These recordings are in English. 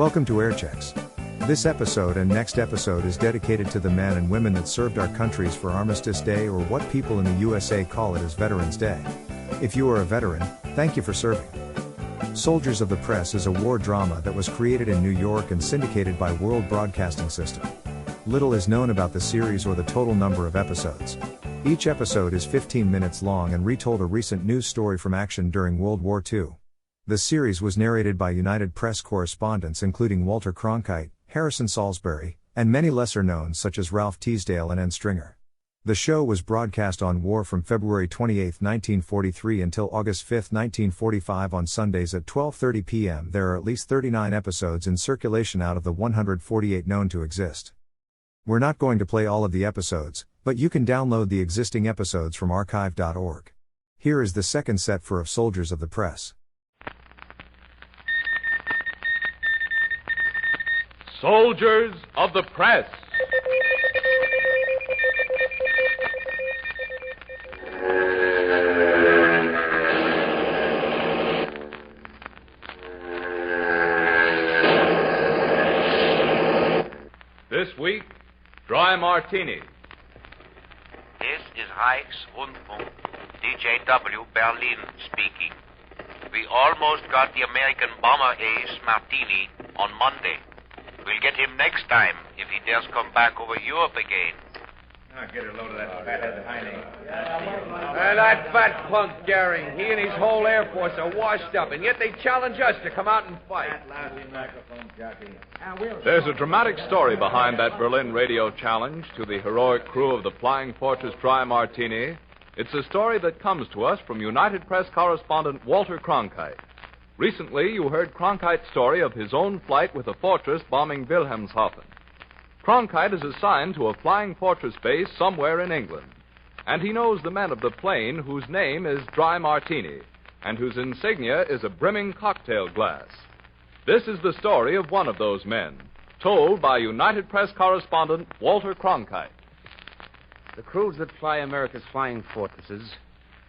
Welcome to Air Checks. This episode and next episode is dedicated to the men and women that served our countries for Armistice Day, or what people in the USA call it as Veterans Day. If you are a veteran, thank you for serving. Soldiers of the Press is a war drama that was created in New York and syndicated by World Broadcasting System. Little is known about the series or the total number of episodes. Each episode is 15 minutes long and retold a recent news story from action during World War II. The series was narrated by United Press correspondents including Walter Cronkite, Harrison Salisbury, and many lesser knowns such as Ralph Teasdale and N. Stringer. The show was broadcast on war from February 28, 1943 until August 5, 1945 on Sundays at 12:30 p.m. There are at least 39 episodes in circulation out of the 148 known to exist. We're not going to play all of the episodes, but you can download the existing episodes from archive.org. Here is the second set for Of Soldiers of the Press. Soldiers of the Press. This week, Dry Martini. This is Reichsrundfunk, DJW Berlin speaking. We almost got the American bomber Ace Martini on Monday. We'll get him next time if he dares come back over Europe again. Get a load of that fathead Heining. That fat punk Goering, he and his whole Air Force are washed up, and yet they challenge us to come out and fight. There's a dramatic story behind that Berlin radio challenge to the heroic crew of the Flying Fortress Dry Martini. It's a story that comes to us from United Press correspondent Walter Cronkite. Recently, you heard Cronkite's story of his own flight with a fortress bombing Wilhelmshaven. Cronkite is assigned to a Flying Fortress base somewhere in England, and he knows the men of the plane whose name is Dry Martini, and whose insignia is a brimming cocktail glass. This is the story of one of those men, told by United Press correspondent Walter Cronkite. The crews that fly America's flying fortresses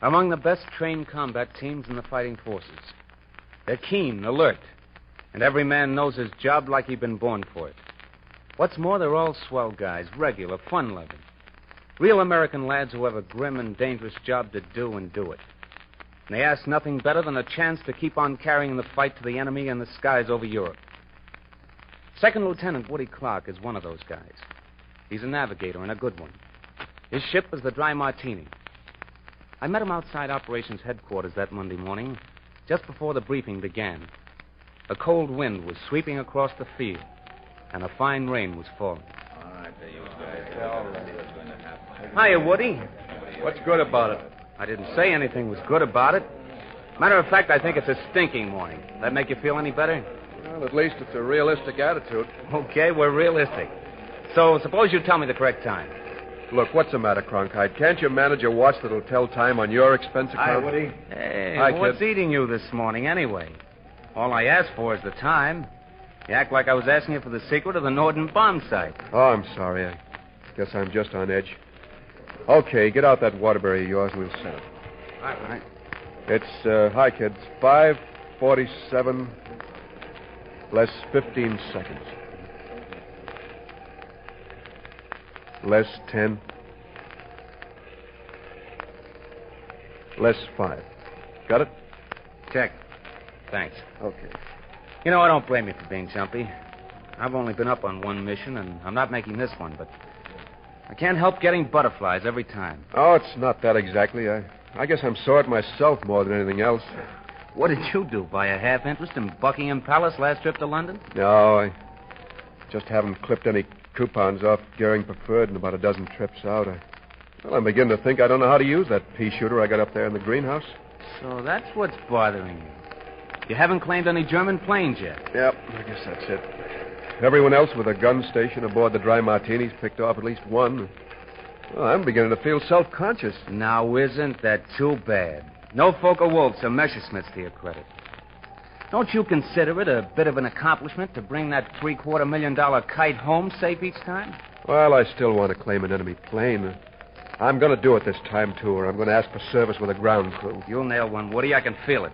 are among the best trained combat teams in the fighting forces. They're keen, alert, and every man knows his job like he'd been born for it. What's more, they're all swell guys, regular, fun-loving. Real American lads who have a grim and dangerous job to do and do it. And they ask nothing better than a chance to keep on carrying the fight to the enemy in the skies over Europe. Second Lieutenant Woody Clark is one of those guys. He's a navigator and a good one. His ship was the Dry Martini. I met him outside Operations Headquarters that Monday morning, just before the briefing began. A cold wind was sweeping across the field, and a fine rain was falling. All right, there you go. Hiya, Woody. What's good about it? I didn't say anything was good about it. Matter of fact, I think it's a stinking morning. That make you feel any better? Well, at least it's a realistic attitude. Okay, we're realistic. So suppose you tell me the correct time. Look, what's the matter, Cronkite? Can't you manage a watch that'll tell time on your expense account? Hi, Woody. Hey, Hi, what's kid. eating you this morning, anyway? All I asked for is the time. You act like I was asking you for the secret of the Norden bomb site. Oh, I'm sorry. I guess I'm just on edge. Okay, get out that Waterbury of yours and we'll set it. All right. It's, hi, kids, 5:47 less 15 seconds. Less 10. Less 5. Got it? Check. Thanks. Okay. You know, I don't blame you for being jumpy. I've only been up on one mission, and I'm not making this one, but I can't help getting butterflies every time. Oh, it's not that exactly. I guess I'm sore at myself more than anything else. What did you do? Buy a half interest in Buckingham Palace last trip to London? No, I just haven't clipped any coupons off Goering Preferred in about a dozen trips out. I'm beginning to think I don't know how to use that pea shooter I got up there in the greenhouse. So that's what's bothering you. You haven't claimed any German planes yet. Yep, I guess that's it. Everyone else with a gun station aboard the Dry Martini's picked off at least one. Well, I'm beginning to feel self-conscious. Now, isn't that too bad? No Fokker-Wulfs or Messerschmitts to your credit. Don't you consider it a bit of an accomplishment to bring that $750,000 kite home safe each time? Well, I still want to claim an enemy plane. I'm going to do it this time, too, or I'm going to ask for service with a ground crew. You'll nail one, Woody. I can feel it.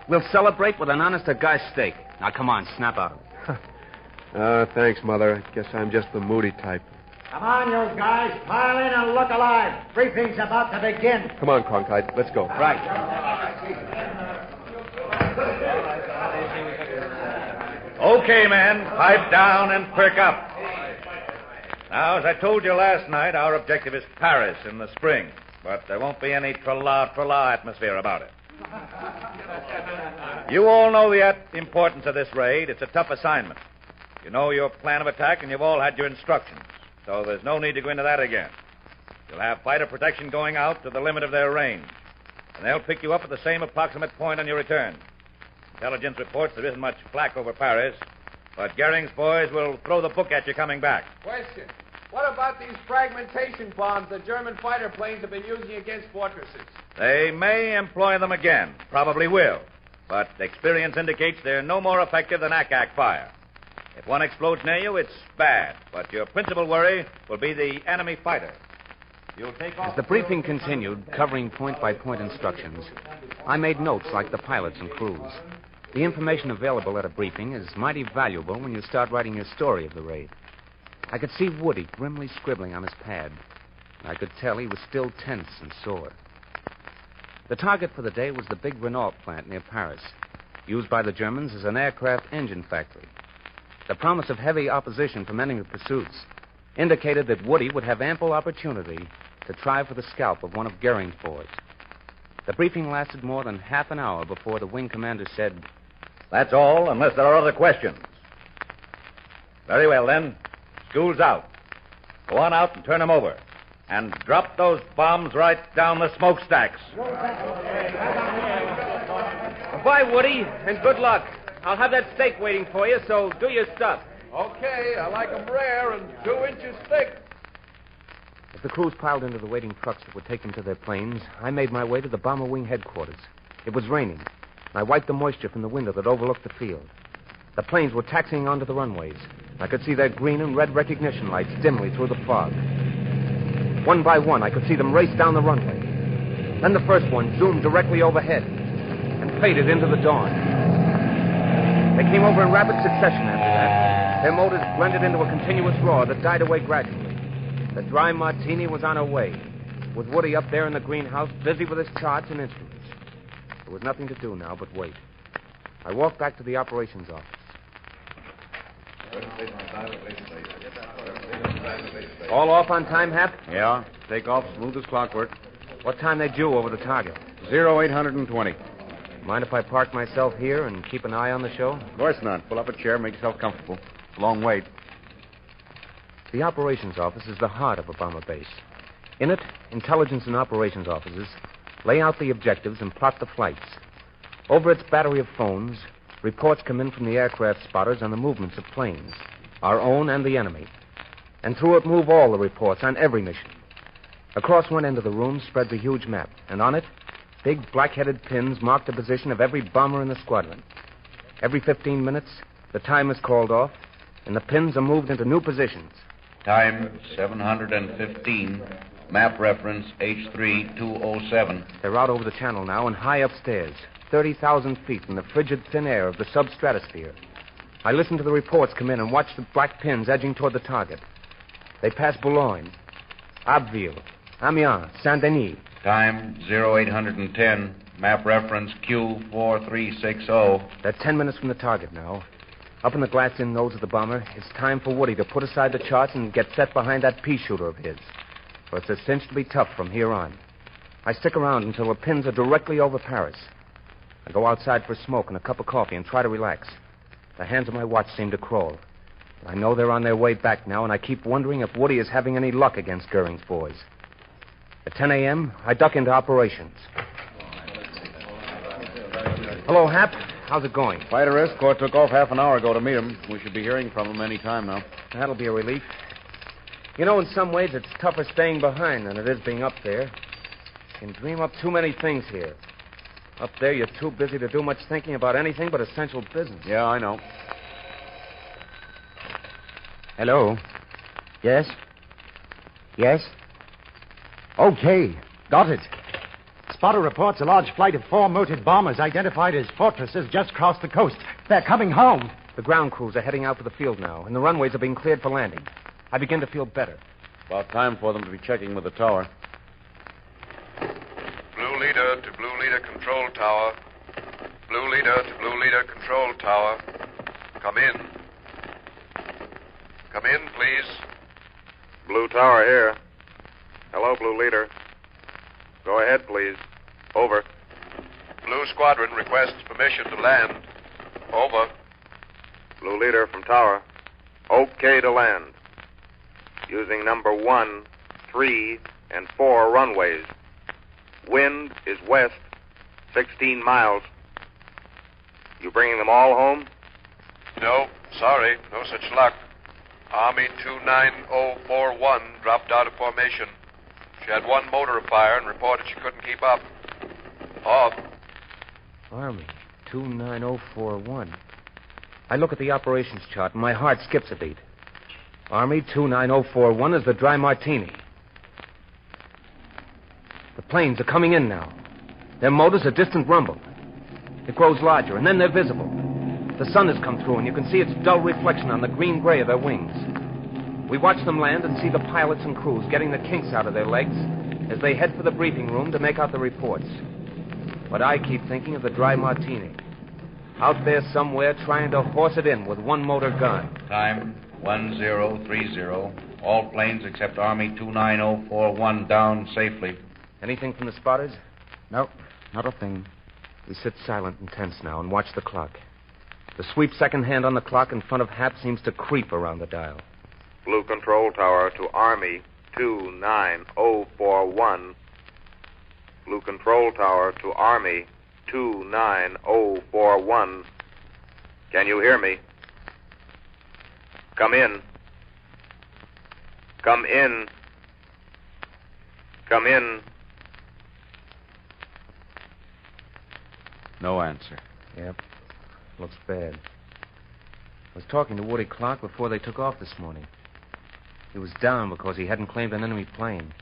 We'll celebrate with an honest-to-God steak. Now, come on, snap out of it. Thanks, Mother. I guess I'm just the moody type. Come on, you guys. Pile in and look alive. Briefing's about to begin. Come on, Cronkite. Let's go. Right. Okay, men. Pipe down and perk up. Now, as I told you last night, our objective is Paris in the spring. But there won't be any tra-la atmosphere about it. You all know the importance of this raid. It's a tough assignment. You know your plan of attack, and you've all had your instructions. So there's no need to go into that again. You'll have fighter protection going out to the limit of their range. And they'll pick you up at the same approximate point on your return. Intelligence reports there isn't much flak over Paris, but Goering's boys will throw the book at you coming back. Question. What about these fragmentation bombs the German fighter planes have been using against fortresses? They may employ them again. Probably will. But experience indicates they're no more effective than ack-ack fire. If one explodes near you, it's bad. But your principal worry will be the enemy fighter. You'll take off... As the briefing continued, covering point-by-point instructions, I made notes like the pilots and crews. The information available at a briefing is mighty valuable when you start writing your story of the raid. I could see Woody grimly scribbling on his pad. I could tell he was still tense and sore. The target for the day was the big Renault plant near Paris, used by the Germans as an aircraft engine factory. The promise of heavy opposition from enemy pursuits indicated that Woody would have ample opportunity to try for the scalp of one of Goering's boys. The briefing lasted more than half an hour before the wing commander said, That's all, unless there are other questions. Very well, then. School's out. Go on out and turn them over. And drop those bombs right down the smokestacks. Goodbye, Woody, and good luck. I'll have that steak waiting for you, so do your stuff. Okay, I like 'em rare and 2 inches thick. As the crews piled into the waiting trucks that would take them to their planes, I made my way to the bomber wing headquarters. It was raining, and I wiped the moisture from the window that overlooked the field. The planes were taxiing onto the runways. I could see their green and red recognition lights dimly through the fog. One by one, I could see them race down the runway. Then the first one zoomed directly overhead and faded into the dawn. They came over in rapid succession after that. Their motors blended into a continuous roar that died away gradually. The dry martini was on her way, with Woody up there in the greenhouse, busy with his charts and instruments. There was nothing to do now but wait. I walked back to the operations office. All off on time, Hap? Yeah, take off smooth as clockwork. What time they due over the target? 0820. Mind if I park myself here and keep an eye on the show? Of course not. Pull up a chair, make yourself comfortable. It's a long wait. The operations office is the heart of a bomber base. In it, intelligence and operations officers lay out the objectives and plot the flights. Over its battery of phones, reports come in from the aircraft spotters on the movements of planes, our own and the enemy. And through it move all the reports on every mission. Across one end of the room spreads a huge map, and on it, big black-headed pins mark the position of every bomber in the squadron. Every 15 minutes, the time is called off, and the pins are moved into new positions. Time 7:15. Map reference H3207. They're out over the channel now and high upstairs, 30,000 feet in the frigid thin air of the substratosphere. I listen to the reports come in and watch the black pins edging toward the target. They pass Boulogne, Abbeville, Amiens, Saint-Denis. Time 0810. Map reference Q4360. They're 10 minutes from the target now. Up in the glassed-in nose of the bomber, it's time for Woody to put aside the charts and get set behind that pea shooter of his. For it's a cinch to be tough from here on. I stick around until the pins are directly over Paris. I go outside for a smoke and a cup of coffee and try to relax. The hands of my watch seem to crawl. I know they're on their way back now, and I keep wondering if Woody is having any luck against Goering's boys. At 10 a.m., I duck into operations. Hello, Hap. How's it going? Fighter escort took off half an hour ago to meet him. We should be hearing from him any time now. That'll be a relief. You know, in some ways, it's tougher staying behind than it is being up there. You can dream up too many things here. Up there, you're too busy to do much thinking about anything but essential business. Yeah, I know. Hello? Yes? Yes? Okay. Got it. Spotter reports a large flight of 4 motored bombers identified as fortresses just crossed the coast. They're coming home. The ground crews are heading out to the field now, and the runways are being cleared for landing. I begin to feel better. About time for them to be checking with the tower. Blue leader to blue leader control tower. Blue leader to blue leader control tower. Come in. Come in, please. Blue tower here. Hello, blue leader. Go ahead, please. Over. Blue squadron requests permission to land. Over. Blue leader from tower. Okay to land. Using number 1, 3, and 4 runways. Wind is west, 16 miles. You bringing them all home? No, sorry, no such luck. Army 29041 dropped out of formation. She had one motor afire and reported she couldn't keep up. Off. Army 29041. I look at the operations chart, and my heart skips a beat. Army 29041 is the Dry Martini. The planes are coming in now. Their motors a distant rumble. It grows larger, and then they're visible. The sun has come through, and you can see its dull reflection on the green-gray of their wings. We watch them land and see the pilots and crews getting the kinks out of their legs as they head for the briefing room to make out the reports. But I keep thinking of the Dry Martini. Out there somewhere trying to horse it in with one motor gun. Time 1030. All planes except Army 29041 down safely. Anything from the spotters? No, not a thing. We sit silent and tense now and watch the clock. The sweep second hand on the clock in front of Hap seems to creep around the dial. Blue control tower to Army 29041. Blue control tower to Army 29041. Can you hear me? Come in. Come in. Come in. No answer. Yep. Looks bad. I was talking to Woody Clark before they took off this morning. He was down because he hadn't claimed an enemy plane.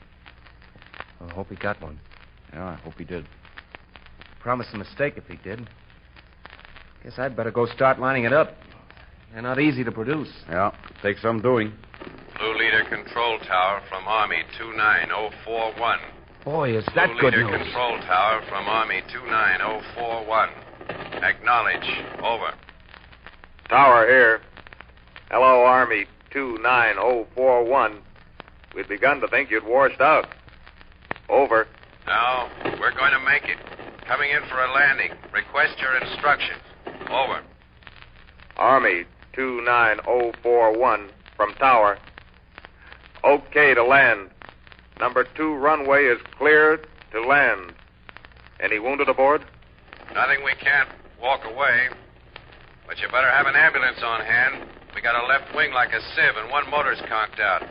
I hope he got one. Yeah, I hope he did. Promised a mistake if he did. Guess I'd better go start lining it up. They're not easy to produce. Yeah, takes some doing. Blue leader control tower from Army 29041. Boy, is that Blue good leader news. control tower from Army 29041. Acknowledge. Over. Tower here. Hello, Army 29041. We'd begun to think you'd washed out. Over. No, we're going to make it. Coming in for a landing. Request your instructions. Over. Army 29041 from tower. Okay to land. Number 2 runway is cleared to land. Any wounded aboard? Nothing we can't walk away. But you better have an ambulance on hand. We got a left wing like a sieve and one motor's conked out.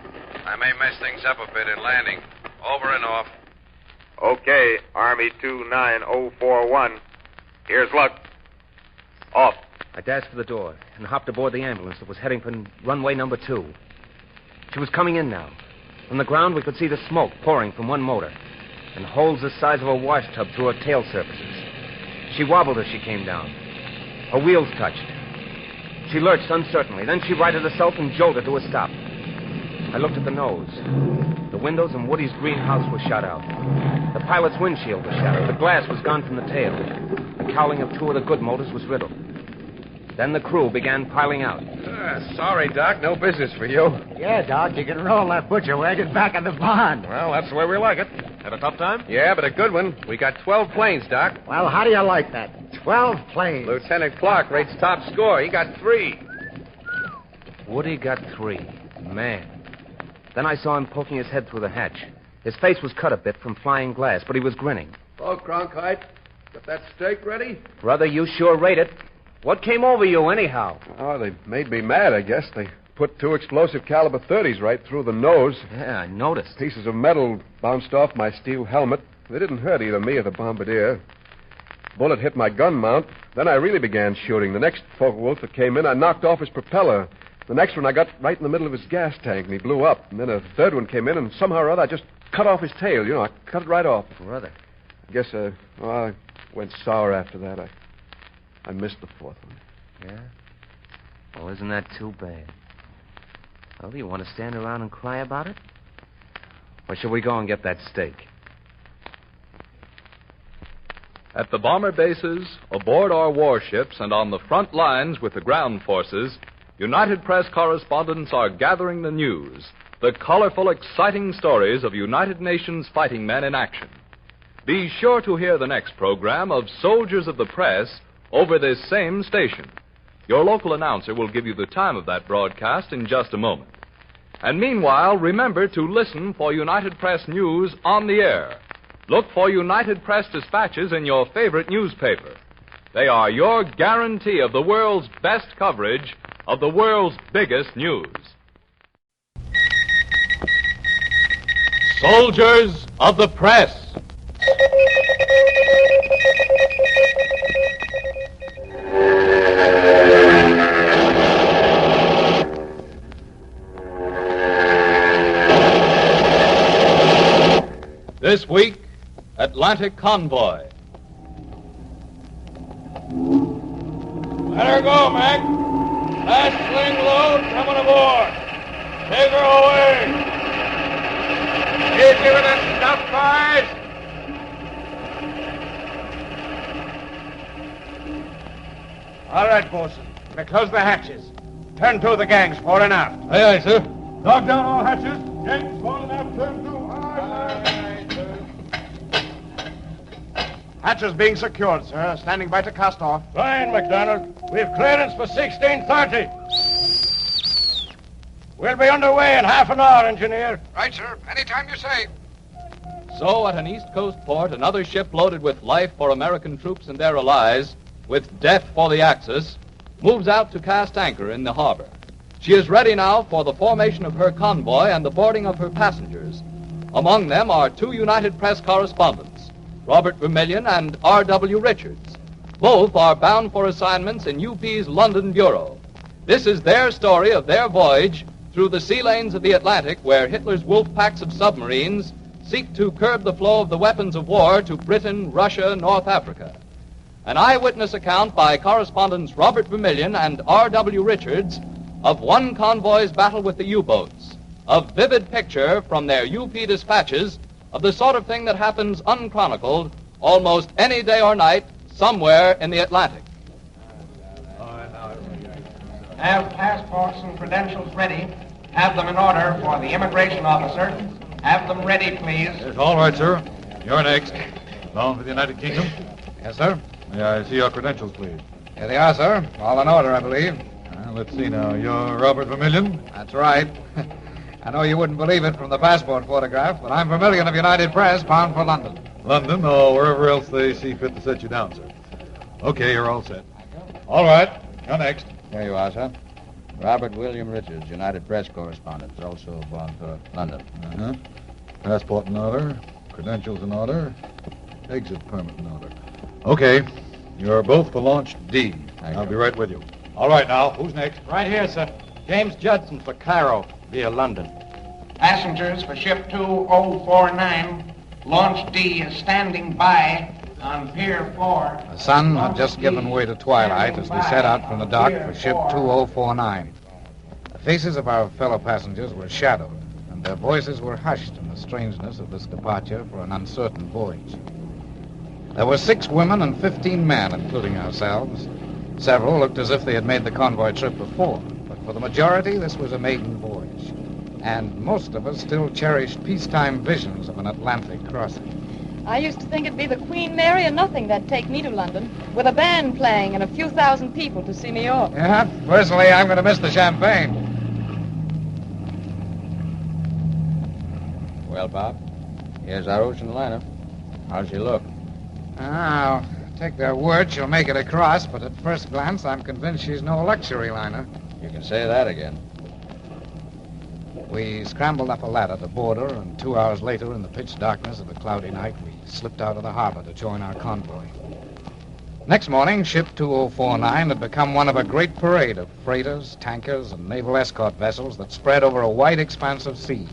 I may mess things up a bit in landing. Over and off. Okay, Army 29041. Here's luck. Off. I dashed for the door and hopped aboard the ambulance that was heading for runway number 2. She was coming in now. From the ground, we could see the smoke pouring from one motor and holes the size of a wash tub through her tail surfaces. She wobbled as she came down. Her wheels touched. She lurched uncertainly. Then she righted herself and jolted to a stop. I looked at the nose. The windows in Woody's greenhouse were shot out. The pilot's windshield was shattered. The glass was gone from the tail. The cowling of 2 of the good motors was riddled. Then the crew began piling out. Sorry, Doc. No business for you. Yeah, Doc, you can roll that butcher wagon back in the barn. Well, that's the way we like it. Had a tough time? Yeah, but a good one. We got 12 planes, Doc. Well, how do you like that? 12 planes. Lieutenant Clark rates top score. He got 3. Woody got 3. Man. Then I saw him poking his head through the hatch. His face was cut a bit from flying glass, but he was grinning. Oh, Cronkite, got that steak ready? Brother, you sure rate it. What came over you, anyhow? Oh, they made me mad, I guess. They put 2 explosive caliber 30s right through the nose. Yeah, I noticed. Pieces of metal bounced off my steel helmet. They didn't hurt either me or the bombardier. Bullet hit my gun mount. Then I really began shooting. The next Focke-Wulf that came in, I knocked off his propeller. The next one I got right in the middle of his gas tank, and he blew up. And then a third one came in, and somehow or other I just cut off his tail. You know, I cut it right off. Brother. I guess, I went sour after that. I missed the 4th one. Yeah? Oh, isn't that too bad? Well, do you want to stand around and cry about it? Or shall we go and get that steak? At the bomber bases, aboard our warships, and on the front lines with the ground forces, United Press correspondents are gathering the news, the colorful, exciting stories of United Nations fighting men in action. Be sure to hear the next program of Soldiers of the Press over this same station. Your local announcer will give you the time of that broadcast in just a moment. And meanwhile, remember to listen for United Press news on the air. Look for United Press dispatches in your favorite newspaper. They are your guarantee of the world's best coverage of the world's biggest news. Soldiers of the Press. This week, Atlantic Convoy. Let her go, Mac. Last sling load coming aboard. Take her away. Easy with that stuff, boys. All right, bosun. Now close the hatches. Turn to the gangs, fore and aft. Aye, aye, sir. Dog down all hatches. Gangs, fore and aft, turn to. Hatches being secured, sir. Standing by to cast off. Fine, MacDonald. We've clearance for 1630. We'll be underway in half an hour, engineer. Right, sir. Anytime you say. So, at an East Coast port, another ship loaded with life for American troops and their allies, with death for the Axis, moves out to cast anchor in the harbor. She is ready now for the formation of her convoy and the boarding of her passengers. Among them are two United Press correspondents, Robert Vermillion and R.W. Richards. Both are bound for assignments in UP's London Bureau. This is their story of their voyage through the sea lanes of the Atlantic, where Hitler's wolf packs of submarines seek to curb the flow of the weapons of war to Britain, Russia, North Africa. An eyewitness account by correspondents Robert Vermillion and R.W. Richards of one convoy's battle with the U-boats. A vivid picture from their UP dispatches of the sort of thing that happens unchronicled almost any day or night somewhere in the Atlantic. Have passports and credentials ready. Have them in order for the immigration officer. Have them ready, please. Yes, all right, sir. You're next. Bound for the United Kingdom? Yes, sir. May I see your credentials, please? Here they are, sir. All in order, I believe. Let's see now. You're Robert Vermillion? That's right. I know you wouldn't believe it from the passport photograph, but I'm Vermillion of United Press, bound for London. London, or wherever else they see fit to set you down, sir. Okay, you're all set. All right. You're next. Here you are, sir. Robert William Richards, United Press correspondent, also bound for London. Uh-huh. Passport in order. Credentials in order. Exit permit in order. Okay. You're both for launch D. I'll be right with you. All right, now. Who's next? Right here, sir. James Judson for Cairo, via London. Passengers for ship 2049. Launch D is standing by on Pier 4. The sun had just given way to twilight as we set out from the dock for ship 2049. The faces of our fellow passengers were shadowed, and their voices were hushed in the strangeness of this departure for an uncertain voyage. There were 6 women and 15 men, including ourselves. Several looked as if they had made the convoy trip before, but for the majority, this was a maiden voyage. And most of us still cherished peacetime visions of an Atlantic crossing. I used to think it'd be the Queen Mary and nothing that'd take me to London, with a band playing and a few thousand people to see me off. Yeah, personally, I'm going to miss the champagne. Well, Bob, here's our ocean liner. How's she look? I'll take their word she'll make it across, but at first glance, I'm convinced she's no luxury liner. You can say that again. We scrambled up a ladder to board her, and 2 hours later, in the pitch darkness of a cloudy night, we slipped out of the harbor to join our convoy. Next morning, ship 2049 had become one of a great parade of freighters, tankers, and naval escort vessels that spread over a wide expanse of sea.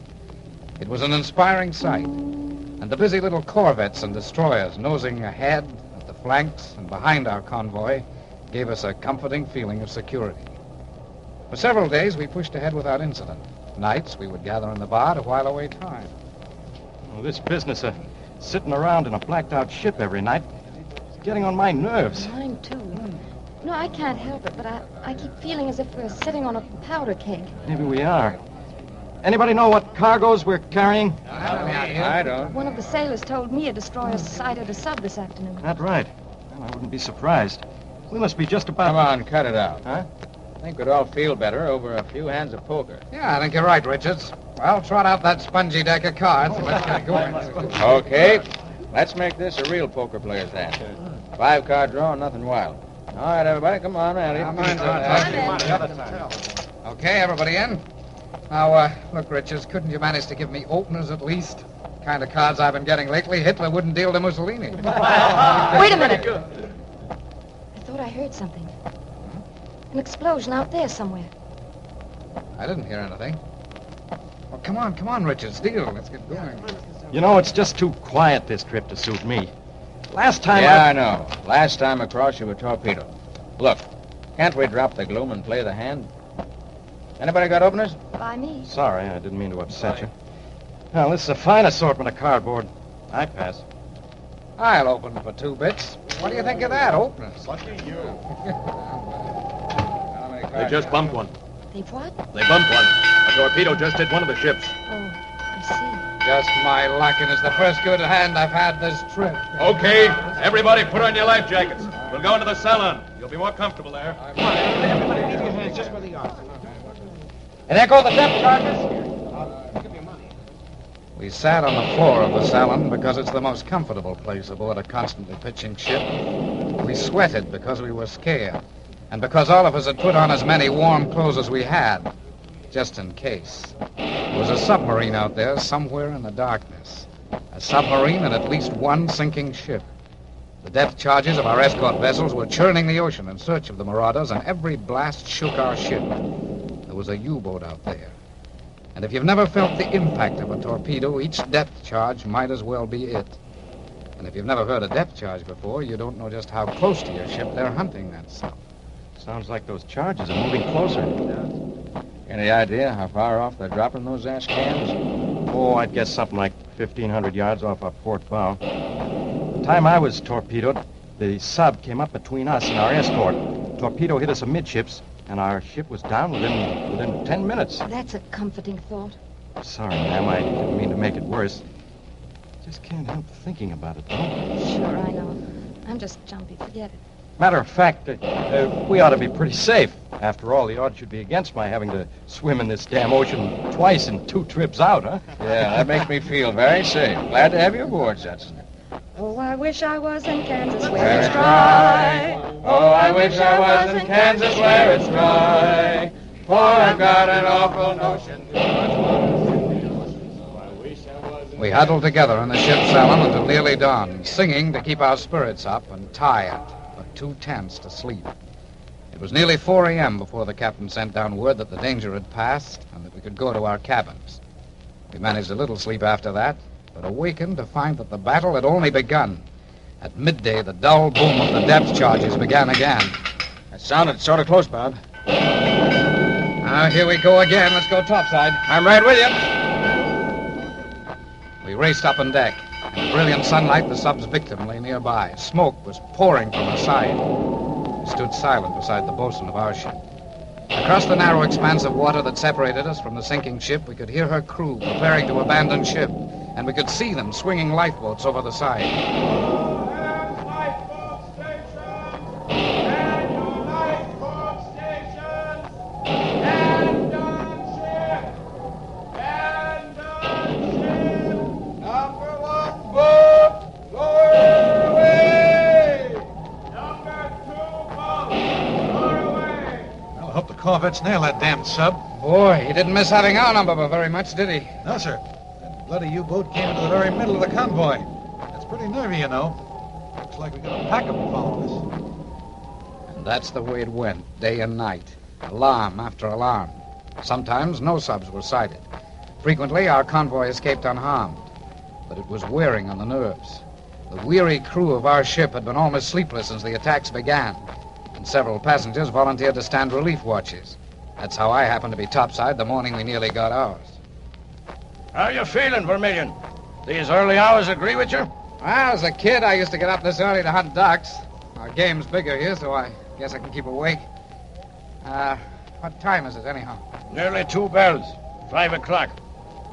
It was an inspiring sight, and the busy little corvettes and destroyers nosing ahead, at the flanks, and behind our convoy gave us a comforting feeling of security. For several days, we pushed ahead without incident. Nights, we would gather in the bar to while away time. Well, this business of sitting around in a blacked-out ship every night is getting on my nerves. Mine, too. No, I can't help it, but I keep feeling as if we're sitting on a powder keg. Maybe we are. Anybody know what cargoes we're carrying? I don't. One of the sailors told me a destroyer sighted a sub this afternoon. That's right. Well, I wouldn't be surprised. We must be just about... Come on, cut it out. Huh? I think we'd all feel better over a few hands of poker. Yeah, I think you're right, Richards. Well, trot out that spongy deck of cards and let's get going. Okay. Let's make this a real poker player's hand. 5-card draw and nothing wild. All right, everybody, come on, Andy. Okay, everybody in? Now, look, Richards, couldn't you manage to give me openers at least? The kind of cards I've been getting lately, Hitler wouldn't deal to Mussolini. Wait a minute. I thought I heard something. An explosion out there somewhere. I didn't hear anything. Well, come on, Richards, deal. Let's get going. You know, it's just too quiet this trip to suit me. Last time I know. Last time across, you were torpedoed. Look, can't we drop the gloom and play the hand? Anybody got openers? By me. Sorry, I didn't mean to upset you. Well, this is a fine assortment of cardboard. I pass. I'll open for 2 bits. What do you think of that, openers? Lucky you. They just bumped one. They've what? They bumped one. A torpedo just hit one of the ships. Oh, I see. Just my luck, and it's the first good hand I've had this trip. Okay, everybody put on your life jackets. We'll go into the salon. You'll be more comfortable there. Everybody leave your hands just where they are. And there go the depth charges. We sat on the floor of the salon because it's the most comfortable place aboard a constantly pitching ship. We sweated because we were scared, and because all of us had put on as many warm clothes as we had, just in case. There was a submarine out there somewhere in the darkness. A submarine and at least one sinking ship. The depth charges of our escort vessels were churning the ocean in search of the marauders, and every blast shook our ship. There was a U-boat out there. And if you've never felt the impact of a torpedo, each depth charge might as well be it. And if you've never heard a depth charge before, you don't know just how close to your ship they're hunting that stuff. Sounds like those charges are moving closer. Any idea how far off they're dropping those ash cans? Oh, I'd guess something like 1,500 yards off our port bow. The time I was torpedoed, the sub came up between us and our escort. Torpedo hit us amidships, and our ship was down within 10 minutes. That's a comforting thought. Sorry, ma'am. I didn't mean to make it worse. Just can't help thinking about it, though. Sure, I know. I'm just jumpy. Forget it. Matter of fact, we ought to be pretty safe. After all, the odds should be against my having to swim in this damn ocean twice in 2 trips out, huh? Yeah, that makes me feel very safe. Glad to have you aboard, Judson. Oh, I wish I was in Kansas Where it's dry. Oh, I wish I was in Kansas where it's dry. For I've got an awful notion. We huddled together in the ship's salon until nearly dawn, singing to keep our spirits up and tired, but too tense to sleep. It was nearly 4 a.m. before the captain sent down word that the danger had passed and that we could go to our cabins. We managed a little sleep after that, but awakened to find that the battle had only begun. At midday, the dull boom of the depth charges began again. That sounded sort of close, Bob. Now, here we go again. Let's go topside. I'm right with you. We raced up on deck. In the brilliant sunlight, the sub's victim lay nearby. Smoke was pouring from her side. We stood silent beside the bosun of our ship. Across the narrow expanse of water that separated us from the sinking ship, we could hear her crew preparing to abandon ship, and we could see them swinging lifeboats over the side. Corvettes nail that damned sub. Boy, he didn't miss having our number very much, did he? No, sir. That bloody U-boat came into the very middle of the convoy. That's pretty nervy, you know. Looks like we got a pack of them following us. And that's the way it went, day and night. Alarm after alarm. Sometimes no subs were sighted. Frequently, our convoy escaped unharmed. But it was wearing on the nerves. The weary crew of our ship had been almost sleepless since the attacks began. And several passengers volunteered to stand relief watches. That's how I happened to be topside the morning we nearly got ours. How you feeling, Vermilion? These early hours agree with you? Well, as a kid, I used to get up this early to hunt ducks. Our game's bigger here, so I guess I can keep awake. What time is it, anyhow? Nearly 2 bells. 5 o'clock.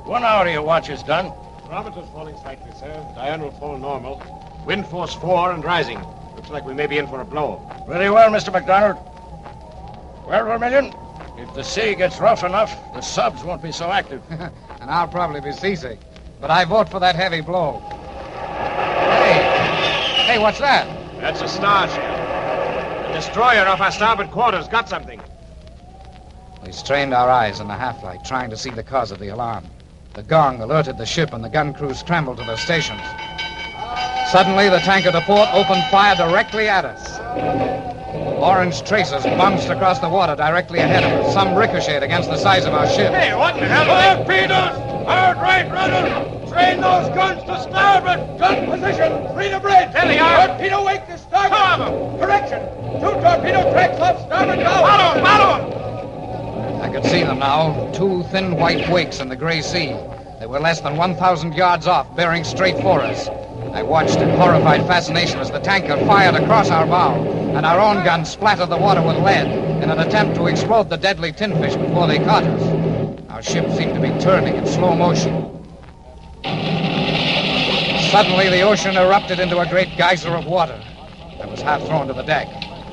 1 hour of your watch is done. Barometer's falling slightly, sir. Diurnal fall normal. Wind force 4 and rising. Looks like we may be in for a blow. Very well, Mr. McDonald. Well, Vermilion, if the sea gets rough enough, the subs won't be so active. And I'll probably be seasick. But I vote for that heavy blow. Hey, what's that? That's a starship. The destroyer off our starboard quarters got something. We strained our eyes in the half-light, trying to see the cause of the alarm. The gong alerted the ship, and the gun crews scrambled to their stations. Suddenly, the tanker to port opened fire directly at us. Orange tracers bounced across the water directly ahead of us. Some ricocheted against the sides of our ship. Hey, what in the hell? Torpedoes! Hard right, rudder! Train those guns to starboard! Gun position! Free the bridge! There they are! Torpedo wake to starboard! Correction! 2 torpedo tracks off starboard bow! Follow him! Follow him! I could see them now, 2 thin white wakes in the gray sea. They were less than 1,000 yards off, bearing straight for us. I watched in horrified fascination as the tanker fired across our bow, and our own gun splattered the water with lead in an attempt to explode the deadly tinfish before they caught us. Our ship seemed to be turning in slow motion. Suddenly, the ocean erupted into a great geyser of water. I was half thrown to the deck.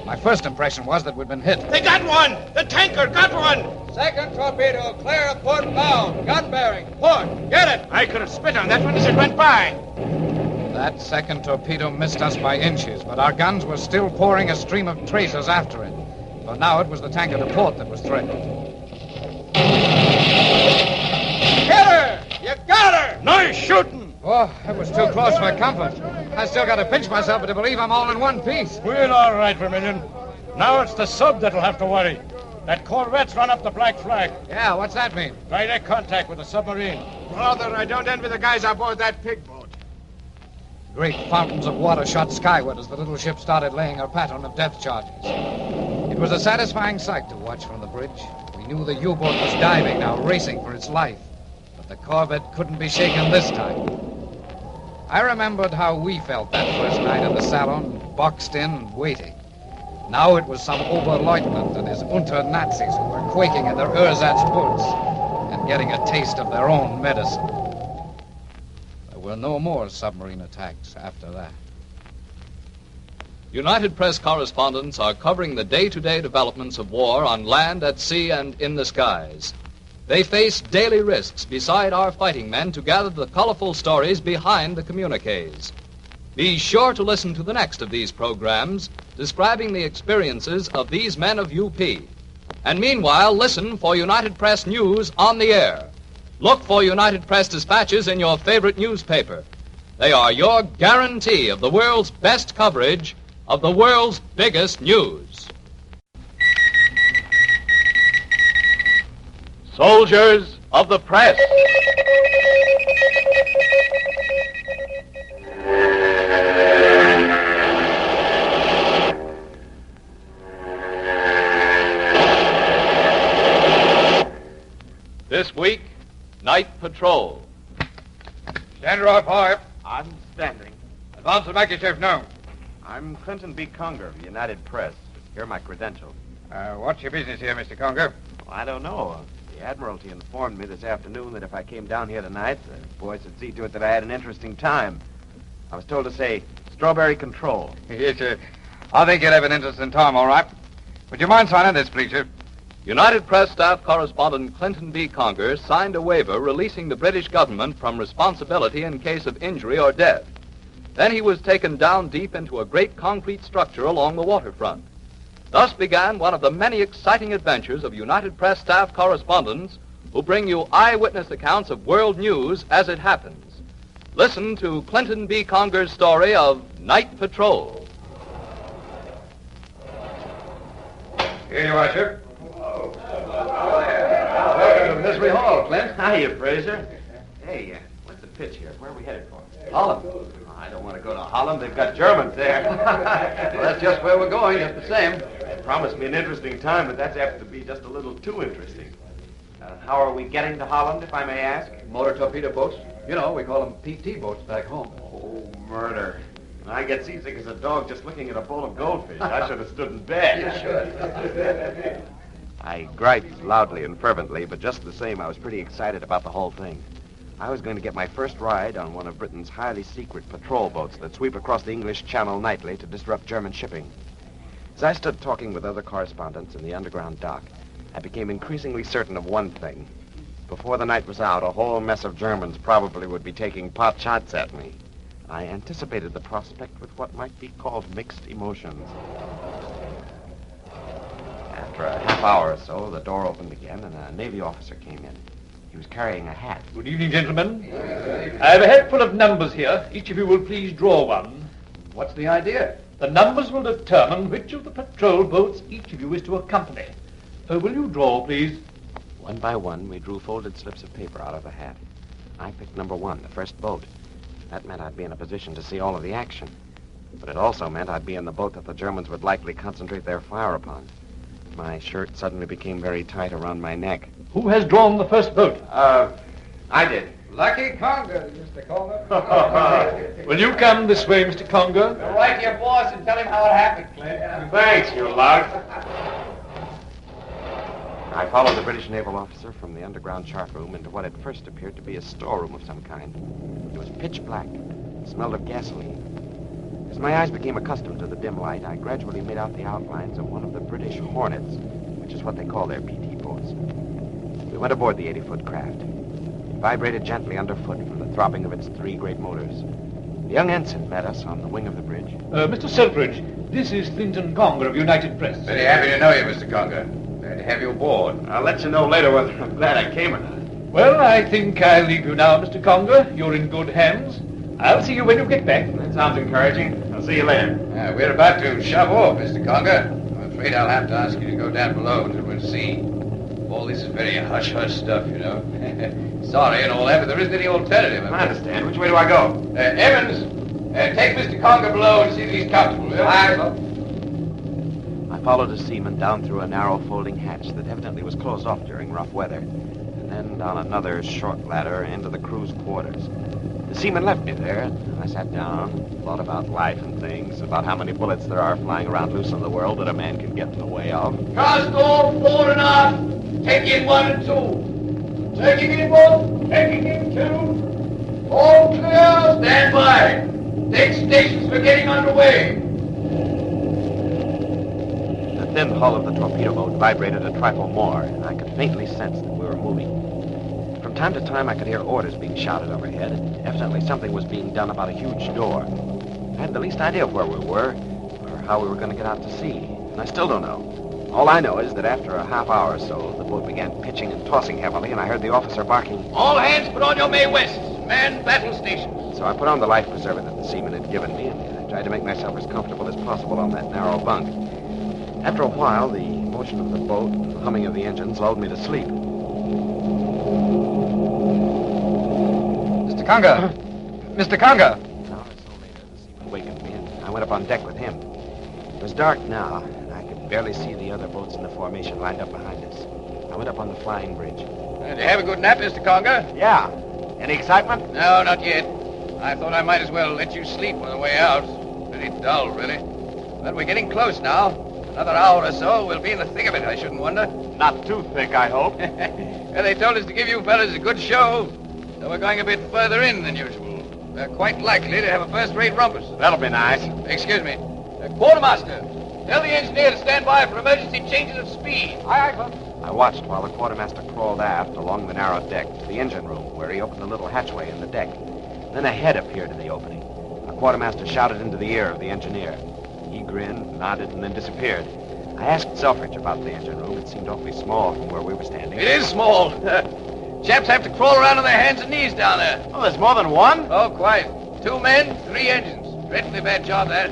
My first impression was that we'd been hit. They got one! The tanker got one! Second torpedo, clear of port bow. Gun bearing, port. Get it! I could have spit on that one as it went by. That second torpedo missed us by inches, but our guns were still pouring a stream of tracers after it. For now it was the tanker to port that was threatened. Get her! You got her! Nice shooting! Oh, that was too close for comfort. I still got to pinch myself to believe I'm all in one piece. We're all right, Vermilion. Now it's the sub that'll have to worry. That corvette's run up the black flag. Yeah, what's that mean? Direct contact with the submarine. Brother, I don't envy the guys aboard that pig boat. Great fountains of water shot skyward as the little ship started laying her pattern of depth charges. It was a satisfying sight to watch from the bridge. We knew the U-boat was diving now, racing for its life. But the corvette couldn't be shaken this time. I remembered how we felt that first night in the salon, boxed in and waiting. Now it was some Oberleutnant and his Unter-Nazis who were quaking in their Ersatz and getting a taste of their own medicine. There were no more submarine attacks after that. United Press correspondents are covering the day-to-day developments of war on land, at sea, and in the skies. They face daily risks beside our fighting men to gather the colorful stories behind the communiques. Be sure to listen to the next of these programs describing the experiences of these men of UP. And meanwhile, listen for United Press News on the air. Look for United Press dispatches in your favorite newspaper. They are your guarantee of the world's best coverage of the world's biggest news. Soldiers of the press. This week, night patrol. Stand her off, boy. I'm standing. Advance and make yourself known. I'm Clinton B. Conger of the United Press. Here are my credentials. What's your business here, Mr. Conger? Well, I don't know. The Admiralty informed me this afternoon that if I came down here tonight, the boys would see to it that I had an interesting time. I was told to say strawberry control. Yes, sir. I think you'd have an interesting time, all right. Would you mind signing this, please, sir? United Press staff correspondent Clinton B. Conger signed a waiver releasing the British government from responsibility in case of injury or death. Then he was taken down deep into a great concrete structure along the waterfront. Thus began one of the many exciting adventures of United Press staff correspondents who bring you eyewitness accounts of world news as it happens. Listen to Clinton B. Conger's story of Night Patrol. Here you are, sir. Welcome to Misery Hall, Clint. Hiya, Fraser. Hey, what's the pitch here? Where are we headed for? Holland. Oh, I don't want to go to Holland. They've got Germans there. Well, that's just where we're going, just the same. promised me an interesting time, but that's apt to be just a little too interesting. How are we getting to Holland, if I may ask? Motor torpedo boats. You know, we call them PT boats back home. Oh, murder. I get seasick as a dog just looking at a bowl of goldfish. I should have stood in bed. You should. I griped loudly and fervently, but just the same, I was pretty excited about the whole thing. I was going to get my first ride on one of Britain's highly secret patrol boats that sweep across the English Channel nightly to disrupt German shipping. As I stood talking with other correspondents in the underground dock, I became increasingly certain of one thing. Before the night was out, a whole mess of Germans probably would be taking pot shots at me. I anticipated the prospect with what might be called mixed emotions. After a half hour or so, the door opened again, and a Navy officer came in. He was carrying a hat. Good evening, gentlemen. I have a hat full of numbers here. Each of you will please draw one. What's the idea? The numbers will determine which of the patrol boats each of you is to accompany. Will you draw, please? One by one, we drew folded slips of paper out of the hat. I picked number 1, the first boat. That meant I'd be in a position to see all of the action. But it also meant I'd be in the boat that the Germans would likely concentrate their fire upon. My shirt suddenly became very tight around my neck. Who has drawn the first boat? I did. Lucky Conger, Mr. Conger. Will you come this way, Mr. Conger? Go right to your boss and tell him how it happened, Clint. Thanks, you lout. I followed the British naval officer from the underground chart room into what at first appeared to be a storeroom of some kind. It was pitch black. It smelled of gasoline. As my eyes became accustomed to the dim light, I gradually made out the outlines of one of the British Hornets, which is what they call their PT boats. We went aboard the 80-foot craft. It vibrated gently underfoot from the throbbing of its 3 great motors. The young ensign met us on the wing of the bridge. Mr. Selfridge, this is Clinton Conger of United Press. Very happy to know you, Mr. Conger. Glad to have you aboard. I'll let you know later whether I'm glad I came or not. Well, I think I'll leave you now, Mr. Conger. You're in good hands. I'll see you when you get back. That sounds encouraging. I'll see you later. We're about to shove off, Mr. Conger. I'm afraid I'll have to ask you to go down below until we're seen. All this is very hush-hush stuff, you know. Sorry and all that, but there isn't any alternative. I understand. Which way do I go? Evans, take Mr. Conger below and see that he's comfortable. I followed a seaman down through a narrow folding hatch that evidently was closed off during rough weather, and then down another short ladder into the crew's quarters. The seaman left me there, and I sat down, thought about life and things, about how many bullets there are flying around loose in the world that a man can get in the way of. Cast off, forward and aft. Take in 1 and 2. Taking in 1, taking in 2. All clear, stand by. Take stations for getting underway. The thin hull of the torpedo boat vibrated a trifle more, and I could faintly sense that we were moving. From time to time, I could hear orders being shouted overhead. Evidently, something was being done about a huge door. I hadn't the least idea of where we were, or how we were going to get out to sea, and I still don't know. All I know is that after a half hour or so, the boat began pitching and tossing heavily, and I heard the officer barking, All hands put on your May Wests. Man battle stations. So I put on the life preserver that the seaman had given me, and I tried to make myself as comfortable as possible on that narrow bunk. After a while, the motion of the boat and the humming of the engines lulled me to sleep. Mr. Conger! Mr. Conger! An hour or so later, the seaman wakened me, and I went up on deck with him. It was dark now, and I could barely see the other boats in the formation lined up behind us. I went up on the flying bridge. Did you have a good nap, Mr. Conger? Yeah. Any excitement? No, not yet. I thought I might as well let you sleep on the way out. Pretty dull, really. But we're getting close now. Another hour or so, we'll be in the thick of it, I shouldn't wonder. Not too thick, I hope. Well, they told us to give you fellas a good show, so we're going a bit further in than usual. We're quite likely to have a first-rate rumpus. That'll be nice. Excuse me. Quartermaster, tell the engineer to stand by for emergency changes of speed. Aye, aye, Club. I watched while the quartermaster crawled aft along the narrow deck to the engine room, where he opened a little hatchway in the deck. Then a head appeared in the opening. The quartermaster shouted into the ear of the engineer. He grinned, nodded, and then disappeared. I asked Selfridge about the engine room. It seemed awfully small from where we were standing. It is small. Chaps have to crawl around on their hands and knees down there. Oh, there's more than one? Oh, quite. 2 men, 3 engines. Dreadfully bad job, that.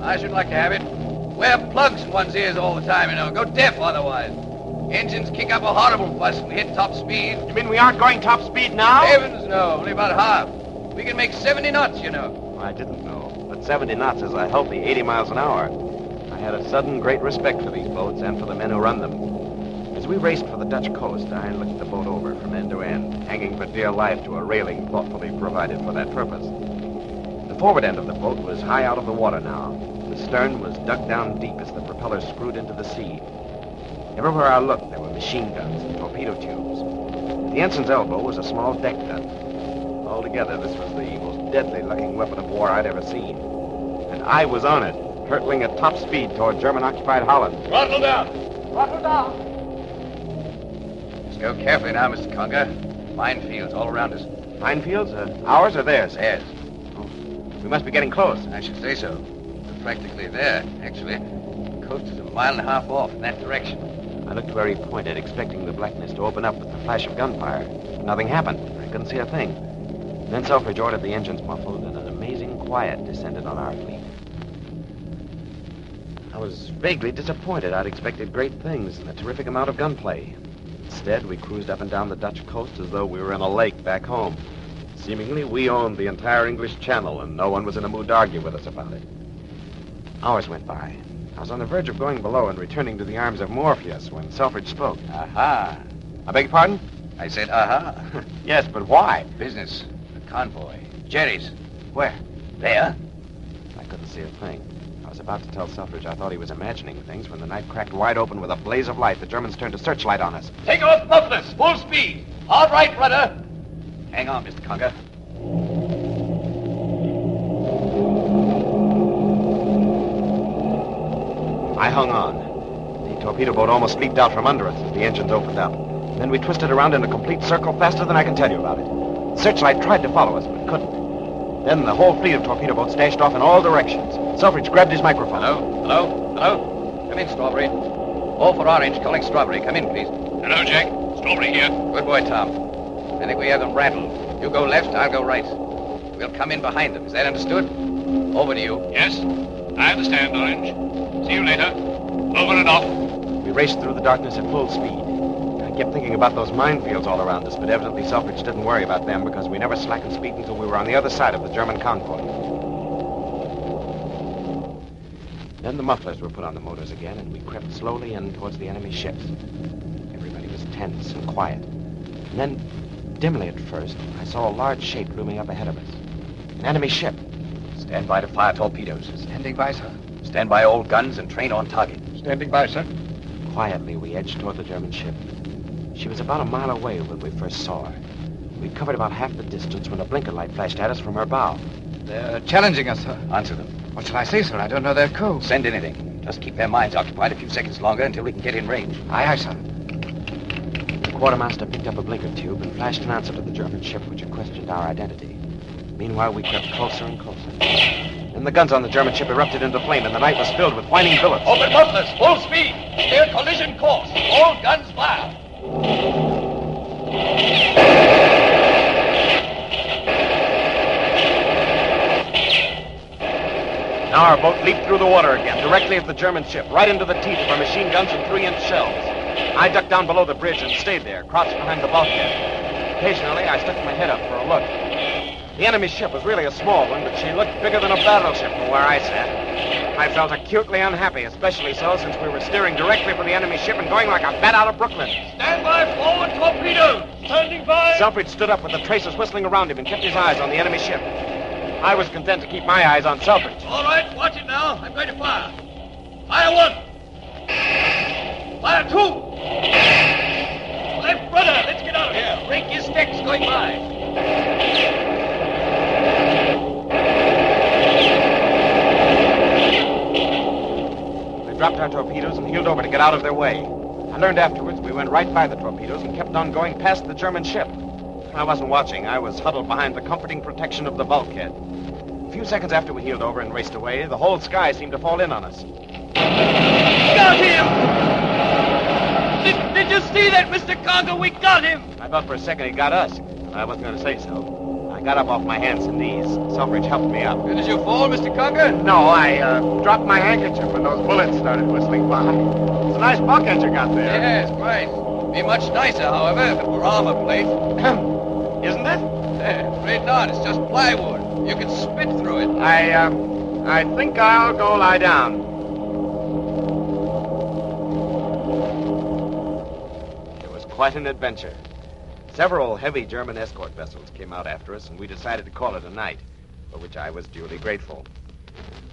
I should like to have it. Wear plugs in one's ears all the time, you know. Go deaf otherwise. Engines kick up a horrible fuss when we hit top speed. You mean we aren't going top speed now? Heavens, no. Only about half. We can make 70 knots, you know. I didn't know. But 70 knots is a healthy 80 miles an hour. I had a sudden great respect for these boats and for the men who run them. As we raced for the Dutch coast, I looked the boat over from end to end, hanging for dear life to a railing thoughtfully provided for that purpose. The forward end of the boat was high out of the water now. The stern was dug down deep as the propellers screwed into the sea. Everywhere I looked, there were machine guns and torpedo tubes. At the ensign's elbow was a small deck gun. Altogether, this was the most deadly-looking weapon of war I'd ever seen. And I was on it, hurtling at top speed toward German-occupied Holland. Throttle down! Throttle down! Just go carefully now, Mr. Conger. Minefields all around us. Minefields? Ours or theirs? Theirs. Oh, we must be getting close. I should say so. We're practically there, actually. The coast is a mile and a half off in that direction. I looked where he pointed, expecting the blackness to open up with the flash of gunfire. But nothing happened. I couldn't see a thing. Then Selfridge ordered the engines muffled, and an amazing quiet descended on our fleet. I was vaguely disappointed. I'd expected great things and a terrific amount of gunplay. Instead, we cruised up and down the Dutch coast as though we were in a lake back home. Seemingly, we owned the entire English Channel, and no one was in a mood to argue with us about it. Hours went by. I was on the verge of going below and returning to the arms of Morpheus when Selfridge spoke. Aha. I beg your pardon? I said aha. Yes, but why? Business. A convoy. Jerry's. Where? There. I couldn't see a thing. I was about to tell Selfridge I thought he was imagining things when the night cracked wide open with a blaze of light. The Germans turned a searchlight on us. Take off mufflers. Full speed. All right, rudder. Hang on, Mr. Conger. I hung on. The torpedo boat almost leaped out from under us as the engines opened up. Then we twisted around in a complete circle faster than I can tell you about it. The searchlight tried to follow us, but couldn't. Then the whole fleet of torpedo boats dashed off in all directions. Selfridge grabbed his microphone. Hello? Come in, Strawberry. All for Orange, calling Strawberry. Come in, please. Hello, Jack. Strawberry here. Good boy, Tom. I think we have them rattled. You go left, I'll go right. We'll come in behind them. Is that understood? Over to you. Yes, I understand, Orange. See you later. Over and off. We raced through the darkness at full speed. I kept thinking about those minefields all around us, but evidently Selfridge didn't worry about them because we never slackened speed until we were on the other side of the German convoy. Then the mufflers were put on the motors again, and we crept slowly in towards the enemy ships. Everybody was tense and quiet. And then, dimly at first, I saw a large shape looming up ahead of us. An enemy ship. Stand by to fire torpedoes. Standing by, sir. Stand by old guns and train on target. Standing by, sir. Quietly, we edged toward the German ship. She was about a mile away when we first saw her. We'd covered about half the distance when a blinker light flashed at us from her bow. They're challenging us, sir. Answer them. What shall I say, sir? I don't know their code. Send anything. Just keep their minds occupied a few seconds longer until we can get in range. Aye, aye, sir. The quartermaster picked up a blinker tube and flashed an answer to the German ship, which had questioned our identity. Meanwhile, we crept closer and closer. Then the guns on the German ship erupted into flame, and the night was filled with whining billets. Open mufflers, full speed. Steer collision course. All guns fire. Now our boat leaped through the water again, directly at the German ship, right into the teeth of our machine guns and 3-inch shells. I ducked down below the bridge and stayed there, crouched behind the bulkhead. Occasionally, I stuck my head up for a look. The enemy ship was really a small one, but she looked bigger than a battleship from where I sat. I felt acutely unhappy, especially so since we were steering directly for the enemy ship and going like a bat out of Brooklyn. Stand by forward torpedoes. Standing by. Selfridge stood up with the tracers whistling around him and kept his eyes on the enemy ship. I was content to keep my eyes on Selfridge. All right, watch it now. I'm going to fire. Fire one. Fire two. Left rudder. Let's get out of here. Break your sticks going by. We dropped our torpedoes and heeled over to get out of their way. I learned afterwards we went right by the torpedoes and kept on going past the German ship. I wasn't watching. I was huddled behind the comforting protection of the bulkhead. A few seconds after we heeled over and raced away, the whole sky seemed to fall in on us. Got him! Did you see that, Mr. Conger? We got him! I thought for a second he got us, but I wasn't going to say so. I got up off my hands and knees. Selfridge helped me up. Did you fall, Mr. Conger? No, I dropped my handkerchief when those bullets started whistling by. It's a nice bulkhead you got there. Yes, quite. Be much nicer, however, if it were armor plate. Isn't it? Afraid not. It's just plywood. You can spit through it. I think I'll go lie down. quite an adventure. Several heavy German escort vessels came out after us, and we decided to call it a night, for which I was duly grateful.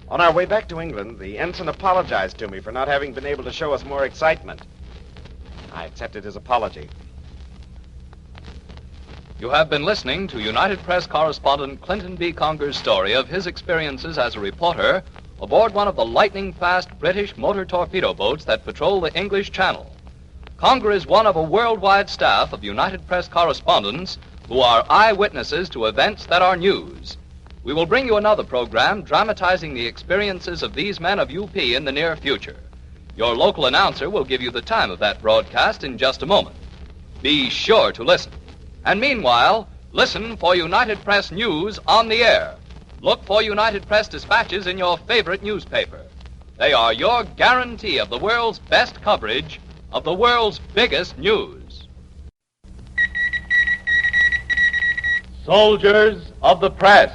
On our way back to England, the ensign apologized to me for not having been able to show us more excitement. I accepted his apology. You have been listening to United Press correspondent Clinton B. Conger's story of his experiences as a reporter aboard one of the lightning-fast British motor torpedo boats that patrol the English Channel. Conger is one of a worldwide staff of United Press correspondents who are eyewitnesses to events that are news. We will bring you another program dramatizing the experiences of these men of UP in the near future. Your local announcer will give you the time of that broadcast in just a moment. Be sure to listen. And meanwhile, listen for United Press News on the air. Look for United Press dispatches in your favorite newspaper. They are your guarantee of the world's best coverage of the world's biggest news. Soldiers of the press.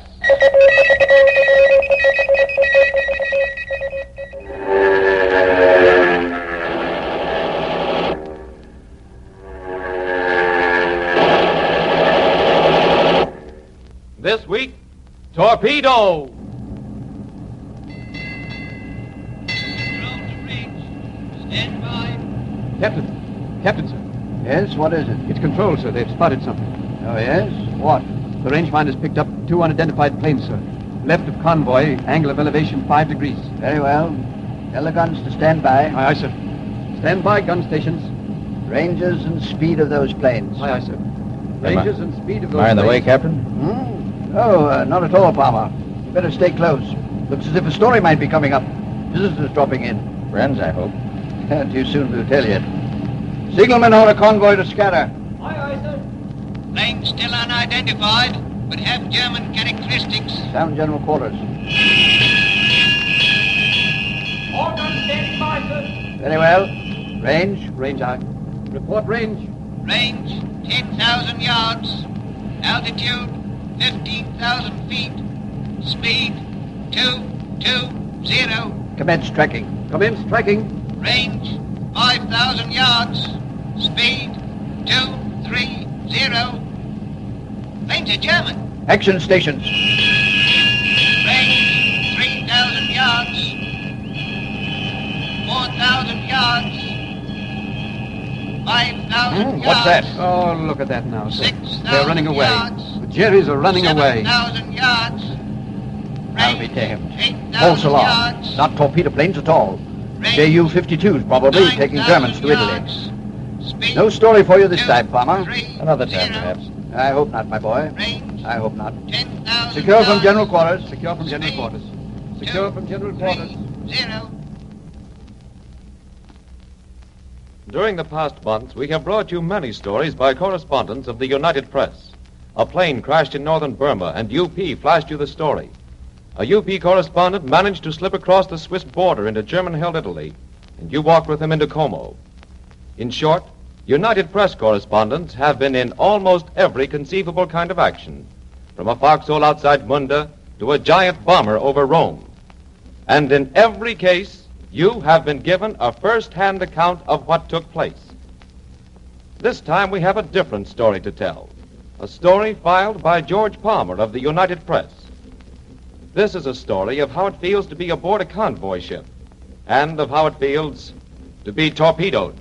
This week, torpedo. Captain, sir. Yes, what is it? It's control, sir. They've spotted something. Oh, yes? What? The rangefinder's picked up 2 unidentified planes, sir. Left of convoy, angle of elevation 5 degrees. Very well. Tell the guns to stand by. Aye, aye, sir. Stand by, gun stations. Ranges and speed of those planes. Aye, aye, sir. Ranges and speed of those planes. Am I in the way, Captain? Oh, not at all, Palmer. You better stay close. Looks as if a story might be coming up. Visitors dropping in. Friends, I hope. Too soon to tell yet. Signalmen order convoy to scatter. Aye, aye, sir. Planes still unidentified, but have German characteristics. Sound general quarters. All guns standing by, sir. Very well. Range? Range, aye. Report range. Range, 10,000 yards. Altitude, 15,000 feet. Speed, 220. Commence tracking. Commence tracking. Range, 5,000 yards. Speed, 230. Planes are German. Action stations. Range, 3,000 yards. 4,000 yards. 5,000 yards. What's that? Oh, look at that now, sir. 6,000 They're running away. yards. The Jerrys are running away. 7,000 yards. I'll be damned. 8,000 False alarm. yards. Not torpedo planes at all. Ju-52s probably, taking Germans to Italy. No story for you this time, Palmer. Another time, perhaps. I hope not, my boy. I hope not. Secure from general quarters. Secure from general quarters. Secure from general quarters. During the past months, we have brought you many stories by correspondents of the United Press. A plane crashed in northern Burma, and UP flashed you the story. A UP correspondent managed to slip across the Swiss border into German-held Italy, and you walked with him into Como. In short, United Press correspondents have been in almost every conceivable kind of action, from a foxhole outside Munda to a giant bomber over Rome. And in every case, you have been given a first-hand account of what took place. This time we have a different story to tell, a story filed by George Palmer of the United Press. This is a story of how it feels to be aboard a convoy ship, and of how it feels to be torpedoed.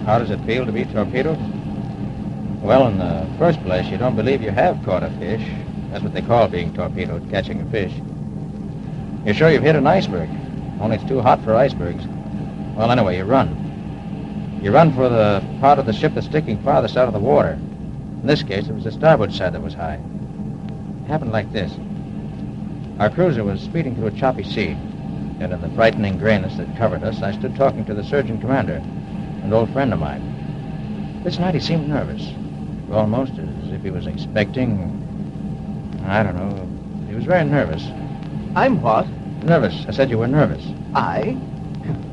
How does it feel to be torpedoed? Well, in the first place, you don't believe you have caught a fish. That's what they call being torpedoed, catching a fish. You're sure you've hit an iceberg, only it's too hot for icebergs. Well, anyway, you run. You run for the part of the ship that's sticking farthest out of the water. In this case, it was the starboard side that was high. It happened like this. Our cruiser was speeding through a choppy sea, and in the frightening grayness that covered us, I stood talking to the surgeon commander, an old friend of mine. This night he seemed nervous, almost as if he was expecting, I don't know, he was very nervous. I'm what? Nervous. I said you were nervous. I?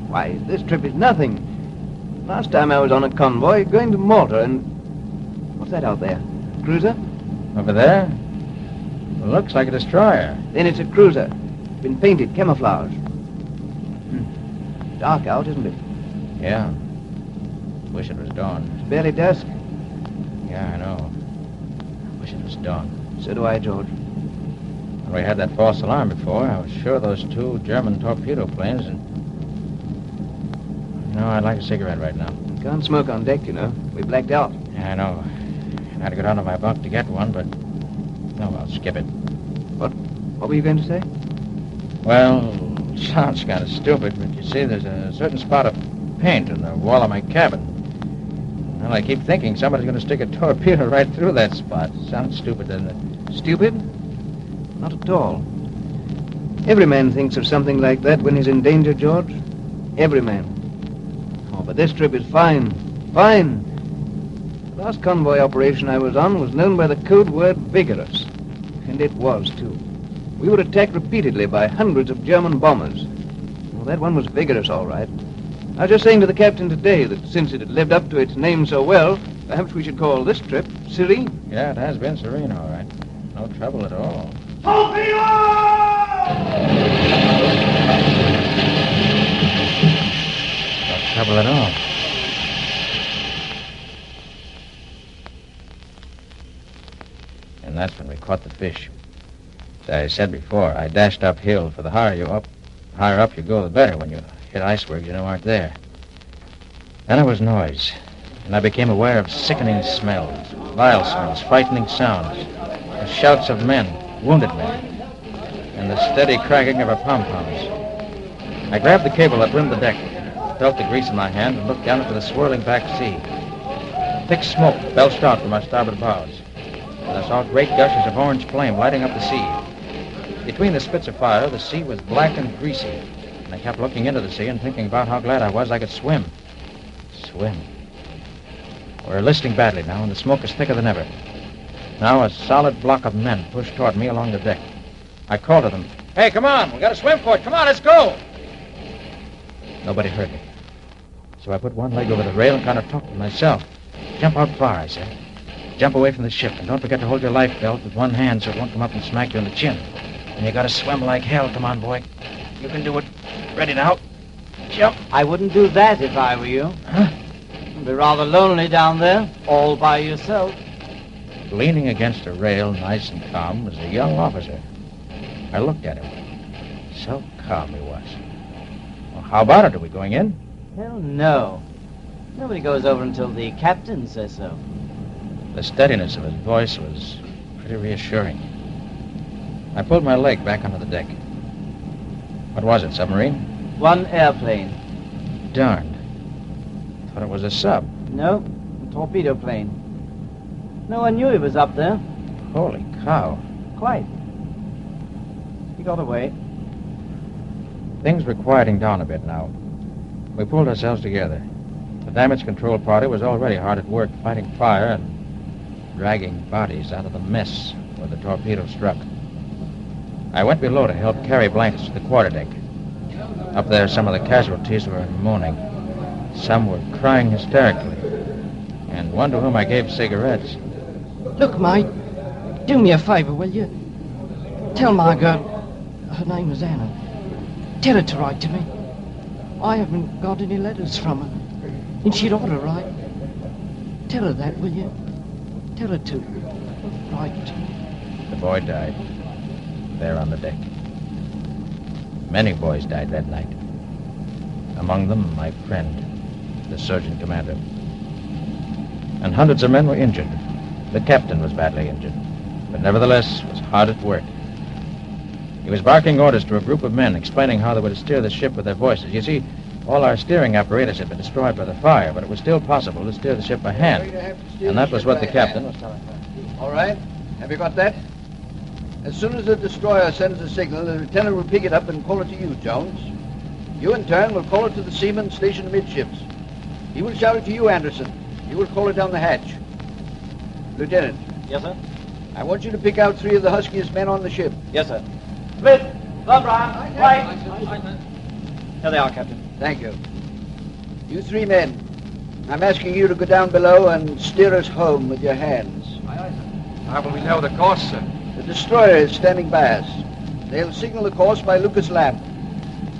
Why, this trip is nothing. Last time I was on a convoy going to Malta, and what's that out there? Cruiser? Over there? Looks like a destroyer. Then it's a cruiser. Been painted, camouflage. Dark out, isn't it? Yeah. Wish it was dawn. It's barely dusk. Yeah, I know. Wish it was dawn. So do I, George. When we had that false alarm before, I was sure those 2 German torpedo planes and... You know, I'd like a cigarette right now. Can't smoke on deck, you know. We blacked out. Yeah, I know. I had to go down to my bunk to get one, but... No, I'll skip it. What were you going to say? Well, sounds kind of stupid, but you see, there's a certain spot of paint in the wall of my cabin. Well, I keep thinking somebody's going to stick a torpedo right through that spot. Sounds stupid, doesn't it? Stupid? Not at all. Every man thinks of something like that when he's in danger, George. Every man. Oh, but this trip is fine. Fine. The last convoy operation I was on was known by the code word vigorous. And it was, too. We were attacked repeatedly by hundreds of German bombers. Well, that one was vigorous, all right. I was just saying to the captain today that since it had lived up to its name so well, perhaps we should call this trip serene. Yeah, it has been serene, all right. No trouble at all. Torpedo! No trouble at all. And that's when we caught the fish. As I said before, I dashed uphill, for the higher up you go, the better when you hit icebergs you know aren't there. Then there was noise, and I became aware of sickening smells, vile smells, frightening sounds, the shouts of men, wounded men, and the steady cracking of our pom-poms. I grabbed the cable that rimmed the deck, felt the grease in my hand, and looked down into the swirling back sea. Thick smoke belched out from our starboard bows, and I saw great gushes of orange flame lighting up the sea. Between the spits of fire, the sea was black and greasy, and I kept looking into the sea and thinking about how glad I was I could swim. Swim. We're enlisting badly now, and the smoke is thicker than ever. Now a solid block of men pushed toward me along the deck. I called to them, "Hey, come on, we got to swim for it. Come on, let's go." Nobody heard me. So I put one leg over the rail and kind of talked to myself. "Jump out far," I said. "Jump away from the ship, and don't forget to hold your life belt with one hand so it won't come up and smack you in the chin. And you got to swim like hell. Come on, boy. You can do it. Ready now. Jump." I wouldn't do that if I were you. Huh? It'd be rather lonely down there, all by yourself. Leaning against a rail, nice and calm, was a young officer. I looked at him. So calm he was. Well, how about it? Are we going in? Hell no. Nobody goes over until the captain says so. The steadiness of his voice was pretty reassuring. I pulled my leg back onto the deck. What was it, submarine? One airplane. Darned. Thought it was a sub. No, a torpedo plane. No one knew he was up there. Holy cow. Quite. He got away. Things were quieting down a bit now. We pulled ourselves together. The damage control party was already hard at work fighting fire and dragging bodies out of the mess where the torpedo struck. I went below to help carry blankets to the quarterdeck. Up there, some of the casualties were moaning. Some were crying hysterically. And one to whom I gave cigarettes. Look, mate, do me a favor, will you? Tell Margaret, her name is Anna. Tell her to write to me. I haven't got any letters from her, and she'd ought to write. Tell her that, will you? Tell her to write to me. The boy died. There on the deck. Many boys died that night. Among them, my friend, the surgeon commander. And hundreds of men were injured. The captain was badly injured, but nevertheless was hard at work. He was barking orders to a group of men, explaining how they were to steer the ship with their voices. You see, all our steering apparatus had been destroyed by the fire, but it was still possible to steer the ship by hand. And that was what the captain was telling me. All right. Have you got that? As soon as the destroyer sends a signal, the lieutenant will pick it up and call it to you, Jones. You, in turn, will call it to the seaman stationed amidships. He will shout it to you, Anderson. You will call it down the hatch. Lieutenant. Yes, sir? I want you to pick out 3 of the huskiest men on the ship. Yes, sir. Smith, O'Brien, right. Here they are, Captain. Thank you. You 3 men, I'm asking you to go down below and steer us home with your hands. How will we know the course, sir? The destroyer is standing by us. They'll signal the course by Lucas' lamp.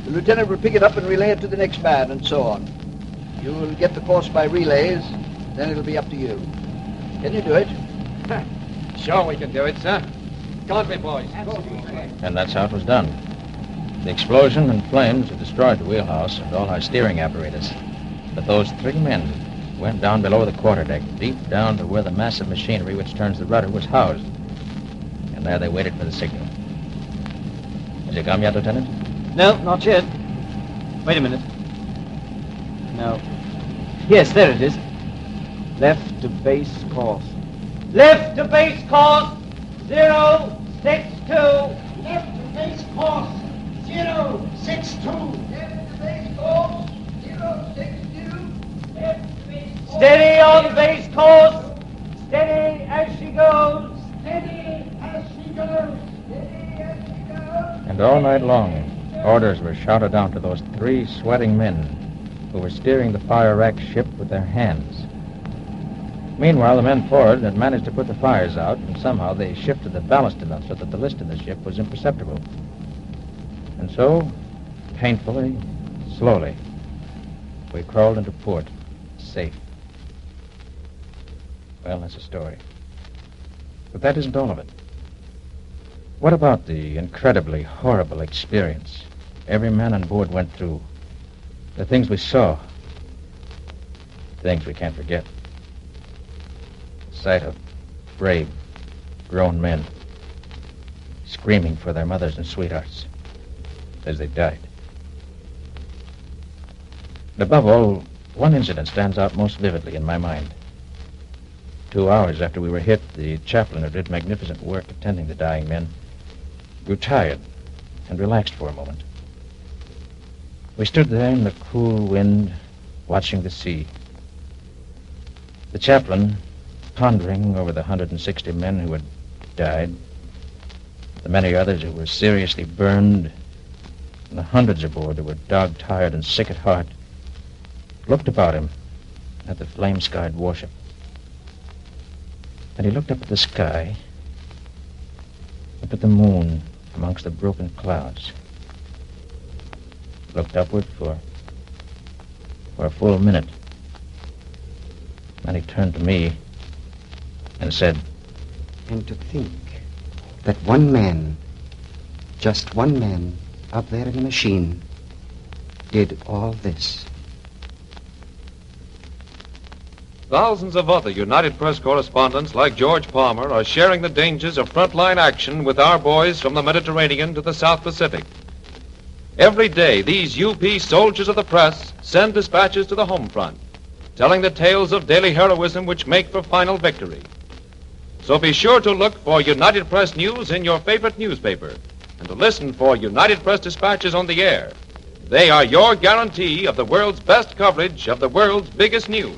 The lieutenant will pick it up and relay it to the next man, and so on. You'll get the course by relays, then it'll be up to you. Can you do it? Sure we can do it, sir. Come on, big boys. And that's how it was done. The explosion and flames had destroyed the wheelhouse and all our steering apparatus. But those 3 men went down below the quarterdeck, deep down to where the massive machinery which turns the rudder was housed. And there they waited for the signal. Has it come yet, Lieutenant? No, not yet. Wait a minute. No. Yes, there it is. Left to base course. Left to base course, 062. Left to base course, 062. Left to base course, 062. Left to base course. Steady on base course. Steady as she goes. Steady as she goes. Steady as she goes. And all night long, orders were shouted out to those 3 sweating men who were steering the fire-racked ship with their hands. Meanwhile, the men forward had managed to put the fires out, and somehow they shifted the ballast enough so that the list of the ship was imperceptible. And so, painfully, slowly, we crawled into port, safe. Well, that's a story. But that isn't all of it. What about the incredibly horrible experience every man on board went through? The things we saw. Things we can't forget. The sight of brave, grown men screaming for their mothers and sweethearts as they died. And above all, one incident stands out most vividly in my mind. 2 hours after we were hit, the chaplain who did magnificent work attending the dying men grew tired and relaxed for a moment. We stood there in the cool wind, watching the sea. The chaplain, pondering over the 160 men who had died, the many others who were seriously burned, and the hundreds aboard who were dog-tired and sick at heart, looked about him at the flame-skied warship. And he looked up at the sky, up at the moon amongst the broken clouds. Looked upward for a full minute. Then he turned to me and said, "And to think that one man, just one man, up there in the machine, did all this." Thousands of other United Press correspondents like George Palmer are sharing the dangers of frontline action with our boys from the Mediterranean to the South Pacific. Every day, these UP soldiers of the press send dispatches to the home front, telling the tales of daily heroism which make for final victory. So be sure to look for United Press news in your favorite newspaper and to listen for United Press dispatches on the air. They are your guarantee of the world's best coverage of the world's biggest news.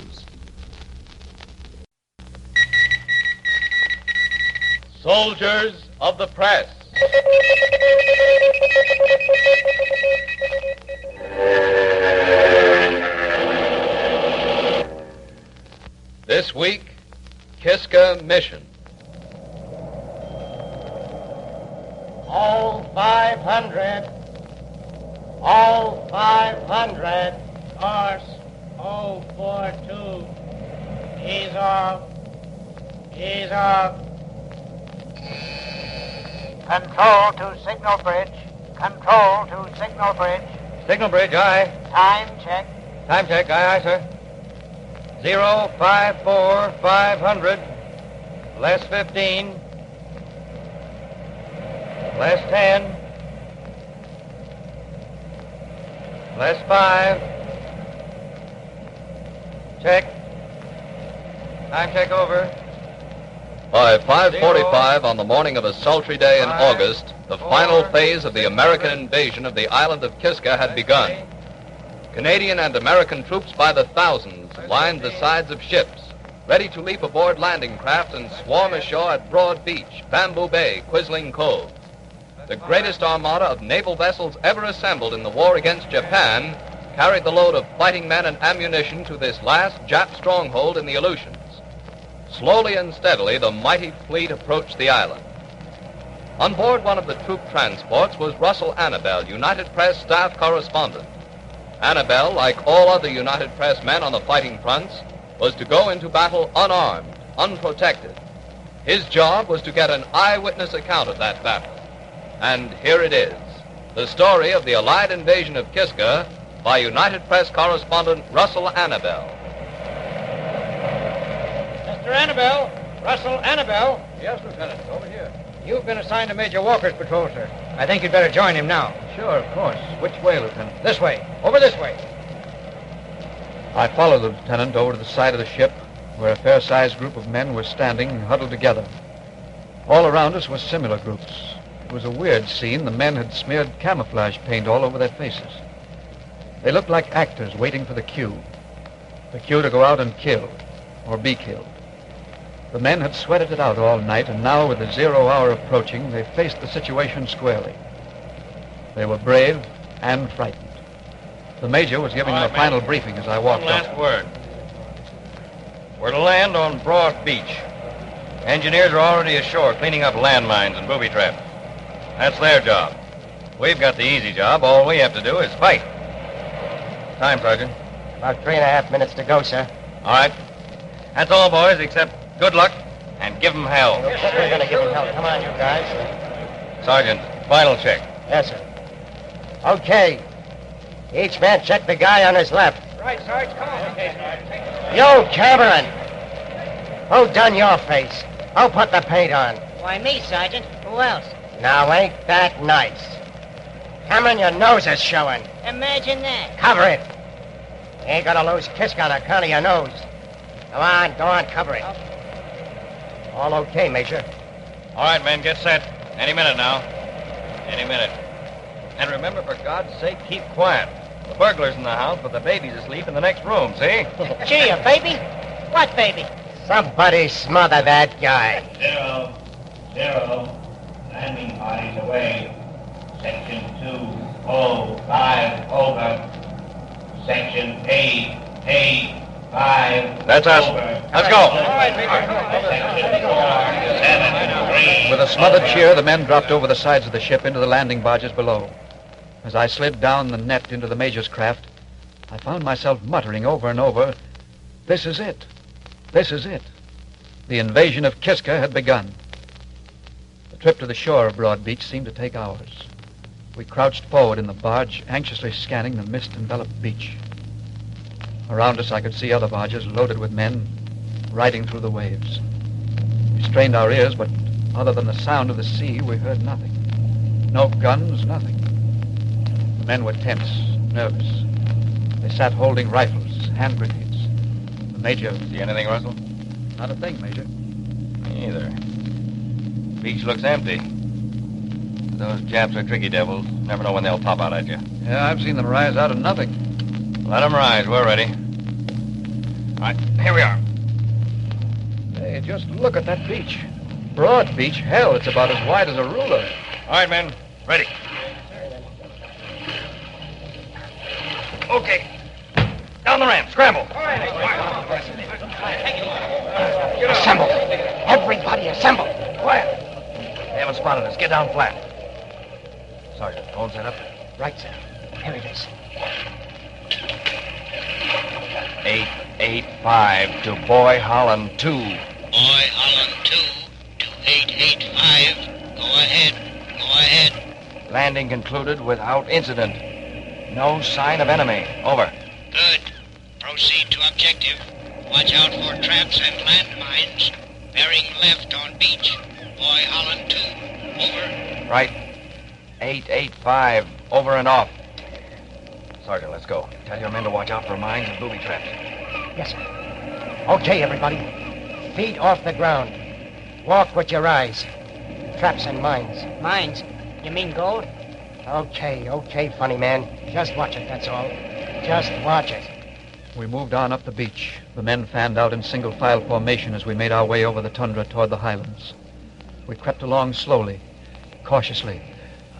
Soldiers of the press. This week, Kiska Mission. All 500. All 500. Course 042. Ease off. Ease off. Control to signal bridge. Control to signal bridge. Signal bridge, aye. Time check. Time check, aye, aye, sir. 054 500. Less 15. Less 10. Less 5. Check. Time check over. By 5:45 on the morning of a sultry day in August, the final phase of the American invasion of the island of Kiska had begun. Canadian and American troops by the thousands lined the sides of ships, ready to leap aboard landing craft and swarm ashore at Broad Beach, Bamboo Bay, Quisling Cove. The greatest armada of naval vessels ever assembled in the war against Japan carried the load of fighting men and ammunition to this last Jap stronghold in the Aleutians. Slowly and steadily, the mighty fleet approached the island. On board one of the troop transports was Russell Annabelle, United Press staff correspondent. Annabelle, like all other United Press men on the fighting fronts, was to go into battle unarmed, unprotected. His job was to get an eyewitness account of that battle. And here it is, the story of the Allied invasion of Kiska by United Press correspondent Russell Annabelle. Mr. Annabelle! Russell Annabelle! Yes, Lieutenant. Over here. You've been assigned to Major Walker's patrol, sir. I think you'd better join him now. Sure, of course. Which way, Lieutenant? This way. Over this way. I followed the lieutenant over to the side of the ship, where a fair-sized group of men were standing, huddled together. All around us were similar groups. It was a weird scene. The men had smeared camouflage paint all over their faces. They looked like actors waiting for the cue. The cue to go out and kill, or be killed. The men had sweated it out all night, and now, with the 0 hour approaching, they faced the situation squarely. They were brave and frightened. The Major was giving them a final briefing as I walked One up. last word. We're to land on Broad Beach. Engineers are already ashore cleaning up landmines and booby traps. That's their job. We've got the easy job. All we have to do is fight. Time, Sergeant. About 3.5 minutes to go, sir. All right. That's all, boys, except good luck and give them hell. We're going to give them hell. Come on, you guys. Sergeant, final check. Yes, sir. Okay. Each man check the guy on his left. Right, Sarge. Come on. Okay, Sarge. You, Cameron. Who done your face? Who put the paint on? Why, me, Sergeant. Who else? Now, ain't that nice? Cameron, your nose is showing. Imagine that. Cover it. You ain't gonna lose Kiska on account of your nose. Go on, cover it. All okay, Major. All right, men, get set. Any minute now. Any minute. And remember, for God's sake, keep quiet. The burglar's in the house, but the baby's asleep in the next room, see? Gee, a baby? What baby? Somebody smother that guy. 0, landing parties away. Section 205 over. Section 885 That's us. over. Let's go. With a smothered cheer, the men dropped over the sides of the ship into the landing barges below. As I slid down the net into the Major's craft, I found myself muttering over and over, "This is it. This is it." The invasion of Kiska had begun. The trip to the shore of Broad Beach seemed to take hours. We crouched forward in the barge, anxiously scanning the mist-enveloped beach. Around us, I could see other barges loaded with men riding through the waves. We strained our ears, but other than the sound of the sea, we heard nothing. No guns, nothing. The men were tense, nervous. They sat holding rifles, hand grenades. The Major... See anything, Russell? Not a thing, Major. Me either. Beach looks empty. Those Japs are tricky devils. Never know when they'll pop out at you. Yeah, I've seen them rise out of nothing. Let them rise. We're ready. All right, here we are. Hey, just look at that beach. Broad Beach? Hell, it's about as wide as a ruler. All right, men. Ready. Okay. Down the ramp. Scramble. Assemble. Everybody assemble. Quiet. They haven't spotted us. Get down flat. Sergeant, phone set up? Right, sir. Here it is. 885 to Boy Holland 2. Boy Holland 2 to 885. Go ahead. Go ahead. Landing concluded without incident. No sign of enemy. Over. Good. Proceed to objective. Watch out for traps and landmines. Bearing left on beach. Boy Holland 2. Over. Right. 885. Over and off. Sergeant, let's go. Tell your men to watch out for mines and booby traps. Yes, sir. Okay, everybody. Feet off the ground. Walk with your eyes. Traps and mines. Mines? You mean gold? Okay, funny man. Just watch it, that's all. Just watch it. We moved on up the beach. The men fanned out in single file formation as we made our way over the tundra toward the highlands. We crept along slowly, cautiously.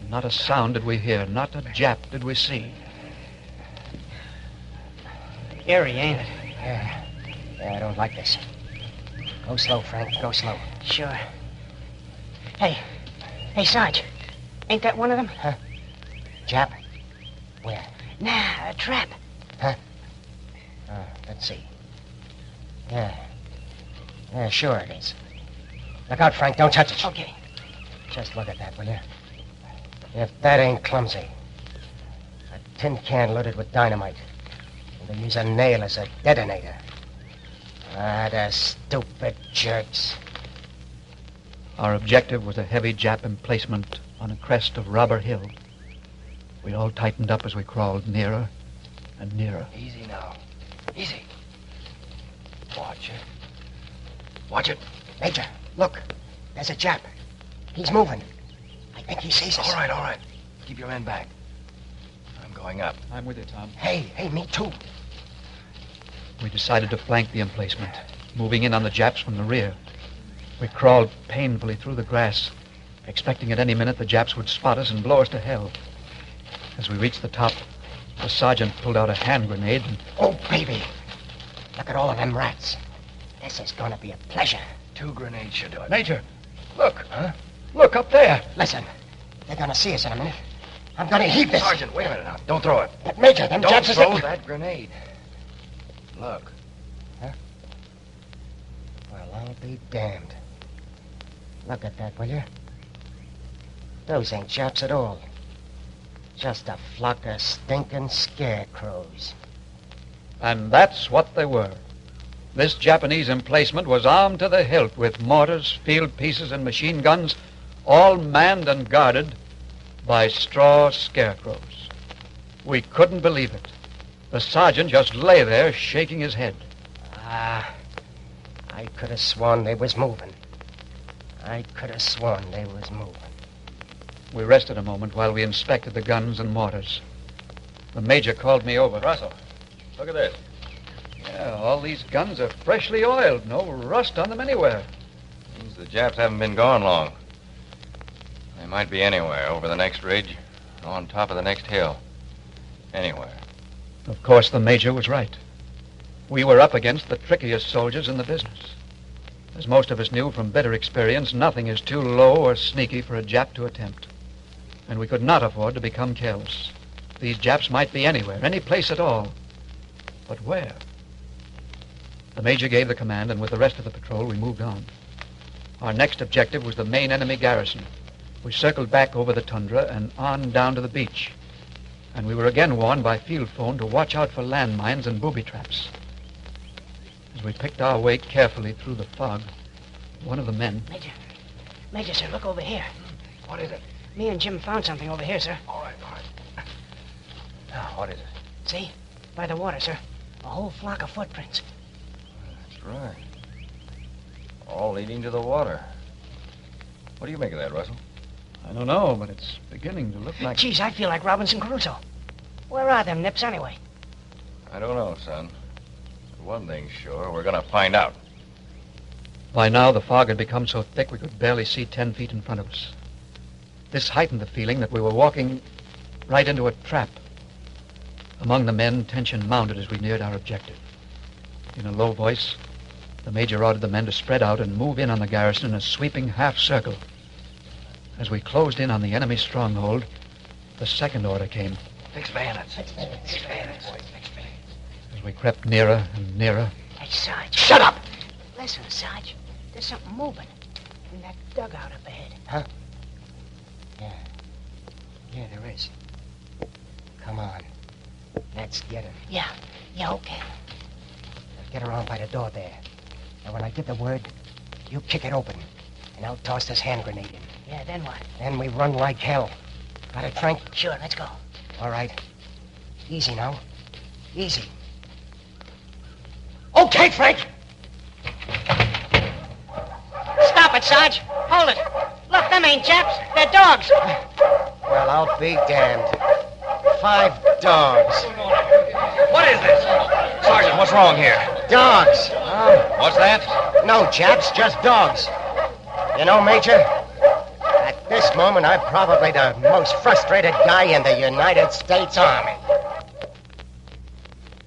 Not a sound did we hear. Not a Jap did we see. Eerie, ain't it? Yeah, I don't like this. Go slow, Frank. Go slow. Sure. Hey, Sarge. Ain't that one of them? Huh? Jap? Where? Nah, a trap. Huh? Let's see. Yeah, sure it is. Look out, Frank. Don't touch it. Okay. Just look at that, will you? If that ain't clumsy. A tin can loaded with dynamite. And they use a nail as a detonator. Ah, the stupid jerks. Our objective was a heavy Jap emplacement on a crest of Robber Hill. We all tightened up as we crawled nearer and nearer. Easy now. Easy. Watch it. Watch it. Major, look. There's a Jap. He's moving. I think he sees us. All right. Keep your men back. I'm going up. I'm with you, Tom. Hey, me too. We decided to flank the emplacement, moving in on the Japs from the rear. We crawled painfully through the grass, expecting at any minute the Japs would spot us and blow us to hell. As we reached the top, the sergeant pulled out a hand grenade and... Oh, baby. Look at all of them rats. This is going to be a pleasure. 2 grenades should do it. Major, look. Huh? Look up there. Listen, they're going to see us in a minute. I'm going to heave this. Sergeant, wait a minute now. Don't throw it. But Major, them Don't Japs throw that grenade. Look. Huh? Well, I'll be damned. Look at that, will you? Those ain't Japs at all. Just a flock of stinking scarecrows. And that's what they were. This Japanese emplacement was armed to the hilt with mortars, field pieces, and machine guns, all manned and guarded by straw scarecrows. We couldn't believe it. The sergeant just lay there shaking his head. I could have sworn they was moving. We rested a moment while we inspected the guns and mortars. The major called me over. Russell, look at this. Yeah, all these guns are freshly oiled. No rust on them anywhere. Means the Japs haven't been gone long. They might be anywhere, over the next ridge, or on top of the next hill. Anywhere. Of course, the major was right. We were up against the trickiest soldiers in the business. As most of us knew from bitter experience, nothing is too low or sneaky for a Jap to attempt. And we could not afford to become careless. These Japs might be anywhere, any place at all. But where? The major gave the command, and with the rest of the patrol, we moved on. Our next objective was the main enemy garrison. We circled back over the tundra and on down to the beach. And we were again warned by field phone to watch out for landmines and booby traps. As we picked our way carefully through the fog, one of the men... Major, sir, look over here. What is it? Me and Jim found something over here, sir. All right. Now, what is it? See? By the water, sir. A whole flock of footprints. That's right. All leading to the water. What do you make of that, Russell? I don't know, but it's beginning to look like... Geez, I feel like Robinson Crusoe. Where are them nips, anyway? I don't know, son. But one thing's sure, we're going to find out. By now, the fog had become so thick we could barely see 10 feet in front of us. This heightened the feeling that we were walking right into a trap. Among the men, tension mounted as we neared our objective. In a low voice, the major ordered the men to spread out and move in on the garrison in a sweeping half circle. As we closed in on the enemy stronghold, the second order came. Fix bayonets. As we crept nearer and nearer... Hey, Sarge. Shut up! Listen, Sarge. There's something moving in that dugout up ahead. Huh? Yeah, there is. Come on. Let's get him. Yeah, okay. Now get around by the door there. And when I give the word, you kick it open. And I'll toss this hand grenade in. Yeah, then what? Then we run like hell. Got it, Frank? Sure, let's go. All right. Easy now. Easy. Okay, Frank! Stop it, Sarge. Hold it. Look, them ain't Japs. They're dogs. Well, I'll be damned. 5 dogs. What is this? Sergeant, what's wrong here? Dogs. What's that? No Japs, just dogs. You know, Major, at this moment, I'm probably the most frustrated guy in the United States Army.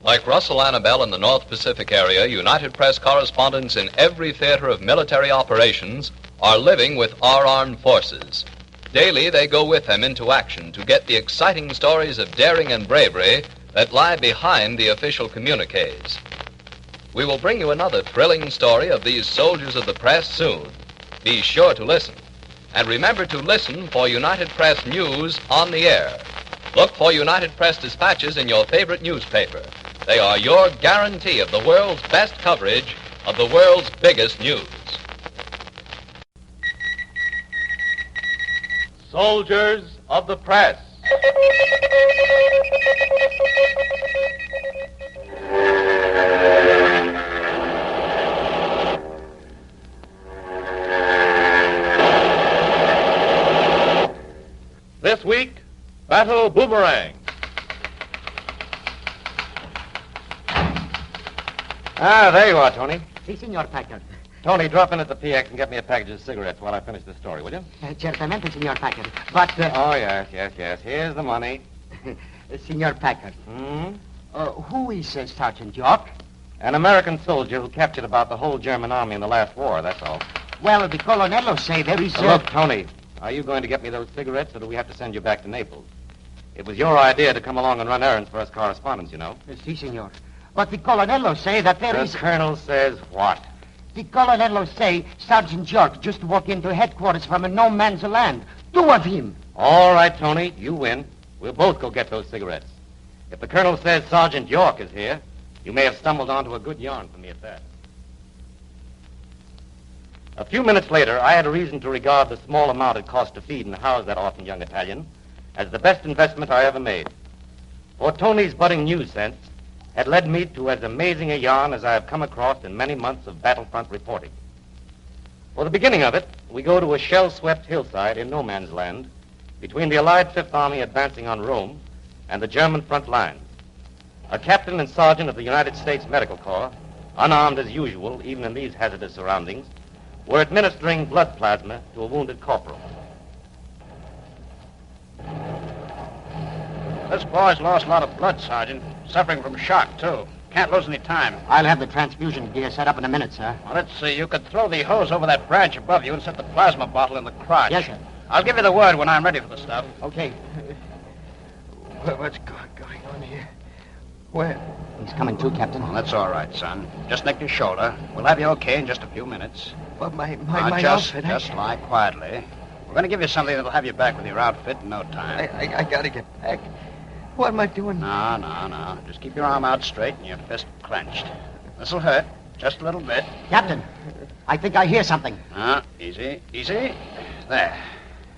Like Russell Annabelle in the North Pacific area, United Press correspondents in every theater of military operations are living with our armed forces. Daily, they go with them into action to get the exciting stories of daring and bravery that lie behind the official communiques. We will bring you another thrilling story of these soldiers of the press soon. Be sure to listen. And remember to listen for United Press news on the air. Look for United Press dispatches in your favorite newspaper. They are your guarantee of the world's best coverage of the world's biggest news. Soldiers of the Press. This week, Battle Boomerang. Ah, there you are, Tony. Si, Signor Packard. Tony, drop in at the PX and get me a package of cigarettes while I finish the story, will you? Certamente, Signor Packard. But, Oh, yes. Here's the money. Signor Packard. Who is Sergeant York? An American soldier who captured about the whole German army in the last war, that's all. Well, the Colonello say there is... Look, Tony, are you going to get me those cigarettes, or do we have to send you back to Naples? It was your idea to come along and run errands for us correspondents, you know. Si, Signor. But the Colonello say that there is... The Colonel says what? The Colonello say Sergeant York just walked into headquarters from a no-man's land. Two of him. All right, Tony, you win. We'll both go get those cigarettes. If the Colonel says Sergeant York is here, you may have stumbled onto a good yarn for me at that. A few minutes later, I had a reason to regard the small amount it cost to feed and house that orphan young Italian as the best investment I ever made. For Tony's budding news sense had led me to as amazing a yarn as I have come across in many months of battlefront reporting. For the beginning of it, we go to a shell-swept hillside in no man's land between the Allied Fifth Army advancing on Rome and the German front lines. A captain and sergeant of the United States Medical Corps, unarmed as usual, even in these hazardous surroundings, were administering blood plasma to a wounded corporal. This boy's lost a lot of blood, Sergeant. Suffering from shock, too. Can't lose any time. I'll have the transfusion gear set up in a minute, sir. Well, let's see. You could throw the hose over that branch above you and set the plasma bottle in the crotch. Yes, sir. I'll give you the word when I'm ready for the stuff. Okay. What's going on here? Where? He's coming too, Captain. Well, that's all right, son. Just nick your shoulder. We'll have you okay in just a few minutes. But my just, outfit... Just lie quietly. We're going to give you something that'll have you back with your outfit in no time. I gotta get back. What am I doing? No. Just keep your arm out straight and your fist clenched. This'll hurt. Just a little bit. Captain, I think I hear something. Easy. There.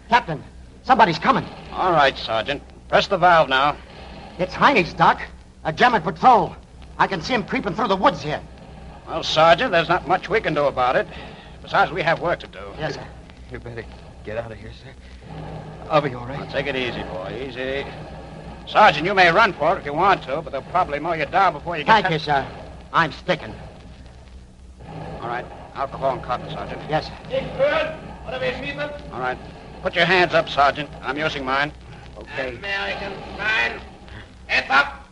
Captain, somebody's coming. All right, Sergeant. Press the valve now. It's Heinrich's, Doc. A German patrol. I can see him creeping through the woods here. Well, Sergeant, there's not much we can do about it. Besides, we have work to do. Yes, sir. You better get out of here, sir. I'll be all right. Now, take it easy, boy. Easy. Sergeant, you may run for it if you want to, but they'll probably mow you down before you get... Thank you, sir. I'm sticking. All right. Alcohol and cotton, Sergeant. Yes, sir. All right. Put your hands up, Sergeant. I'm using mine. Okay. American sign. Heads up.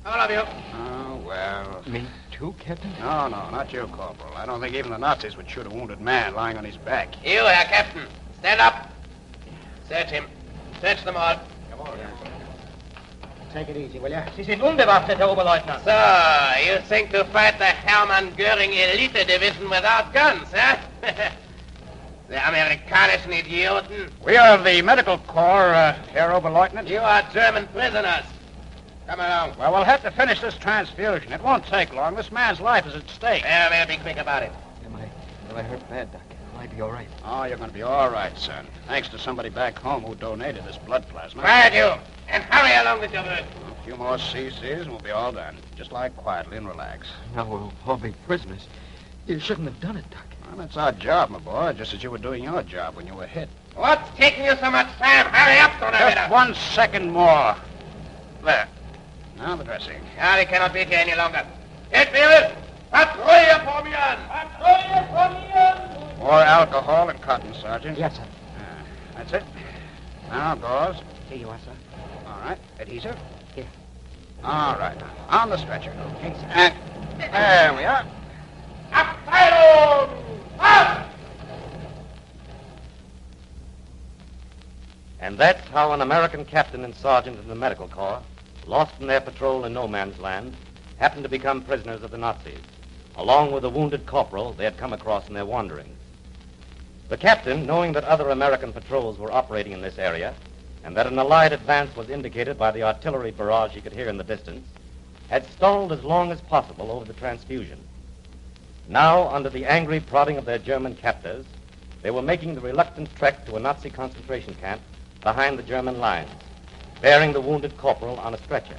All of you. Oh, well. Me too, Captain? No, not you, Corporal. I don't think even the Nazis would shoot a wounded man lying on his back. You, Herr Captain. Stand up. Search him. Search them all. Come on. Take it easy, will you? Sie sind unbewaffnet, Herr Oberleutnant. So, you think to fight the Hermann Göring Elite Division without guns, huh? The amerikanischen Idioten. We are the Medical Corps, Herr Oberleutnant. You are German prisoners. Come along. Well, we'll have to finish this transfusion. It won't take long. This man's life is at stake. We'll be quick about it. Am I hurt bad, Doc? Will I be all right? Oh, you're going to be all right, son. Thanks to somebody back home who donated this blood plasma. Quiet, you. And hurry along with your work. A few more CCs and we'll be all done. Just lie quietly and relax. Now we'll all be prisoners. You shouldn't have done it, Doc. Well, that's our job, my boy, just as you were doing your job when you were hit. What's taking you so much time? Hurry up, Just 1 second more. There. Now the dressing. Charlie cannot be here any longer. Get Beavis! Patrouille formieren! Patrouille formieren! More alcohol and cotton, Sergeant. Yes, sir. That's it. Now, gauze. Here you are, sir. All right. Adhesive. Here. All right. On the stretcher. Okay, sir. And there we are. Abteilung! Up! And that's how an American captain and sergeant in the medical corps, lost in their patrol in no man's land, happened to become prisoners of the Nazis, along with a wounded corporal they had come across in their wanderings. The captain, knowing that other American patrols were operating in this area, and that an Allied advance was indicated by the artillery barrage he could hear in the distance, had stalled as long as possible over the transfusion. Now, under the angry prodding of their German captors, they were making the reluctant trek to a Nazi concentration camp behind the German lines, bearing the wounded corporal on a stretcher.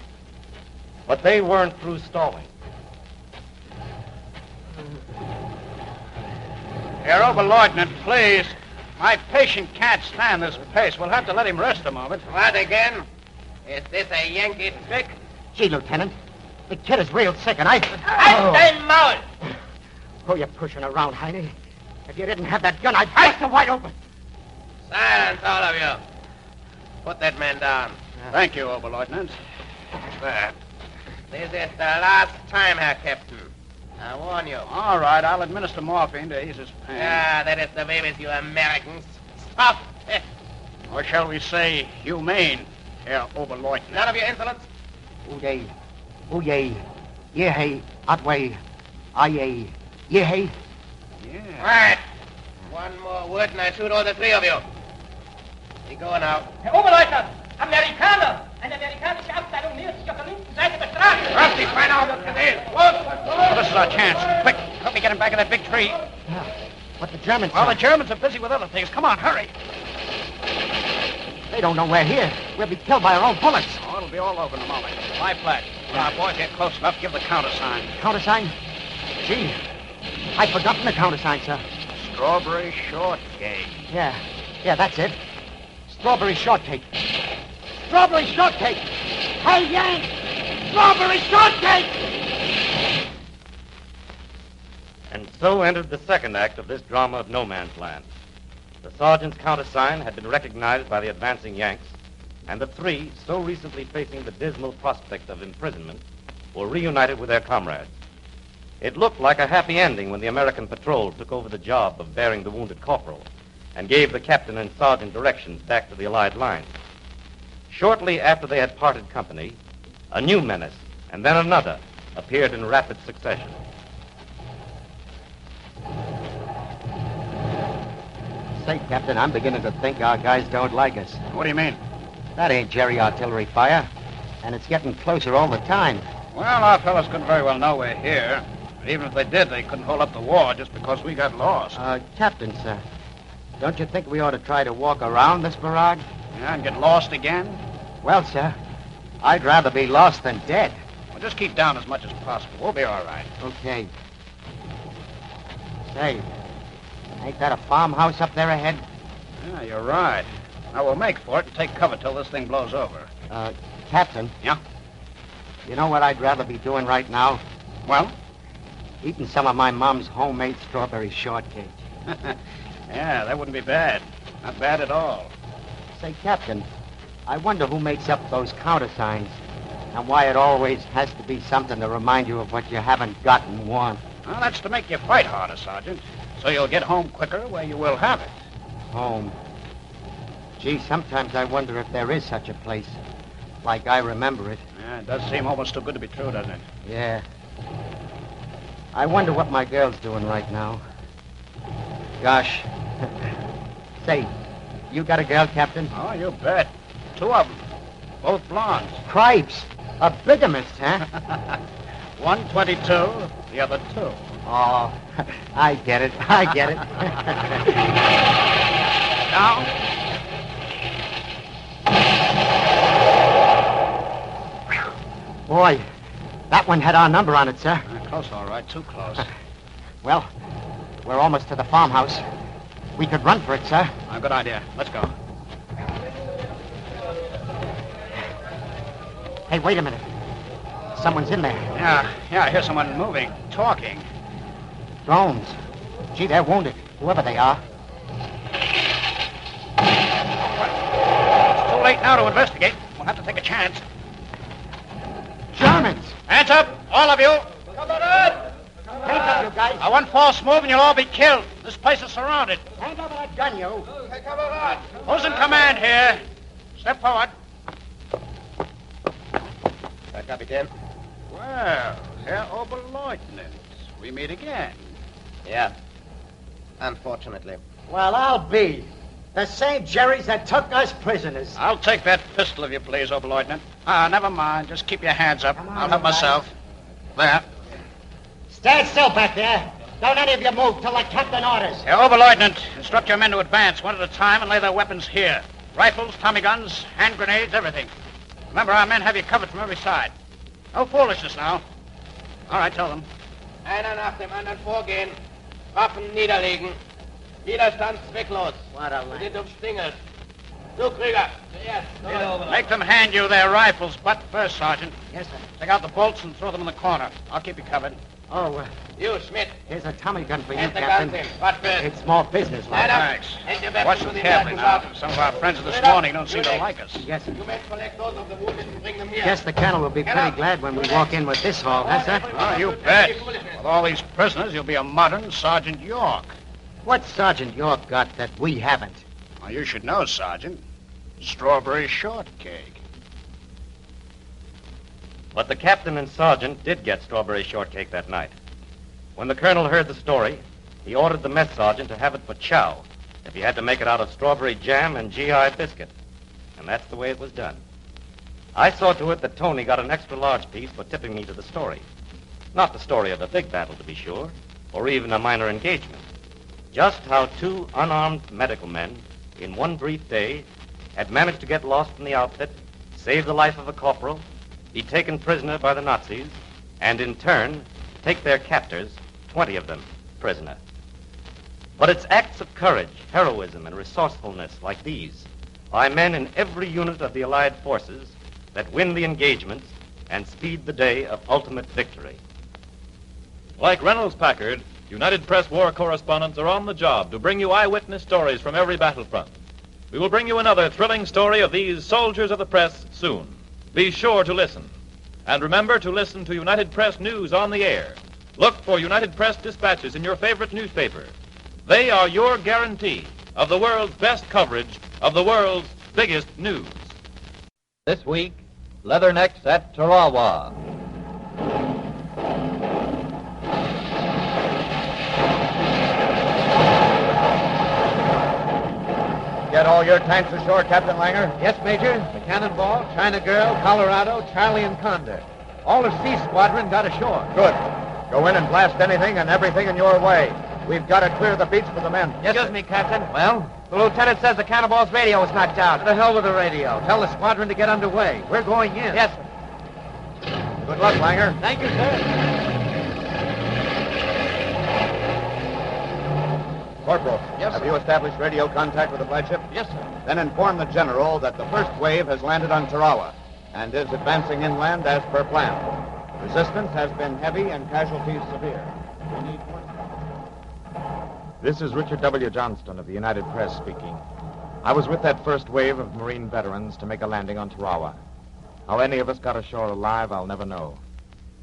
But they weren't through stalling. Herr Oberleutnant, please. My patient can't stand this pace. We'll have to let him rest a moment. What again? Is this a Yankee trick? Gee, Lieutenant, the kid is real sick, and I... Dein Maul! Who you pushing around, Heine? If you didn't have that gun, I'd bust you wide open. Silence, all of you. Put that man down. Thank you, Oberleutnant. There. This is the last time, Herr Captain. I warn you. All right, I'll administer morphine to ease his pain. Ah, that is the way with you Americans. Stop! Or shall we say humane, Herr Oberleutnant? None of your insolence. Ooh-yay. Ooh-yay. Yeh-hey. Otway. Aye-yay. Yeh-hey. Yeah. Right. One more word and I shoot all the three of you. We go now. Herr Oberleutnant, Amerikaner! Eine amerikanische Abteilung nähert sich auf der linken Seite der Straße. Rusty, find out what's well, this is our chance. Quick, help me get him back in that big tree. What the Germans... Well, the Germans are busy with other things. Come on, hurry. They don't know we're here. We'll be killed by our own bullets. Oh, it'll be all over in a moment. Lie flat. When our boys get close enough, give the countersign. Countersign? Gee, I'd forgotten the countersign, sir. Strawberry shortcake. Yeah, that's it. Strawberry shortcake. Strawberry shortcake! Hey, Yank! Strawberry shortcake! And so ended the second act of this drama of no man's land. The sergeant's countersign had been recognized by the advancing Yanks, and the three, so recently facing the dismal prospect of imprisonment, were reunited with their comrades. It looked like a happy ending when the American patrol took over the job of bearing the wounded corporal and gave the captain and sergeant directions back to the Allied lines. Shortly after they had parted company, a new menace, and then another, appeared in rapid succession. Say, Captain, I'm beginning to think our guys don't like us. What do you mean? That ain't Jerry artillery fire, and it's getting closer all the time. Well, our fellows couldn't very well know we're here. Even if they did, they couldn't hold up the war just because we got lost. Captain, sir, don't you think we ought to try to walk around this barrage? Yeah, and get lost again? Well, sir, I'd rather be lost than dead. Well, just keep down as much as possible. We'll be all right. Okay. Say, ain't that a farmhouse up there ahead? Yeah, you're right. Now, we'll make for it and take cover till this thing blows over. Captain? Yeah? You know what I'd rather be doing right now? Well? Eating some of my mom's homemade strawberry shortcake. Yeah, that wouldn't be bad. Not bad at all. Say, Captain, I wonder who makes up those countersigns and why it always has to be something to remind you of what you haven't got and want. Well, that's to make you fight harder, Sergeant. So you'll get home quicker where you will have it. Home. Gee, sometimes I wonder if there is such a place. Like I remember it. Yeah, it does seem almost too good to be true, doesn't it? Yeah. I wonder what my girl's doing right now. Gosh. Say, you got a girl, Captain? Oh, you bet. Two of them. Both blondes. Cripes. A bigamist, huh? One 22, the other 2. Oh, I get it. Now? Boy, that one had our number on it, sir. Close, all right. Too close. Well, we're almost to the farmhouse. We could run for it, sir. Good idea. Let's go. Hey, wait a minute. Someone's in there. Yeah, I hear someone moving, talking. Drones. Gee, they're wounded, whoever they are. It's too late now to investigate. We'll have to take a chance. Germans! Hands up, all of you. Hands up, you guys. One false move and you'll all be killed. This place is surrounded. Hand over that gun, you. Who's in command here? Step forward. Captain. Well, Herr Oberleutnant, we meet again. Yeah. Unfortunately. Well, I'll be. The same Jerry's that took us prisoners. I'll take that pistol if you please, Oberleutnant. Never mind. Just keep your hands up. I'll help myself. There. Stand still back there. Don't any of you move till the captain orders. Herr Oberleutnant, instruct your men to advance one at a time and lay their weapons here. Rifles, Tommy guns, hand grenades, everything. Remember, our men have you covered from every side. No foolishness now. All right, tell them. Einer nach dem anderen vorgehen. Waffen niederlegen. Widerstand zwecklos. What a Wir sind umstingelt. Du, Krieger, zuerst. Make them hand you their rifles, butt first, Sergeant. Yes, sir. Take out the bolts and throw them in the corner. I'll keep you covered. Oh, You, Schmidt. here's a Tommy gun for you, Hand the Captain. guns in. Butt first. It's more business, like. Thanks. Hand your weapons Watch to them the carefully now. Sergeant. Some of our friends of this morning don't seem to like us. Yes, sir. You men collect those of the wounded and bring them here. Guess the colonel will be pretty glad when we walk in with this haul, huh, sir? Oh, you bet. With all these prisoners, you'll be a modern Sergeant York. What's Sergeant York got that we haven't? Well, you should know, Sergeant. Strawberry shortcake. But the captain and sergeant did get strawberry shortcake that night. When the colonel heard the story, he ordered the mess sergeant to have it for chow if he had to make it out of strawberry jam and GI biscuit. And that's the way it was done. I saw to it that Tony got an extra large piece for tipping me to the story. Not the story of a big battle, to be sure, or even a minor engagement. Just how two unarmed medical men, in one brief day, had managed to get lost in the outfit, save the life of a corporal, be taken prisoner by the Nazis, and in turn, take their captors, 20 of them, prisoner. But it's acts of courage, heroism, and resourcefulness like these by men in every unit of the Allied forces that win the engagements and speed the day of ultimate victory. Like Reynolds Packard, United Press war correspondents are on the job to bring you eyewitness stories from every battlefront. We will bring you another thrilling story of these soldiers of the press soon. Be sure to listen. And remember to listen to United Press News on the air. Look for United Press dispatches in your favorite newspaper. They are your guarantee of the world's best coverage of the world's biggest news. This week, Leathernecks at Tarawa. Get all your tanks ashore, Captain Langer? Yes, Major. The Cannonball, China Girl, Colorado, Charlie, and Condor. All the C Squadron got ashore. Good. Go in and blast anything and everything in your way. We've got to clear the beach for the men. Yes, Excuse me, Captain. Well? The lieutenant says the Cannonball's radio was knocked out. To the hell with the radio. Tell the squadron to get underway. We're going in. Yes, sir. Good luck, Langer. Thank you, sir. Corporal, Yes, have sir. you established radio contact with the flagship? Yes, sir. Then inform the general that the first wave has landed on Tarawa and is advancing inland as per plan. Resistance has been heavy and casualties severe. We need more. This is Richard W. Johnston of the United Press speaking. I was with that first wave of Marine veterans to make a landing on Tarawa. How any of us got ashore alive, I'll never know.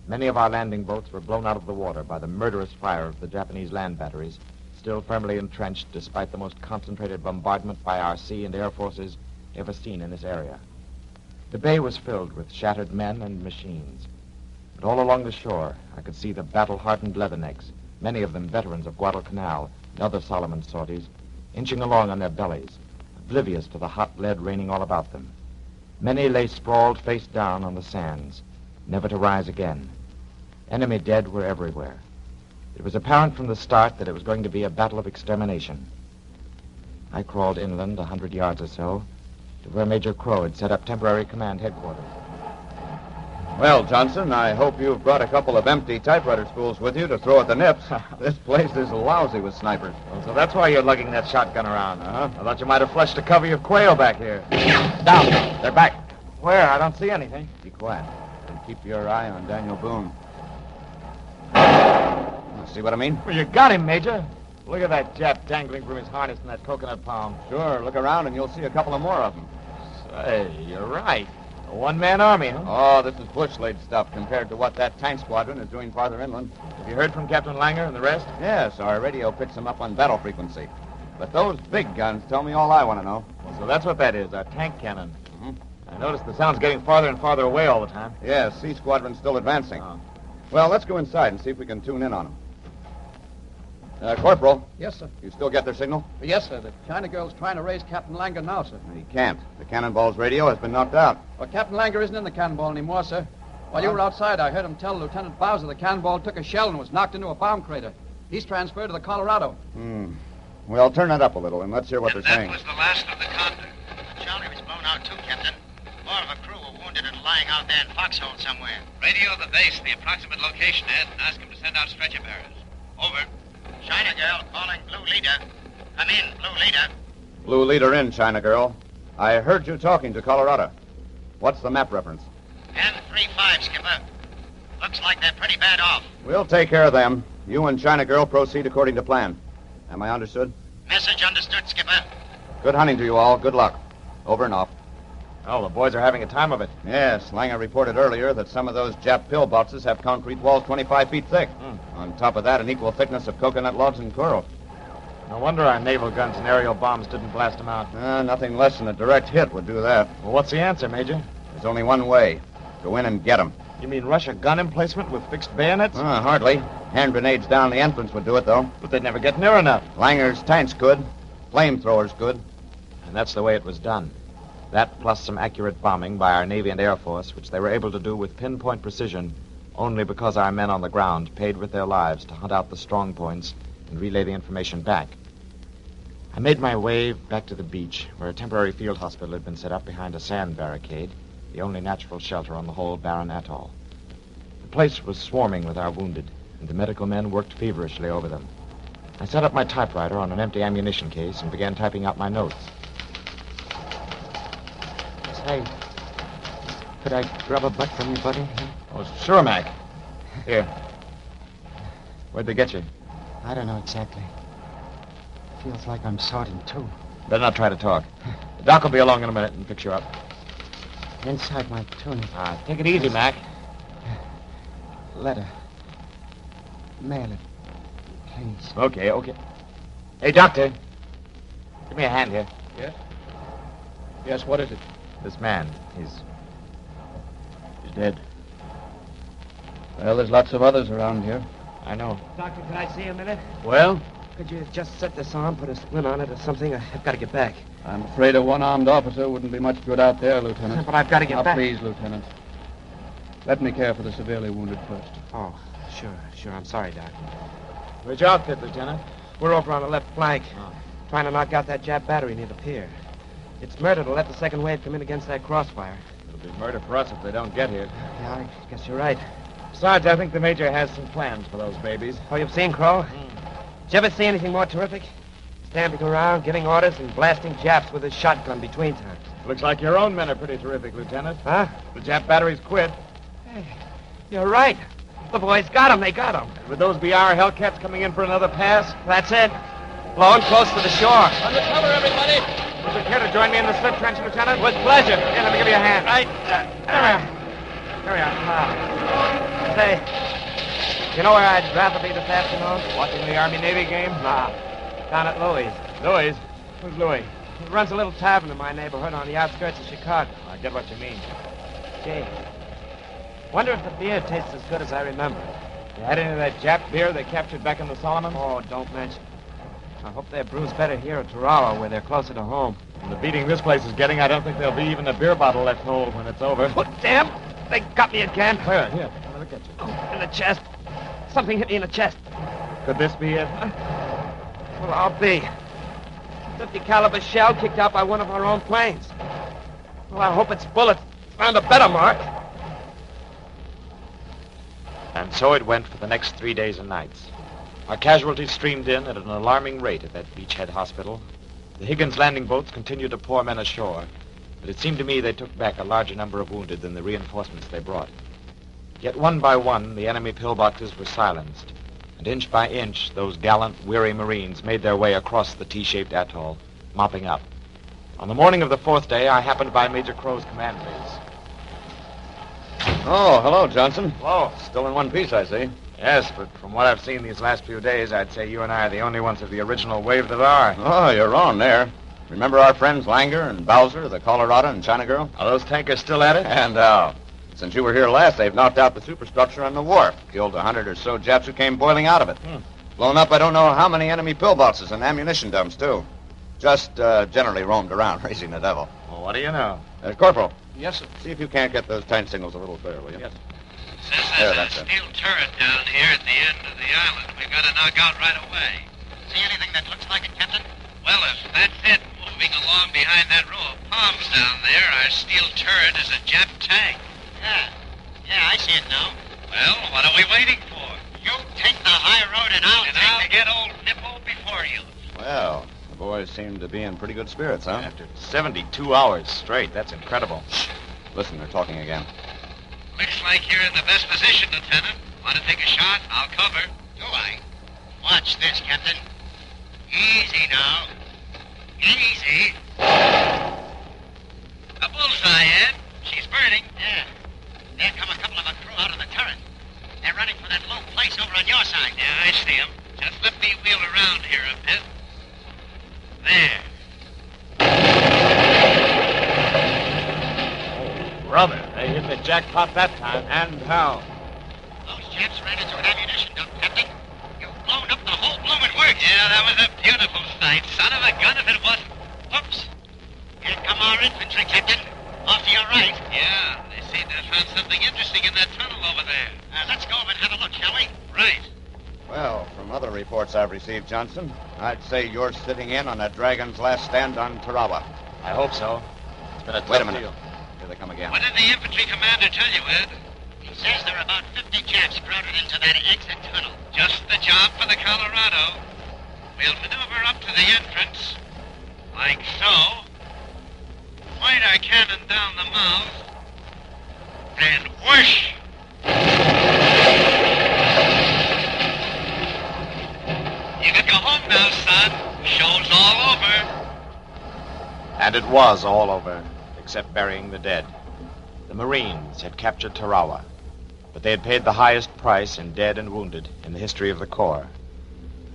Many of our landing boats were blown out of the water by the murderous fire of the Japanese land batteries, still firmly entrenched despite the most concentrated bombardment by our sea and air forces ever seen in this area. The bay was filled with shattered men and machines. But all along the shore, I could see the battle-hardened Leathernecks, many of them veterans of Guadalcanal and other Solomon sorties, inching along on their bellies, oblivious to the hot lead raining all about them. Many lay sprawled face down on the sands, never to rise again. Enemy dead were everywhere. It was apparent from the start that it was going to be a battle of extermination. I crawled inland 100 yards or so to where Major Crow had set up temporary command headquarters. Well, Johnson, I hope you've brought a couple of empty typewriter spools with you to throw at the nips. This place is lousy with snipers. Well, so that's why you're lugging that shotgun around, huh? I thought you might have flushed a cover of quail back here. Down. They're back. Where? I don't see anything. Be quiet and keep your eye on Daniel Boone. See what I mean? Well, you got him, Major. Look at that Jap dangling from his harness in that coconut palm. Sure, look around and you'll see a couple of more of them. Say, you're right. A one-man army, huh? Oh, this is bush-laid stuff compared to what that tank squadron is doing farther inland. Have you heard from Captain Langer and the rest? Yes, our radio picks them up on battle frequency. But those big guns tell me all I want to know. Well, so that's what that is, our tank cannon. Mm-hmm. I noticed the sound's getting farther and farther away all the time. Yeah, C Squadron's still advancing. Well, let's go inside and see if we can tune in on them. Corporal. Yes, sir. You still get their signal? Yes, sir. The China girl's trying to raise Captain Langer now, sir. He can't. The Cannonball's radio has been knocked out. Well, Captain Langer isn't in the Cannonball anymore, sir. While you were outside, I heard him tell Lieutenant Bowser the Cannonball took a shell and was knocked into a bomb crater. He's transferred to the Colorado. Well, turn that up a little and let's hear what they're saying. That was the last of the Condor. Charlie was blown out too, Captain. More of a crew were wounded and lying out there in Foxhole somewhere. Radio the base, the approximate location, Ed, and ask them to send out stretcher bearers. Over. China Girl calling Blue Leader. Come in, Blue Leader. Blue Leader in, China Girl. I heard you talking to Colorado. What's the map reference? N35, Skipper. Looks like they're pretty bad off. We'll take care of them. You and China Girl proceed according to plan. Am I understood? Message understood, Skipper. Good hunting to you all. Good luck. Over and off. Oh, the boys are having a time of it. Yes, Langer reported earlier that some of those Jap pillboxes have concrete walls 25 feet thick. On top of that, an equal thickness of coconut logs and coral. No wonder our naval guns and aerial bombs didn't blast them out. Nothing less than a direct hit would do that. Well, what's the answer, Major? There's only one way. Go in and get them. You mean rush a gun emplacement with fixed bayonets? Hardly. Hand grenades down the entrance would do it, though. But they'd never get near enough. Langer's tanks could. Flamethrowers could. And that's the way it was done. That plus some accurate bombing by our Navy and Air Force, which they were able to do with pinpoint precision only because our men on the ground paid with their lives to hunt out the strong points and relay the information back. I made my way back to the beach, where a temporary field hospital had been set up behind a sand barricade, the only natural shelter on the whole barren atoll. The place was swarming with our wounded, and the medical men worked feverishly over them. I set up my typewriter on an empty ammunition case and began typing out my notes. Say, could I grab a butt from you, buddy? Oh, sure, Mac. Here. Where'd they get you? I don't know exactly. Feels like I'm sawed in two. Better not try to talk. The doc will be along in a minute and fix you up. Inside my tunic. Take it easy, Mac. Letter. Mail it, please. Okay. Hey, Doctor. Give me a hand here. Yes? Yes, what is it? This man, he's dead. Well, there's lots of others around here. I know. Doctor, could I see a minute? Well? Could you just set this arm, put a splint on it or something? I've got to get back. I'm afraid a one-armed officer wouldn't be much good out there, Lieutenant. But I've got to get back. Please, Lieutenant. Let me care for the severely wounded first. Oh, sure. I'm sorry, Doc. Where's your outfit, Lieutenant? We're over on the left flank, trying to knock out that Jap battery near the pier. It's murder to let the second wave come in against that crossfire. It'll be murder for us if they don't get here. Yeah, I guess you're right. Besides, I think the Major has some plans for those babies. Oh, you've seen Crow? Did you ever see anything more terrific? Stamping around, giving orders, and blasting Japs with his shotgun between times. Looks like your own men are pretty terrific, Lieutenant. Huh? The Jap batteries quit. Hey, you're right. The boys got him. They got him. Would those be our Hellcats coming in for another pass? That's it. Blowing close to the shore. Under cover, everybody. Would you care to join me in the slip trench, Lieutenant? With pleasure. Here, let me give you a hand. Right. Here we are. Say, you know where I'd rather be this afternoon? Watching the Army-Navy game? Nah. Down at Louis'. Louis? Who's Louis? He runs a little tavern in my neighborhood on the outskirts of Chicago. I get what you mean. Gee. Wonder if the beer tastes as good as I remember. You had any of that Jap beer they captured back in the Solomon? Oh, don't mention. I hope they're brew's better here at Tarawa, where they're closer to home. And the beating this place is getting, I don't think there'll be even a beer bottle left whole when it's over. Oh, damn! They got me again. Where? Here, look at you. Oh, in the chest. Something hit me in the chest. Could this be it? Well, I'll be. 50 caliber shell kicked out by one of our own planes. Well, I hope its bullets found a better mark. And so it went for the next 3 days and nights. Our casualties streamed in at an alarming rate at that beachhead hospital. The Higgins landing boats continued to pour men ashore, but it seemed to me they took back a larger number of wounded than the reinforcements they brought. Yet one by one, the enemy pillboxes were silenced, and inch by inch, those gallant, weary Marines made their way across the T-shaped atoll, mopping up. On the morning of the fourth day, I happened by Major Crow's command base. Oh, hello, Johnson. Hello. Still in one piece, I see. Yes, but from what I've seen these last few days, I'd say you and I are the only ones of the original wave that are. Oh, you're wrong there. Remember our friends Langer and Bowser, the Colorado and China Girl? Are those tankers still at it? And, since you were here last, they've knocked out the superstructure on the wharf. Killed 100 or so Japs who came boiling out of it. Blown up I don't know how many enemy pillboxes and ammunition dumps, too. Just generally roamed around, raising the devil. Well, what do you know? Corporal. Yes, sir. See if you can't get those tight signals a little clearer, will you? Yes. Says There, there's that's a it. steel turret down here at the end of the island we've got to knock out right away. See anything that looks like it, Captain? Well, if that's it, moving along behind that row of palms down there, our steel turret is a Jap tank. Yeah, I see it now. Well, what are we waiting for? You take the high road and I'll get old Nippo before you. Well, the boys seem to be in pretty good spirits, huh? After 72 hours straight, that's incredible. Listen, they're talking again. Looks like you're in the best position, Lieutenant. Want to take a shot? I'll cover. Do I? Watch this, Captain. Easy now. Easy. A bullseye, Ed. She's burning. Yeah. There come a couple of our crew out of the turret. They're running for that low place over on your side. Yeah, I see them. Just let me wheel around here a bit. There. Brother, they hit the jackpot that time. And how? Those Japs ran into an ammunition dump, Captain. You've blown up the whole blooming works. Yeah, that was a beautiful sight. Son of a gun if it wasn't. Whoops. Here come our infantry, Captain. Off to your right. Yeah, they seem to have found something interesting in that tunnel over there. Let's go over and have a look, shall we? Right. Well, from other reports I've received, Johnston, I'd say you're sitting in on that Dragon's last stand on Tarawa. I hope so. It's been a tough Wait a minute. deal. Here they come again. What did the infantry commander tell you, Ed? He says there are about 50 Japs crowded into that exit tunnel. Just the job for the Colorado. We'll maneuver up to the entrance. Like so. Point our cannon down the mouth. And whoosh! You can go home now, son. Show's all over. And it was all over, except burying the dead. The Marines had captured Tarawa, but they had paid the highest price in dead and wounded in the history of the Corps.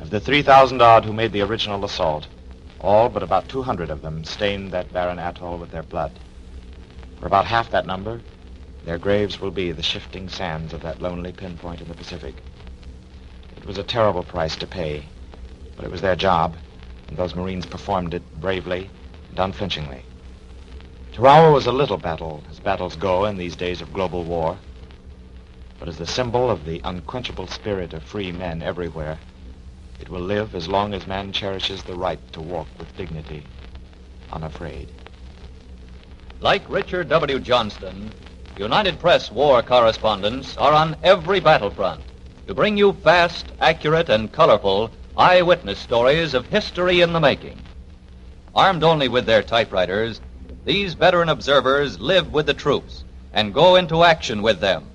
Of the 3,000 odd who made the original assault, all but about 200 of them stained that barren atoll with their blood. For about half that number, their graves will be the shifting sands of that lonely pinpoint in the Pacific. It was a terrible price to pay, but it was their job, and those Marines performed it bravely and unflinchingly. Tarawa was a little battle, as battles go in these days of global war, but as the symbol of the unquenchable spirit of free men everywhere, it will live as long as man cherishes the right to walk with dignity, unafraid. Like Richard W. Johnston, United Press war correspondents are on every battlefront to bring you fast, accurate, and colorful eyewitness stories of history in the making. Armed only with their typewriters, these veteran observers live with the troops and go into action with them.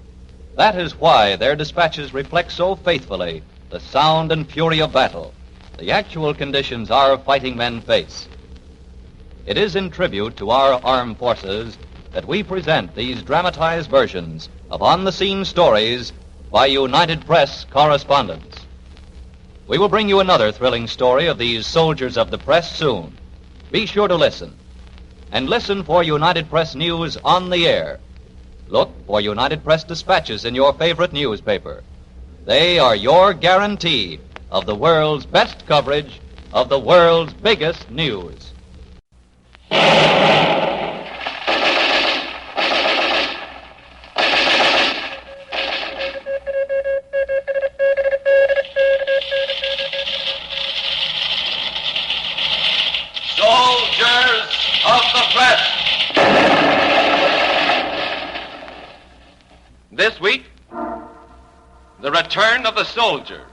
That is why their dispatches reflect so faithfully the sound and fury of battle, the actual conditions our fighting men face. It is in tribute to our armed forces that we present these dramatized versions of on-the-scene stories by United Press correspondents. We will bring you another thrilling story of these soldiers of the press soon. Be sure to listen. And listen for United Press news on the air. Look for United Press dispatches in your favorite newspaper. They are your guarantee of the world's best coverage of the world's biggest news. Soldiers of the press. This week, the return of the soldier.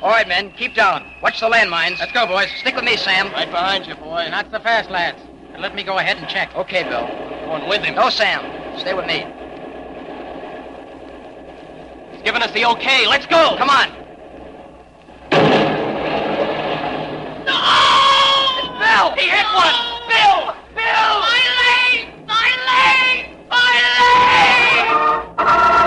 All right, men, keep down. Watch the landmines. Let's go, boys. Stick with me, Sam. Right behind you, boy. Not so fast, lads. And let me go ahead and check. Okay, Bill. Going with him. No, Sam. Stay with me. He's giving us the okay. Let's go. Come on. Bill! He hit one! Bill! Bill! My leg! My leg! My leg!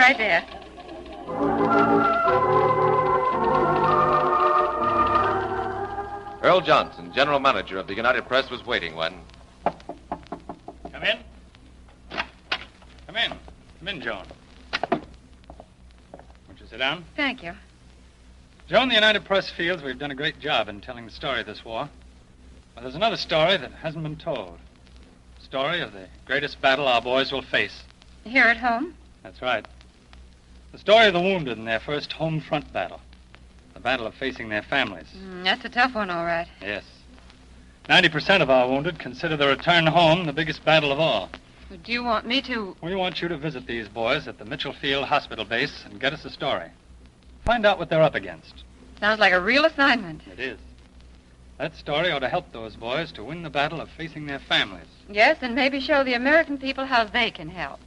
right there. Earl Johnson, general manager of the United Press, was waiting when... Come in. Come in. Come in, Joan. Won't you sit down? Thank you. Joan, the United Press feels we've done a great job in telling the story of this war. But there's another story that hasn't been told. The story of the greatest battle our boys will face. Here at home? That's right. The story of the wounded in their first home front battle. The battle of facing their families. That's a tough one, all right. Yes. 90% of our wounded consider the return home the biggest battle of all. Do you want me to... We want you to visit these boys at the Mitchell Field Hospital base and get us a story. Find out what they're up against. Sounds like a real assignment. It is. That story ought to help those boys to win the battle of facing their families. Yes, and maybe show the American people how they can help.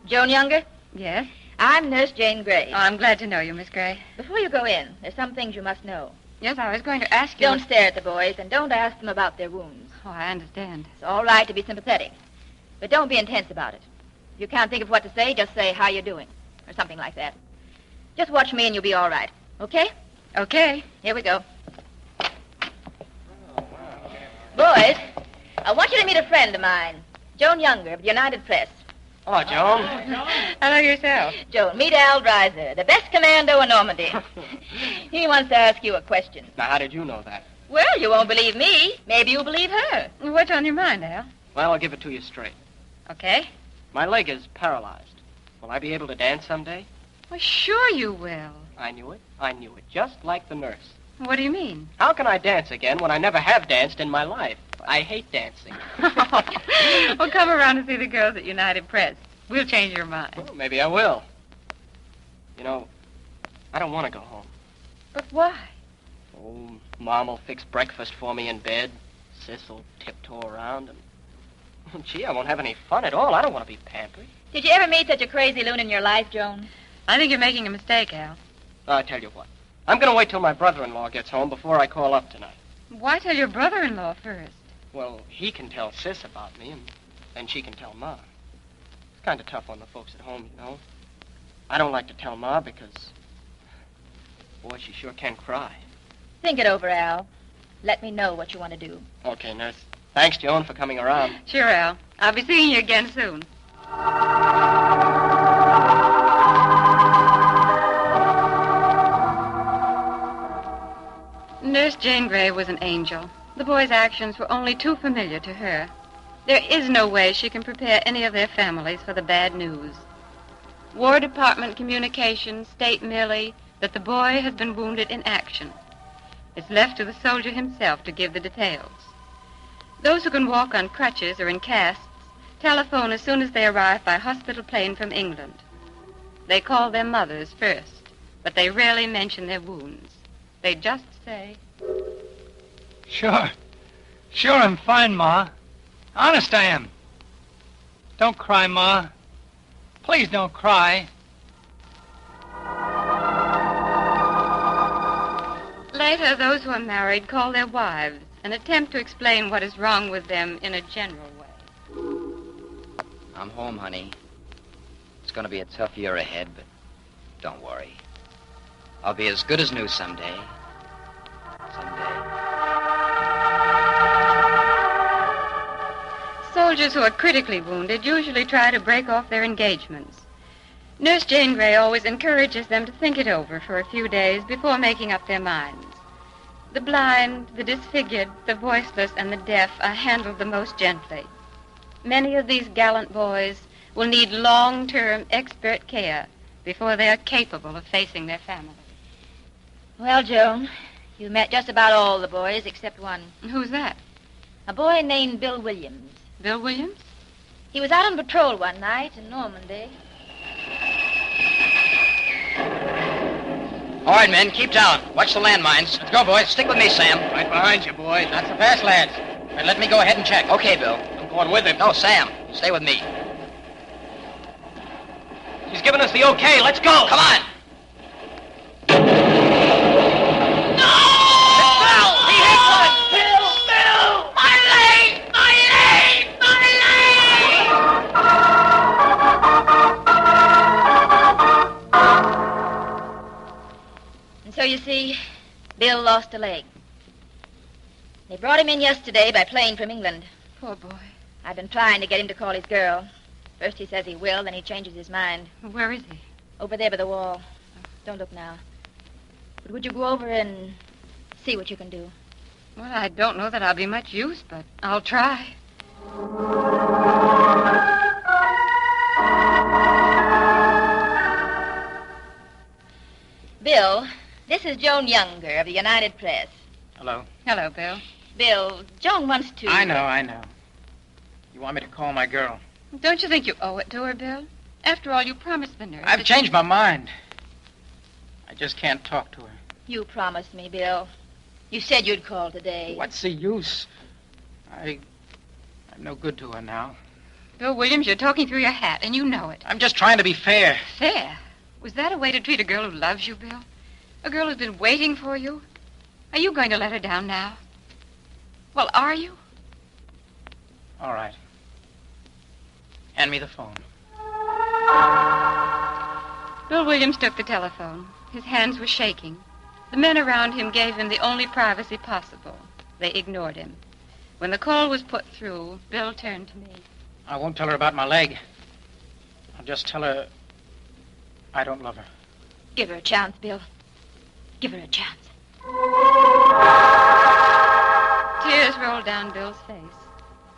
Joan Younger? Yes? I'm Nurse Jane Gray. Oh, I'm glad to know you, Miss Gray. Before you go in, there's some things you must know. Yes, I was going to ask you... Don't stare at the boys, and don't ask them about their wounds. Oh, I understand. It's all right to be sympathetic, but don't be intense about it. If you can't think of what to say, just say, how you doing, or something like that. Just watch me and you'll be all right, okay? Okay. Here we go. Boys, I want you to meet a friend of mine, Joan Younger of the United Press. Hello, Joan. Hello yourself. Joan, meet Al Dreiser, the best commando in Normandy. He wants to ask you a question. Now, how did you know that? Well, you won't believe me. Maybe you'll believe her. What's on your mind, Al? Well, I'll give it to you straight. Okay. My leg is paralyzed. Will I be able to dance someday? Well, sure you will. I knew it. I knew it. Just like the nurse. What do you mean? How can I dance again when I never have danced in my life? I hate dancing. Well, come around and see the girls at United Press. We'll change your mind. Well, maybe I will. You know, I don't want to go home. But why? Oh, Mom will fix breakfast for me in bed. Sis will tiptoe around and... Oh, gee, I won't have any fun at all. I don't want to be pampered. Did you ever meet such a crazy loon in your life, Joan? I think you're making a mistake, Al. I'll tell you what. I'm going to wait till my brother-in-law gets home before I call up tonight. Why tell your brother-in-law first? Well, he can tell Sis about me, and then she can tell Ma. It's kind of tough on the folks at home, you know. I don't like to tell Ma because... Boy, she sure can cry. Think it over, Al. Let me know what you want to do. Okay, Nurse. Thanks, Joan, for coming around. Sure, Al. I'll be seeing you again soon. Nurse Jane Grey was an angel. The boys' actions were only too familiar to her. There is no way she can prepare any of their families for the bad news. War Department communications state merely that the boy has been wounded in action. It's left to the soldier himself to give the details. Those who can walk on crutches or in casts telephone as soon as they arrive by hospital plane from England. They call their mothers first, but they rarely mention their wounds. They just say... Sure. Sure, I'm fine, Ma. Honest, I am. Don't cry, Ma. Please don't cry. Later, those who are married call their wives and attempt to explain what is wrong with them in a general way. I'm home, honey. It's going to be a tough year ahead, but don't worry. I'll be as good as new someday. Soldiers who are critically wounded usually try to break off their engagements. Nurse Jane Grey always encourages them to think it over for a few days before making up their minds. The blind, the disfigured, the voiceless, and the deaf are handled the most gently. Many of these gallant boys will need long-term expert care before they are capable of facing their families. Well, Joan, you met just about all the boys except one. Who's that? A boy named Bill Williams. Bill Williams? He was out on patrol one night in Normandy. All right, men, keep down. Watch the landmines. Let's go, boys. Stick with me, Sam. Right behind you, boys. Not so fast, lads. All right, let me go ahead and check. Okay, Bill. I'm going with him. No, Sam. Stay with me. He's giving us the okay. Let's go. Come on. No! a leg. They brought him in yesterday by plane from England. Poor boy. I've been trying to get him to call his girl. First he says he will, then he changes his mind. Where is he? Over there by the wall. Don't look now. But would you go over and see what you can do? Well, I don't know that I'll be much use, but I'll try. Bill, this is Joan Younger of the United Press. Hello. Hello, Bill. Bill, Joan wants to... I know. You want me to call my girl? Don't you think you owe it to her, Bill? After all, you promised the nurse. I've changed my mind. I just can't talk to her. You promised me, Bill. You said you'd call today. What's the use? I'm no good to her now. Bill Williams, you're talking through your hat, and you know it. I'm just trying to be fair. Fair? Was that a way to treat a girl who loves you, Bill? A girl who's been waiting for you? Are you going to let her down now? Well, are you? All right. Hand me the phone. Bill Williams took the telephone. His hands were shaking. The men around him gave him the only privacy possible. They ignored him. When the call was put through, Bill turned to me. I won't tell her about my leg. I'll just tell her I don't love her. Give her a chance, Bill. Give her a chance. Tears rolled down Bill's face.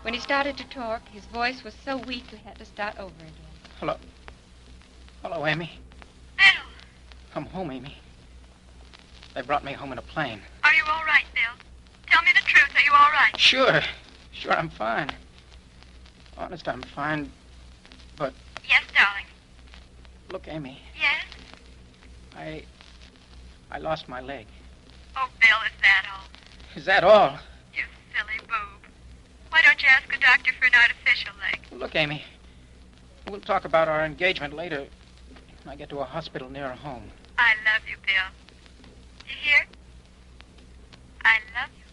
When he started to talk, his voice was so weak we had to start over again. Hello. Hello, Amy. Bill. I'm home, Amy. They brought me home in a plane. Are you all right, Bill? Tell me the truth. Are you all right? Sure, I'm fine. Honest, I'm fine, but... Yes, darling. Look, Amy. Yes? I lost my leg. Oh, Bill, is that all? Is that all? You silly boob. Why don't you ask a doctor for an artificial leg? Look, Amy, we'll talk about our engagement later when I get to a hospital near home. I love you, Bill. You hear? I love you.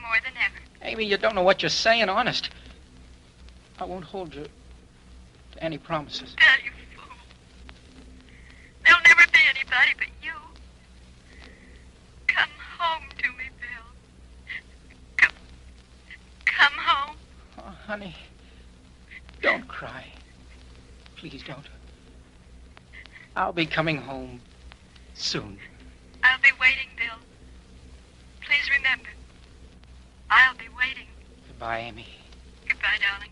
More than ever. Amy, you don't know what you're saying, honest. I won't hold you to any promises. Bill, you fool. There'll never be anybody but you. Come home to me, Bill. Come home. Oh, honey, don't cry. Please don't. I'll be coming home soon. I'll be waiting, Bill. Please remember, I'll be waiting. Goodbye, Amy. Goodbye, darling.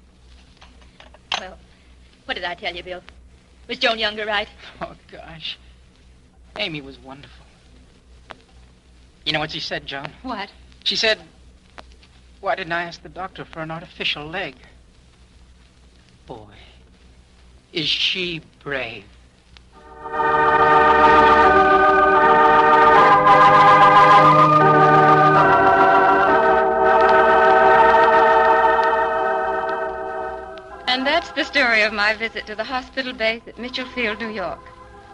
Well, what did I tell you, Bill? Was Joan Younger right? Oh, gosh. Amy was wonderful. You know what she said, Joan? What? She said, why didn't I ask the doctor for an artificial leg? Boy, is she brave. And that's the story of my visit to the hospital base at Mitchell Field, New York.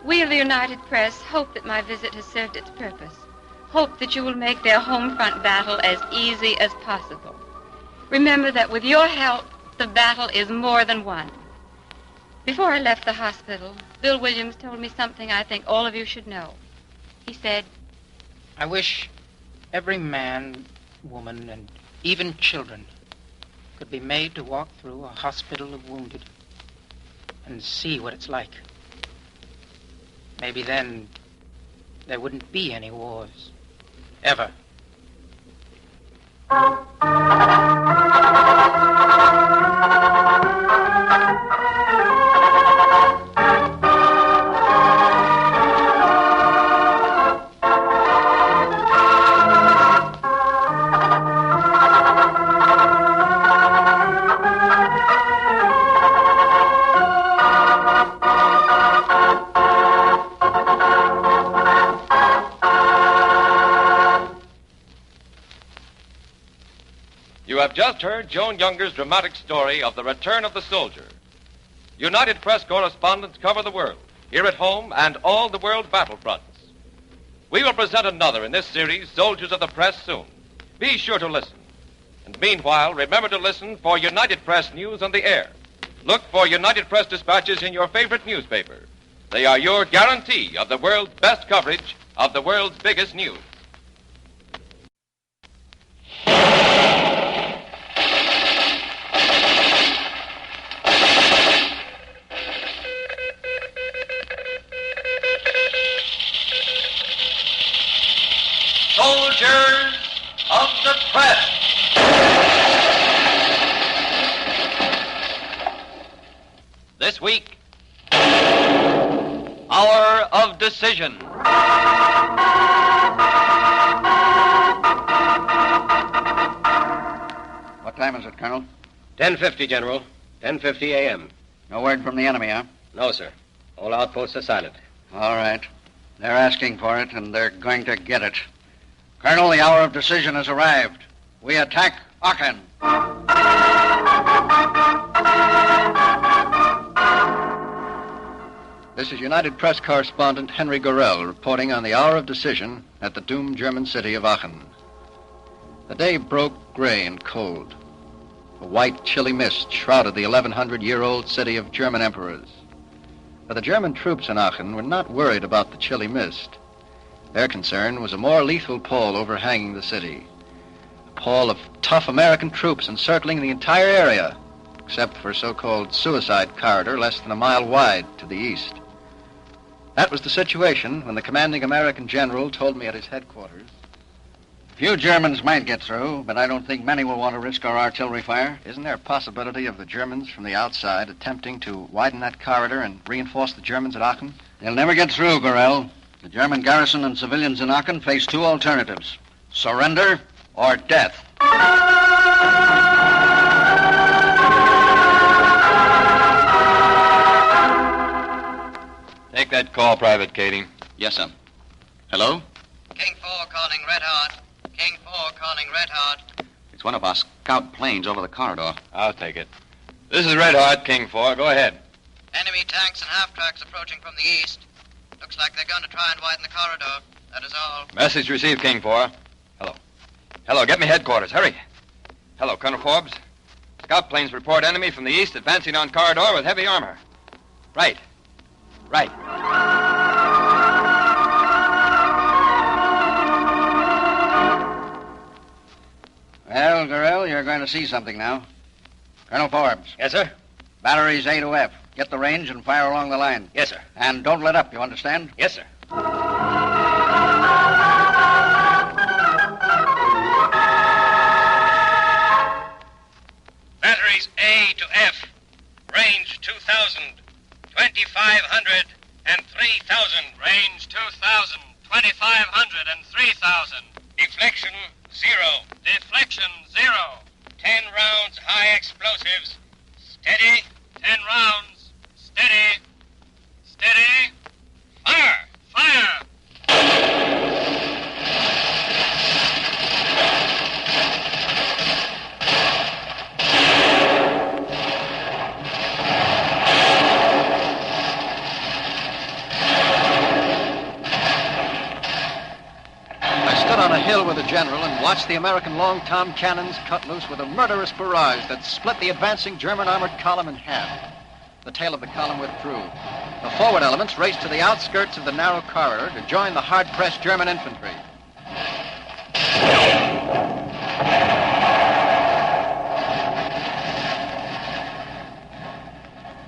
We of the United Press hope that my visit has served its purpose. Hope that you will make their home front battle as easy as possible. Remember that with your help, the battle is more than won. Before I left the hospital, Bill Williams told me something I think all of you should know. He said, I wish every man, woman, and even children could be made to walk through a hospital of wounded and see what it's like. Maybe then there wouldn't be any wars. Ever. You have just heard Joan Younger's dramatic story of the return of the soldier. United Press correspondents cover the world, here at home and all the world battlefronts. We will present another in this series, Soldiers of the Press, soon. Be sure to listen. And meanwhile, remember to listen for United Press news on the air. Look for United Press dispatches in your favorite newspaper. They are your guarantee of the world's best coverage of the world's biggest news. decision. What time is it, Colonel? 10:50, General. 10:50 a.m. No word from the enemy, huh? No, sir. All outposts are silent. All right. They're asking for it, and they're going to get it. Colonel, the hour of decision has arrived. We attack Aachen. This is United Press correspondent Henry Gorell reporting on the hour of decision at the doomed German city of Aachen. The day broke gray and cold. A white, chilly mist shrouded the 1,100-year-old city of German emperors. But the German troops in Aachen were not worried about the chilly mist. Their concern was a more lethal pall overhanging the city. A pall of tough American troops encircling the entire area, except for a so-called suicide corridor less than a mile wide to the east. That was the situation when the commanding American general told me at his headquarters. Few Germans might get through, but I don't think many will want to risk our artillery fire. Isn't there a possibility of the Germans from the outside attempting to widen that corridor and reinforce the Germans at Aachen? They'll never get through, Gorell. The German garrison and civilians in Aachen face two alternatives: surrender or death. Take that call, Private Kading. Yes, sir. Hello? King 4 calling Red Heart. King 4 calling Red Heart. It's one of our scout planes over the corridor. I'll take it. This is Red Heart, King 4. Go ahead. Enemy tanks and half-tracks approaching from the east. Looks like they're going to try and widen the corridor. That is all. Message received, King 4. Hello. Hello, get me headquarters. Hurry. Hello, Colonel Forbes. Scout planes report enemy from the east advancing on corridor with heavy armor. Right. Right. Well, Gorell, you're going to see something now. Colonel Forbes. Yes, sir? Batteries A to F. Get the range and fire along the line. Yes, sir. And don't let up, you understand? Yes, sir. Batteries A to F. Range 2,000, 2,500, and 3,000. Range 2,000, 2,500, and 3,000. Deflection 0. Deflection 0. 10 rounds high explosives. Steady. 10 rounds. Steady. Steady. Fire! Fire! On a hill with the general and watched the American long-tom cannons cut loose with a murderous barrage that split the advancing German armored column in half. The tail of the column withdrew. The forward elements raced to the outskirts of the narrow corridor to join the hard-pressed German infantry.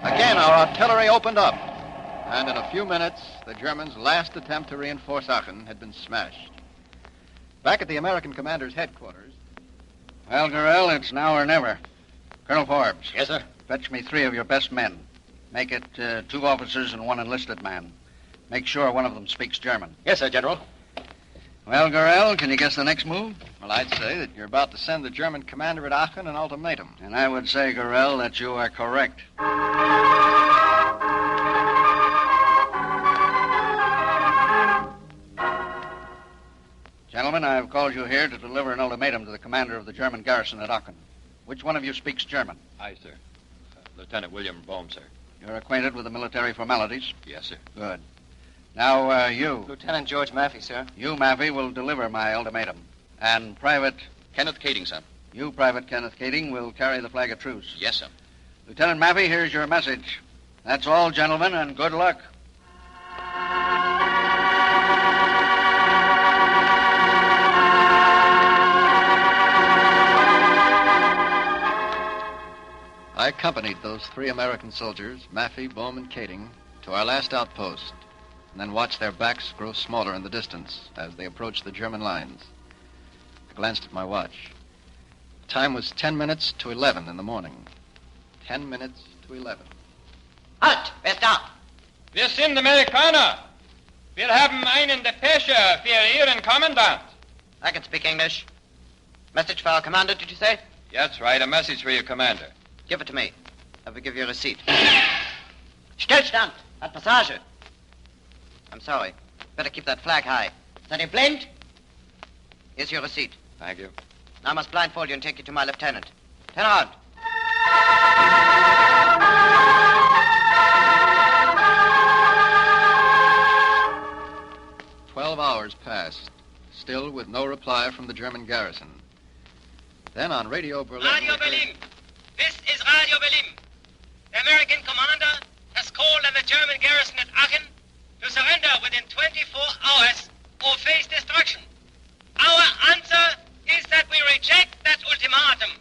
Again, our artillery opened up, and in a few minutes, the Germans' last attempt to reinforce Aachen had been smashed. Back at the American commander's headquarters. Well, Gorell, it's now or never. Colonel Forbes. Yes, sir? Fetch me 3 of your best men. Make it 2 officers and 1 enlisted man. Make sure one of them speaks German. Yes, sir, General. Well, Gorell, can you guess the next move? Well, I'd say that you're about to send the German commander at Aachen an ultimatum. And I would say, Gorell, that you are correct. Gentlemen, I've called you here to deliver an ultimatum to the commander of the German garrison at Aachen. Which one of you speaks German? Aye, sir. Lieutenant William Bohm, sir. You're acquainted with the military formalities? Yes, sir. Good. Now, you. Lieutenant George Maffey, sir. You, Maffey, will deliver my ultimatum. And Private... Kenneth Kading, sir. You, Private Kenneth Kading, will carry the flag of truce. Yes, sir. Lieutenant Maffey, here's your message. That's all, gentlemen, and good luck. I accompanied those 3 American soldiers, Maffey, Bohm, and Kading, to our last outpost, and then watched their backs grow smaller in the distance as they approached the German lines. I glanced at my watch. The time was 10 minutes to 11 in the morning. 10 minutes to 11. Halt! Wer ist da? Wir sind Amerikaner. Wir haben einen Depesche für Ihren Kommandant. I can speak English. Message for our commander, did you say? That's right, a message for your commander. Give it to me. I will give you a receipt. Stillstand! At Passage. I'm sorry. Better keep that flag high. Is you blind? Here's your receipt. Thank you. Now I must blindfold you and take you to my lieutenant. Turn around. 12 hours passed, still with no reply from the German garrison. Then on Radio Berlin... Radio Berlin. This is Radio Berlin. The American commander has called on the German garrison at Aachen to surrender within 24 hours or face destruction. Our answer is that we reject that ultimatum.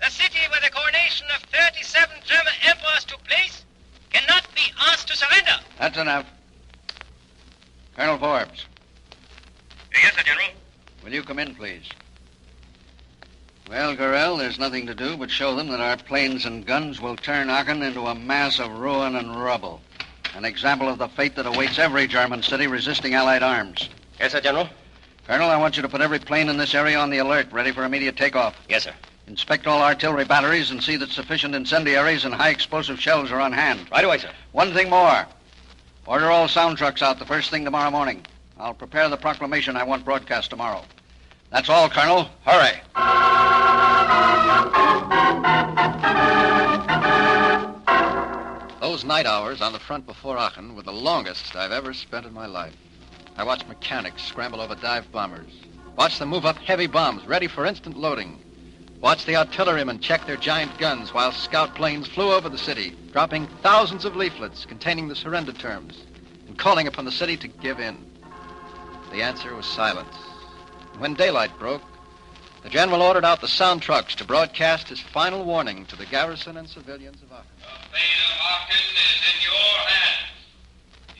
The city where the coronation of 37 German emperors took place cannot be asked to surrender. That's enough. Colonel Forbes. Yes, sir, General. Will you come in, please? Well, Gorell, there's nothing to do but show them that our planes and guns will turn Aachen into a mass of ruin and rubble. An example of the fate that awaits every German city resisting Allied arms. Yes, sir, General. Colonel, I want you to put every plane in this area on the alert, ready for immediate takeoff. Yes, sir. Inspect all artillery batteries and see that sufficient incendiaries and high-explosive shells are on hand. Right away, sir. One thing more. Order all sound trucks out the first thing tomorrow morning. I'll prepare the proclamation I want broadcast tomorrow. That's all, Colonel. Hurry. Those night hours on the front before Aachen were the longest I've ever spent in my life. I watched mechanics scramble over dive bombers. Watched them move up heavy bombs ready for instant loading. Watched the artillerymen check their giant guns while scout planes flew over the city, dropping thousands of leaflets containing the surrender terms and calling upon the city to give in. The answer was silence. When daylight broke, the general ordered out the sound trucks to broadcast his final warning to the garrison and civilians of Aachen. The fate of Aachen is in your hands.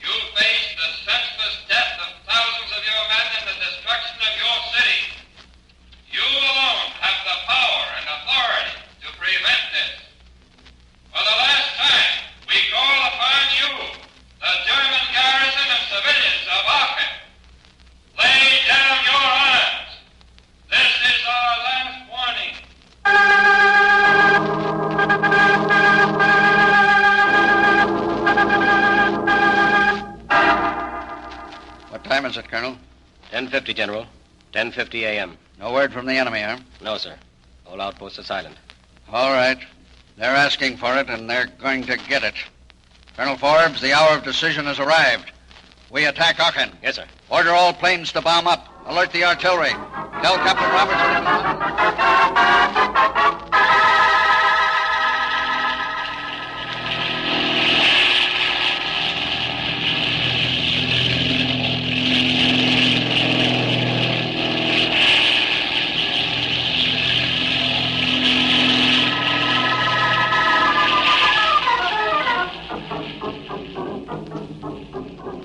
You face the senseless death of thousands of your men and the destruction of your city. You alone have the power and authority to prevent this. For the last time, we call upon you, the German garrison and civilians of Aachen. Lay down your arms. This is our last warning. What time is it, Colonel? 10:50, General. 10:50 a.m. No word from the enemy, huh? No, sir. All outposts are silent. All right. They're asking for it, and they're going to get it. Colonel Forbes, the hour of decision has arrived. We attack Aachen. Yes, sir. Order all planes to bomb up. Alert the artillery. Tell Captain Robertson...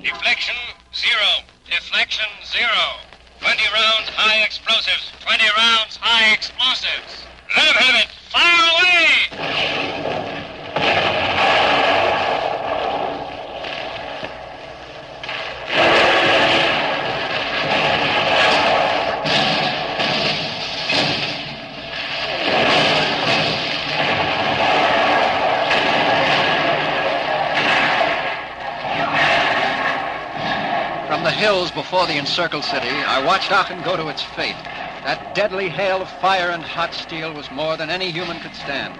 Deflection, 0. Deflection, 0. 20 rounds high explosives. 20 rounds high explosives. Let them have it. Fire away! From the hills before the encircled city, I watched Aachen go to its fate. That deadly hail of fire and hot steel was more than any human could stand.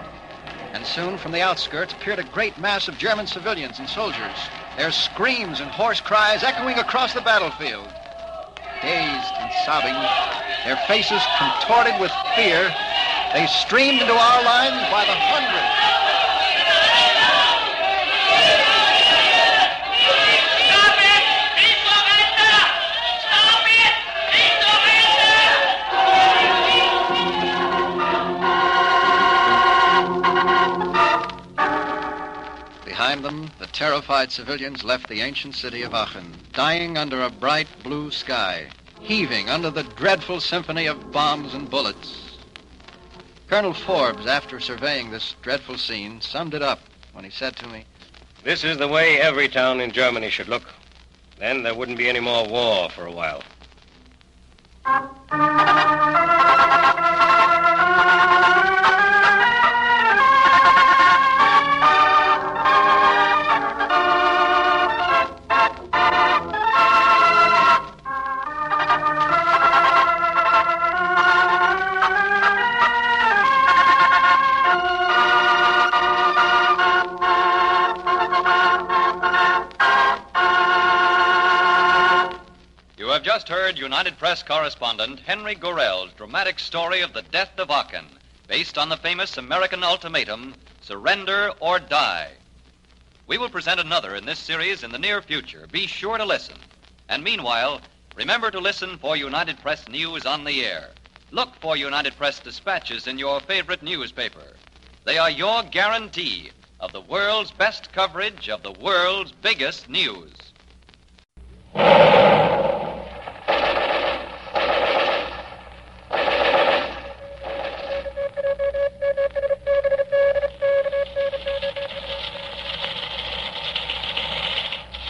And soon, from the outskirts, appeared a great mass of German civilians and soldiers, their screams and hoarse cries echoing across the battlefield. Dazed and sobbing, their faces contorted with fear, they streamed into our lines by the hundreds. Behind them, the terrified civilians left the ancient city of Aachen, dying under a bright blue sky, heaving under the dreadful symphony of bombs and bullets. Colonel Forbes, after surveying this dreadful scene, summed it up when he said to me, This is the way every town in Germany should look. Then there wouldn't be any more war for a while. You have just heard United Press correspondent Henry Gorell's dramatic story of the death of Aachen, based on the famous American ultimatum, surrender or die. We will present another in this series in the near future. Be sure to listen. And meanwhile, remember to listen for United Press news on the air. Look for United Press dispatches in your favorite newspaper. They are your guarantee of the world's best coverage of the world's biggest news.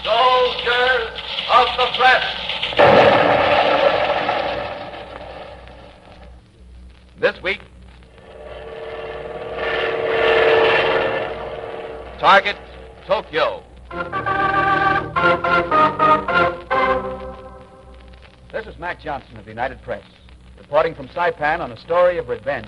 Soldiers of the press. This week, target Tokyo. This is Mac Johnson of the United Press, reporting from Saipan on a story of revenge.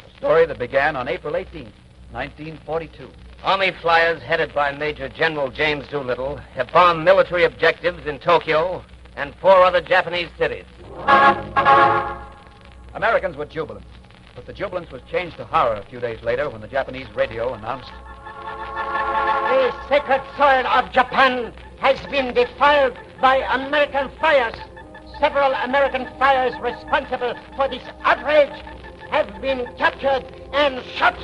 A story that began on April 18th, 1942. Army flyers headed by Major General James Doolittle have bombed military objectives in Tokyo and 4 other Japanese cities. Americans were jubilant, but the jubilance was changed to horror a few days later when the Japanese radio announced, "The sacred soil of Japan has been defiled by American flyers. Several American flyers responsible for this outrage have been captured and shot."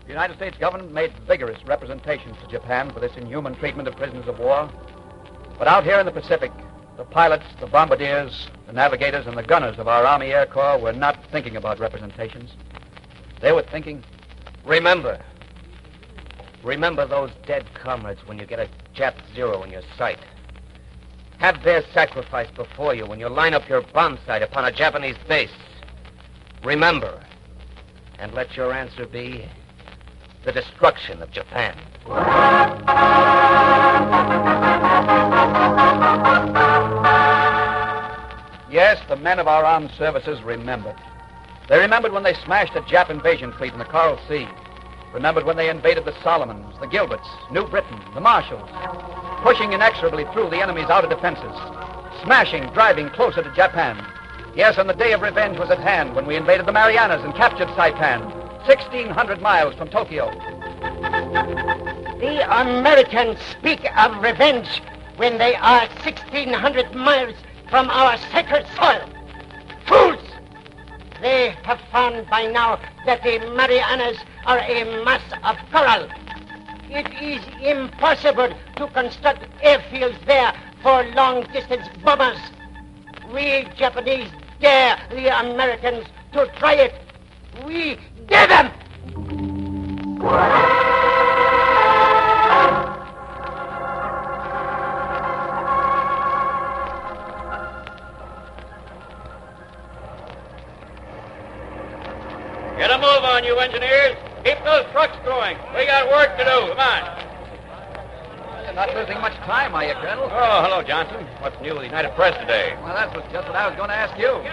The United States government made vigorous representations to Japan for this inhuman treatment of prisoners of war. But out here in the Pacific, the pilots, the bombardiers, the navigators, and the gunners of our Army Air Corps were not thinking about representations. They were thinking, Remember those dead comrades when you get a Jap Zero in your sight. Have their sacrifice before you when you line up your bomb sight upon a Japanese base. Remember, and let your answer be the destruction of Japan. yes, the men of our armed services remembered. They remembered when they smashed a Jap invasion fleet in the Coral Sea. Remembered when they invaded the Solomons, the Gilberts, New Britain, the Marshalls, pushing inexorably through the enemy's outer defenses, smashing, driving closer to Japan. Yes, and the day of revenge was at hand when we invaded the Marianas and captured Saipan, 1,600 miles from Tokyo. The Americans speak of revenge when they are 1,600 miles from our sacred soil. Fools! They have found by now that the Marianas are a mass of coral. It is impossible to construct airfields there for long-distance bombers. We Japanese dare the Americans to try it. We dare them! Get a move on, you engineers. Keep those trucks going. We got work to do. Come on. You're not losing much time, are you, Colonel? Oh, hello, Johnson. What's new with the United Press today? Well, that's just what I was going to ask you.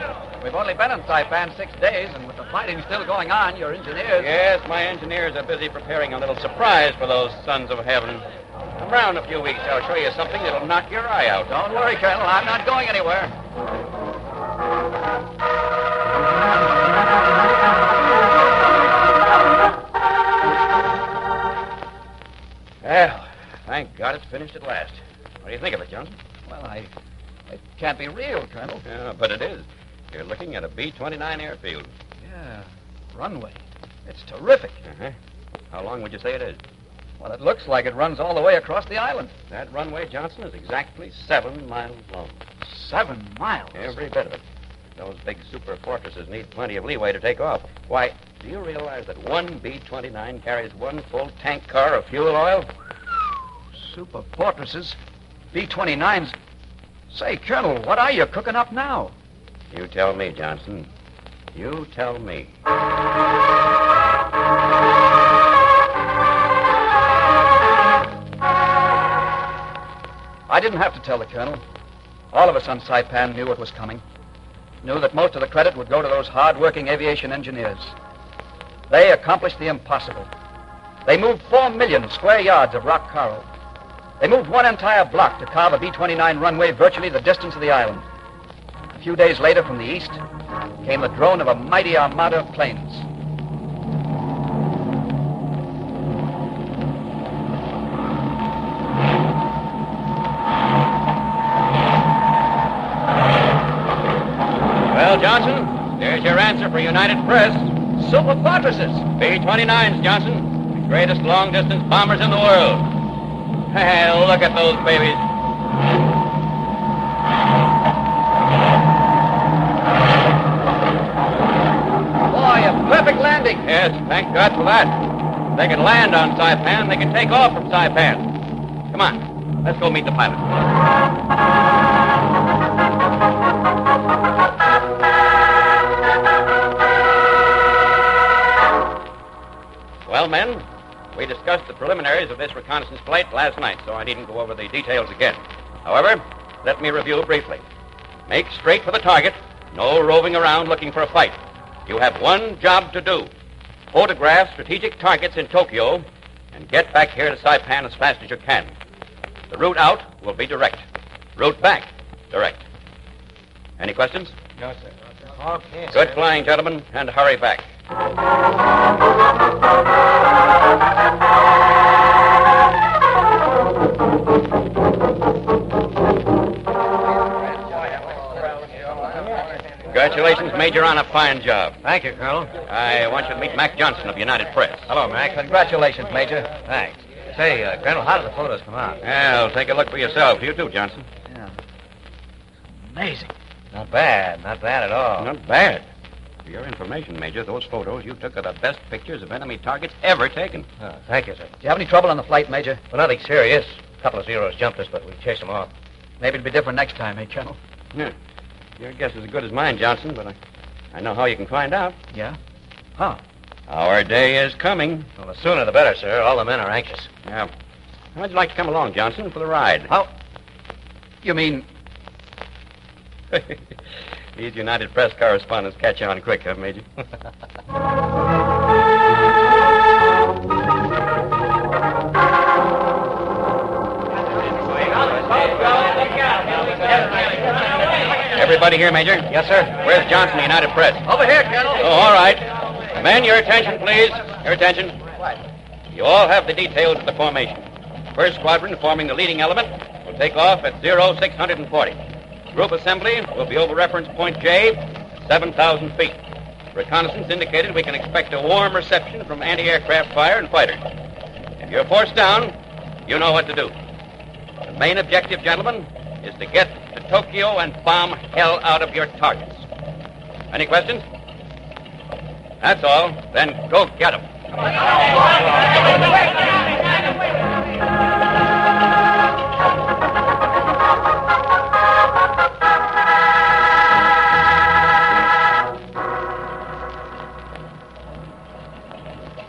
We've only been in Saipan 6 days, and with the fighting still going on, your engineers... Yes, my engineers are busy preparing a little surprise for those sons of heaven. Come round in a few weeks. I'll show you something that'll knock your eye out. Don't worry, Colonel. I'm not going anywhere. Well, thank God it's finished at last. What do you think of it, Johnson? Well, it can't be real, Colonel. Yeah, but it is. You're looking at a B-29 airfield. Yeah, runway. It's terrific. Uh-huh. How long would you say it is? Well, it looks like it runs all the way across the island. That runway, Johnson, is exactly 7 miles long. 7 miles? Every bit of it. Those big super fortresses need plenty of leeway to take off. Why, do you realize that one B-29 carries one full tank car of fuel oil? Super fortresses. B-29s. Say, Colonel, what are you cooking up now? You tell me, Johnson. You tell me. I didn't have to tell the Colonel. All of us on Saipan knew what was coming. Knew that most of the credit would go to those hard-working aviation engineers. They accomplished the impossible. They moved 4 million square yards of rock coral. They moved one entire block to carve a B-29 runway virtually the distance of the island. A few days later, from the east, came the drone of a mighty armada of planes. Well, Johnson, there's your answer for United Press. Super fortresses. B-29s, Johnson. The greatest long-distance bombers in the world. Hey, look at those babies. Boy, a perfect landing. Yes, thank God for that. If they can land on Saipan, they can take off from Saipan. Come on, let's go meet the pilot. Well, men, we discussed the preliminaries of this reconnaissance flight last night, so I needn't go over the details again. However, let me review briefly. Make straight for the target. No roving around looking for a fight. You have one job to do. Photograph strategic targets in Tokyo and get back here to Saipan as fast as you can. The route out will be direct. Route back, direct. Any questions? No, sir. Okay, Good flying, gentlemen, and hurry back. Congratulations, Major, on a fine job. Thank you, Colonel. I want you to meet Mac Johnson of United Press. Hello, Mac. Congratulations, Major. Thanks. Say, Colonel, how did the photos come out? Well, take a look for yourself. You too, Johnson. Yeah. Amazing. Not bad. Not bad at all. Not bad. For your information, Major, those photos you took are the best pictures of enemy targets ever taken. Oh, thank you, sir. Do you have any trouble on the flight, Major? Well, nothing serious. A couple of Zeros jumped us, but we chased them off. Maybe it'll be different next time, eh, Colonel? Yeah. Your guess is as good as mine, Johnson, but I know how you can find out. Yeah? How? Our day is coming. Well, the sooner the better, sir. All the men are anxious. Yeah. How'd you like to come along, Johnson, for the ride? How? You mean... These United Press correspondents catch on quick, huh, Major? Everybody here, Major? Yes, sir. Where's Johnson, the United Press? Over here, Colonel. Oh, all right. Men, your attention, please. Your attention. You all have the details of the formation. First squadron, forming the leading element, will take off at 0640. Group assembly will be over reference point J at 7,000 feet. Reconnaissance indicated we can expect a warm reception from anti-aircraft fire and fighters. If you're forced down, you know what to do. The main objective, gentlemen, is to get to Tokyo and bomb hell out of your targets. Any questions? That's all. Then go get them.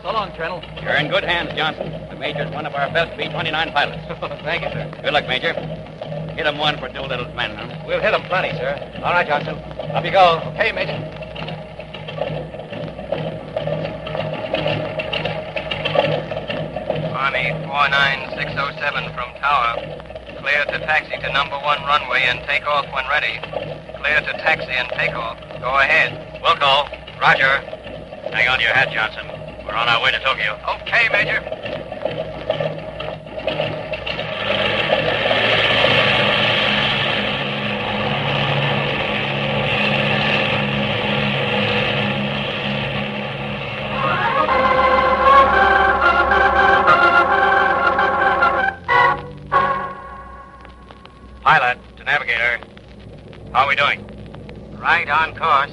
So long, Colonel. You're in good hands, Johnson. The Major's one of our best B-29 pilots. Thank you, sir. Good luck, Major. Hit him one for Doolittle's men, huh? We'll hit them plenty, sir. All right, Johnson. Up you go. Okay, Major. Army 49607 from Tower. Clear to taxi to number 1 runway and take off when ready. Clear to taxi and take off. Go ahead. We'll go. Roger. Hang on to your hat, Johnson. We're on our way to Tokyo. Okay, Major. Pilot to navigator. How are we doing? Right on course.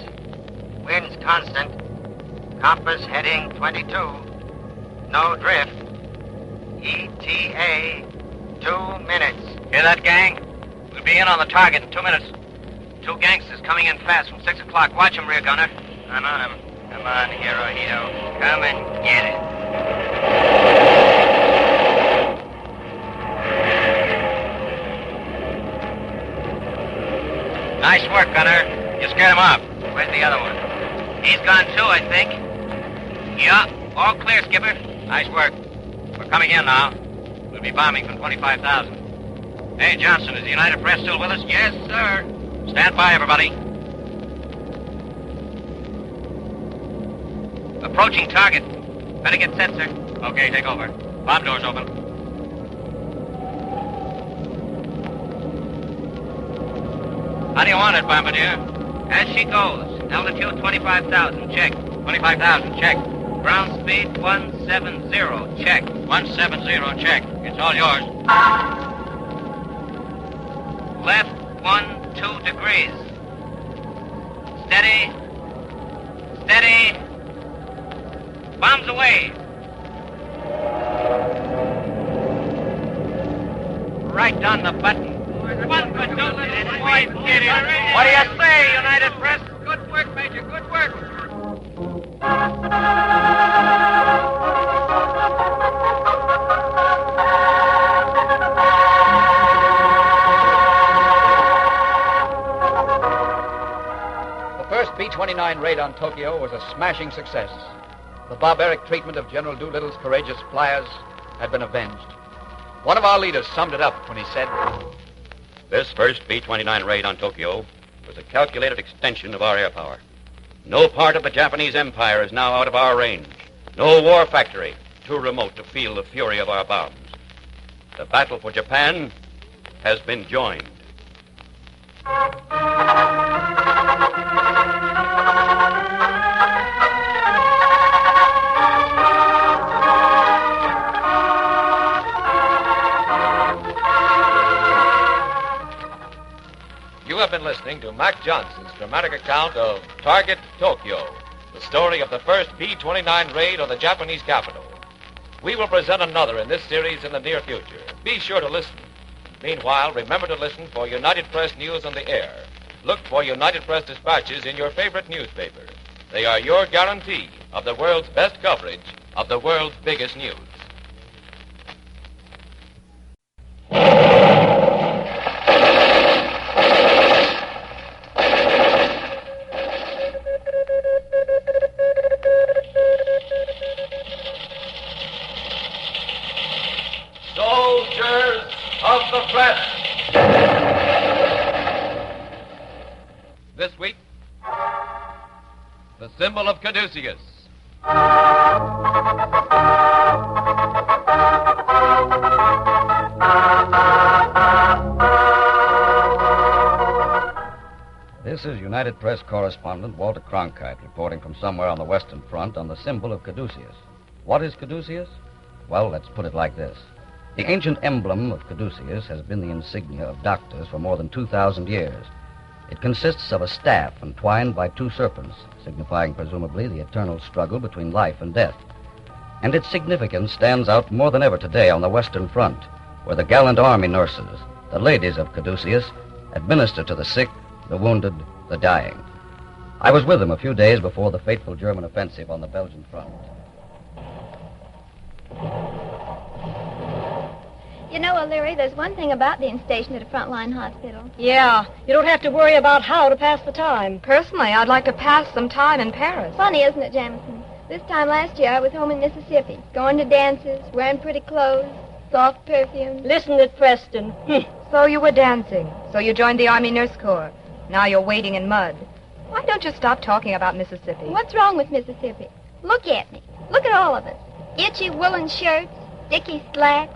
Wind's constant. Compass heading 22. No drift. ETA 2 minutes. Hear that, gang? We'll be in on the target in 2 minutes. 2 gangsters coming in fast from 6 o'clock. Watch them, rear gunner. I'm on him. Come on, Hirohito. Come and get it. Nice work, gunner. You scared him off. Where's the other one? He's gone too, I think. Yeah, all clear, Skipper. Nice work. We're coming in now. We'll be bombing from 25,000. Hey, Johnson, is the United Press still with us? Yes, sir. Stand by, everybody. Approaching target. Better get set, sir. Okay, take over. Bomb doors open. How do you want it, Bombardier? As she goes. Altitude 25,000. Check. 25,000. Check. Ground speed 170. Check. 170. Check. It's all yours. Left 2 degrees. Steady. Steady. Bombs away. Right on the button. What do you say, United Press? Good work, Major. Good work. The first B-29 raid on Tokyo was a smashing success. The barbaric treatment of General Doolittle's courageous flyers had been avenged. One of our leaders summed it up when he said, This first B-29 raid on Tokyo was a calculated extension of our air power. No part of the Japanese Empire is now out of our range. No war factory too remote to feel the fury of our bombs. The battle for Japan has been joined. You have been listening to Mac Johnson's dramatic account of Target Tokyo, the story of the first B-29 raid on the Japanese capital. We will present another in this series in the near future. Be sure to listen. Meanwhile, remember to listen for United Press news on the air. Look for United Press dispatches in your favorite newspaper. They are your guarantee of the world's best coverage of the world's biggest news. Soldiers of the press. This week, the symbol of Caduceus. This is United Press correspondent Walter Cronkite reporting from somewhere on the Western Front on the symbol of Caduceus. What is Caduceus? Well, let's put it like this. The ancient emblem of Caduceus has been the insignia of doctors for more than 2,000 years. It consists of a staff entwined by 2 serpents, signifying presumably the eternal struggle between life and death. And its significance stands out more than ever today on the Western Front, where the gallant army nurses, the ladies of Caduceus, administer to the sick, the wounded, the dying. I was with them a few days before the fateful German offensive on the Belgian front. You know, O'Leary, there's one thing about being stationed at a frontline hospital. Yeah, you don't have to worry about how to pass the time. Personally, I'd like to pass some time in Paris. Funny, isn't it, Jamison? This time last year, I was home in Mississippi, going to dances, wearing pretty clothes, soft perfume. Listen at Preston. So you were dancing. So you joined the Army Nurse Corps. Now you're wading in mud. Why don't you stop talking about Mississippi? What's wrong with Mississippi? Look at me. Look at all of us. Itchy woolen shirts, sticky slacks,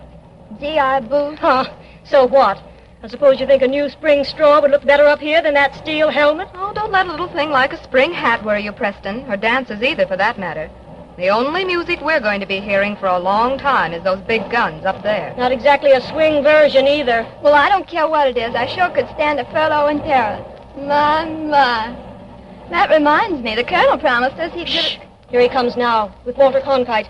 GI boots. Huh. So what? I suppose you think a new spring straw would look better up here than that steel helmet? Oh, don't let a little thing like a spring hat worry you, Preston, or dances either, for that matter. The only music we're going to be hearing for a long time is those big guns up there. Not exactly a swing version either. Well, I don't care what it is. I sure could stand a furlough in Paris. My. That reminds me, the colonel promised us he'd... Shh. Here he comes now, with Walter Cronkite.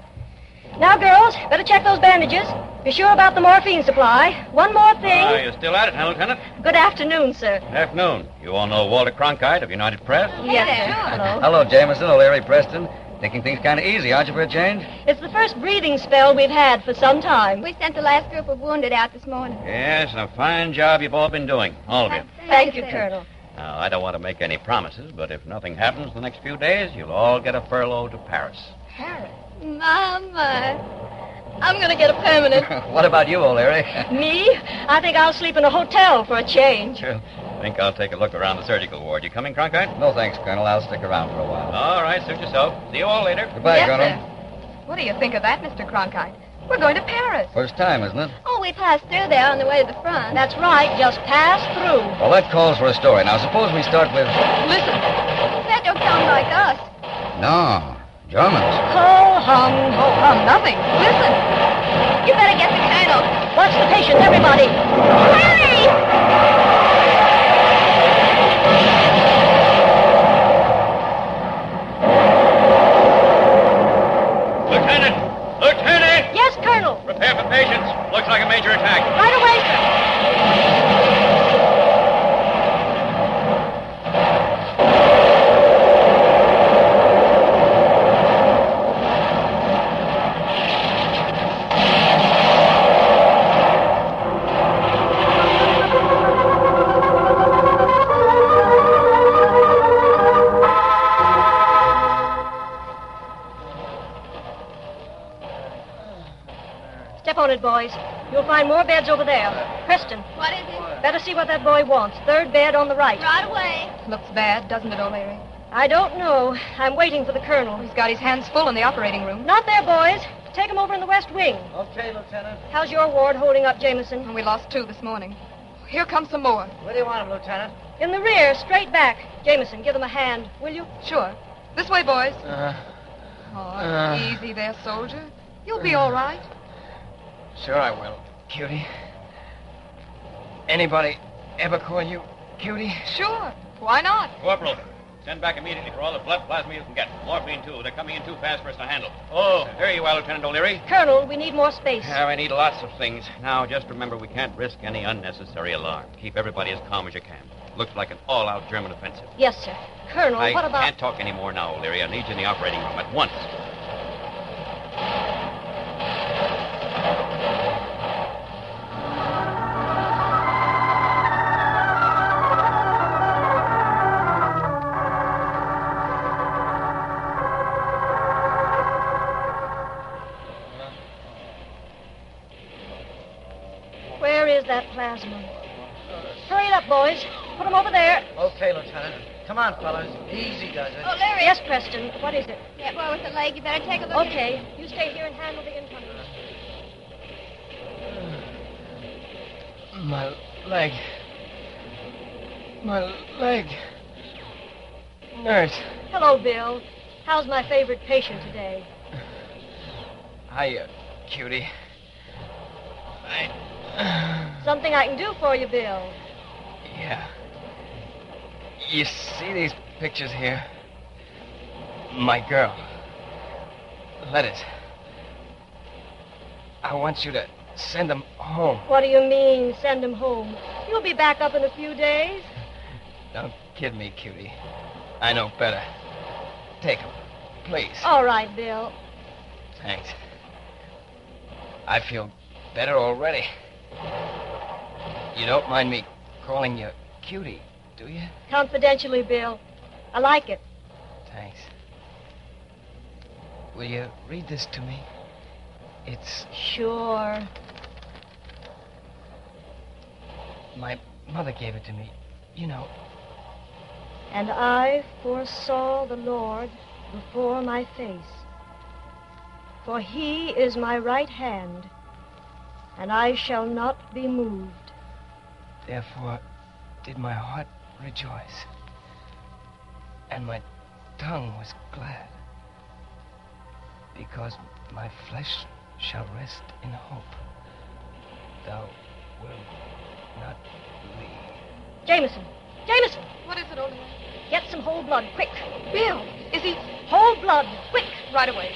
Now, girls, better check those bandages. Be sure about the morphine supply. One more thing. You're still at it, huh, Lieutenant? Good afternoon, sir. Afternoon. You all know Walter Cronkite of United Press? Yes, sir. Hello. Hello, Jameson. O'Leary, Preston. Taking things kind of easy, aren't you, for a change? It's the first breathing spell we've had for some time. We sent the last group of wounded out this morning. Yes, a fine job you've all been doing. All of you. Thank you, Colonel. Now, I don't want to make any promises, but if nothing happens the next few days, you'll all get a furlough to Paris. Paris? Mama. I'm going to get a permanent. What about you, O'Leary? Me? I think I'll sleep in a hotel for a change. I think I'll take a look around the surgical ward. You coming, Cronkite? No, thanks, Colonel. I'll stick around for a while. All right, suit yourself. See you all later. Goodbye, Yes, Colonel. sir. What do you think of that, Mr. Cronkite? We're going to Paris. First time, isn't it? Oh, we passed through there on the way to the front. That's right. Just pass through. Well, that calls for a story. Now, suppose we start with... Listen. That don't sound like us. No, Germans. Ho hum, ho hum. Nothing. Listen. You better get the colonel. Watch the patient, everybody. Hurry! Lieutenant! Yes, Colonel. Prepare for patients. Looks like a major attack. Right away, sir. Step on it, boys. You'll find more beds over there. Preston, What is it? better see what that boy wants. Third bed on the right. Right away. Looks bad, doesn't it, O'Leary? I don't know. I'm waiting for the colonel. He's got his hands full in the operating room. Not there, boys. Take him over in the west wing. Okay, Lieutenant. How's your ward holding up, Jameson? And we lost 2 this morning. Here comes some more. Where do you want him, Lieutenant? In the rear, straight back. Jameson, give them a hand, will you? Sure. This way, boys. Easy there, soldier. You'll be all right. Sure I will, Cutie. Anybody ever call you Cutie? Sure. Why not? Corporal, send back immediately for all the blood plasma you can get. Morphine, too. They're coming in too fast for us to handle. Oh, there you are, Lieutenant O'Leary. Colonel, we need more space. I need lots of things. Now, just remember, we can't risk any unnecessary alarm. Keep everybody as calm as you can. Looks like an all-out German offensive. Yes, sir. Colonel, I what about... can't talk anymore now, O'Leary. I need you in the operating room at once. Where is that plasma? Hurry it up, boys. Put him over there. Okay, Lieutenant. Come on, fellas. Easy does it. Oh, Larry. Yes, Preston. What is it? That boy with the leg. You better take a look. Okay. You stay here and handle the incoming. My leg. My leg. Nurse. Hello, Bill. How's my favorite patient today? Hiya, Cutie. Something I can do for you, Bill. Yeah. You see these pictures here? My girl. Letters. I want you to send them home. What do you mean, send him home? You'll be back up in a few days. Don't kid me, Cutie. I know better. Take them, please. All right, Bill. Thanks. I feel better already. You don't mind me calling you Cutie, do you? Confidentially, Bill. I like it. Thanks. Will you read this to me? It's... Sure. My mother gave it to me. You know. And I foresaw the Lord before my face. For he is my right hand, and I shall not be moved. Therefore did my heart rejoice, and my tongue was glad, because my flesh shall rest in hope. Thou wilt not leave. Jameson! Jameson! What is it, O'Leary? Get some whole blood, quick. Bill, is he... Whole blood, quick. Right away.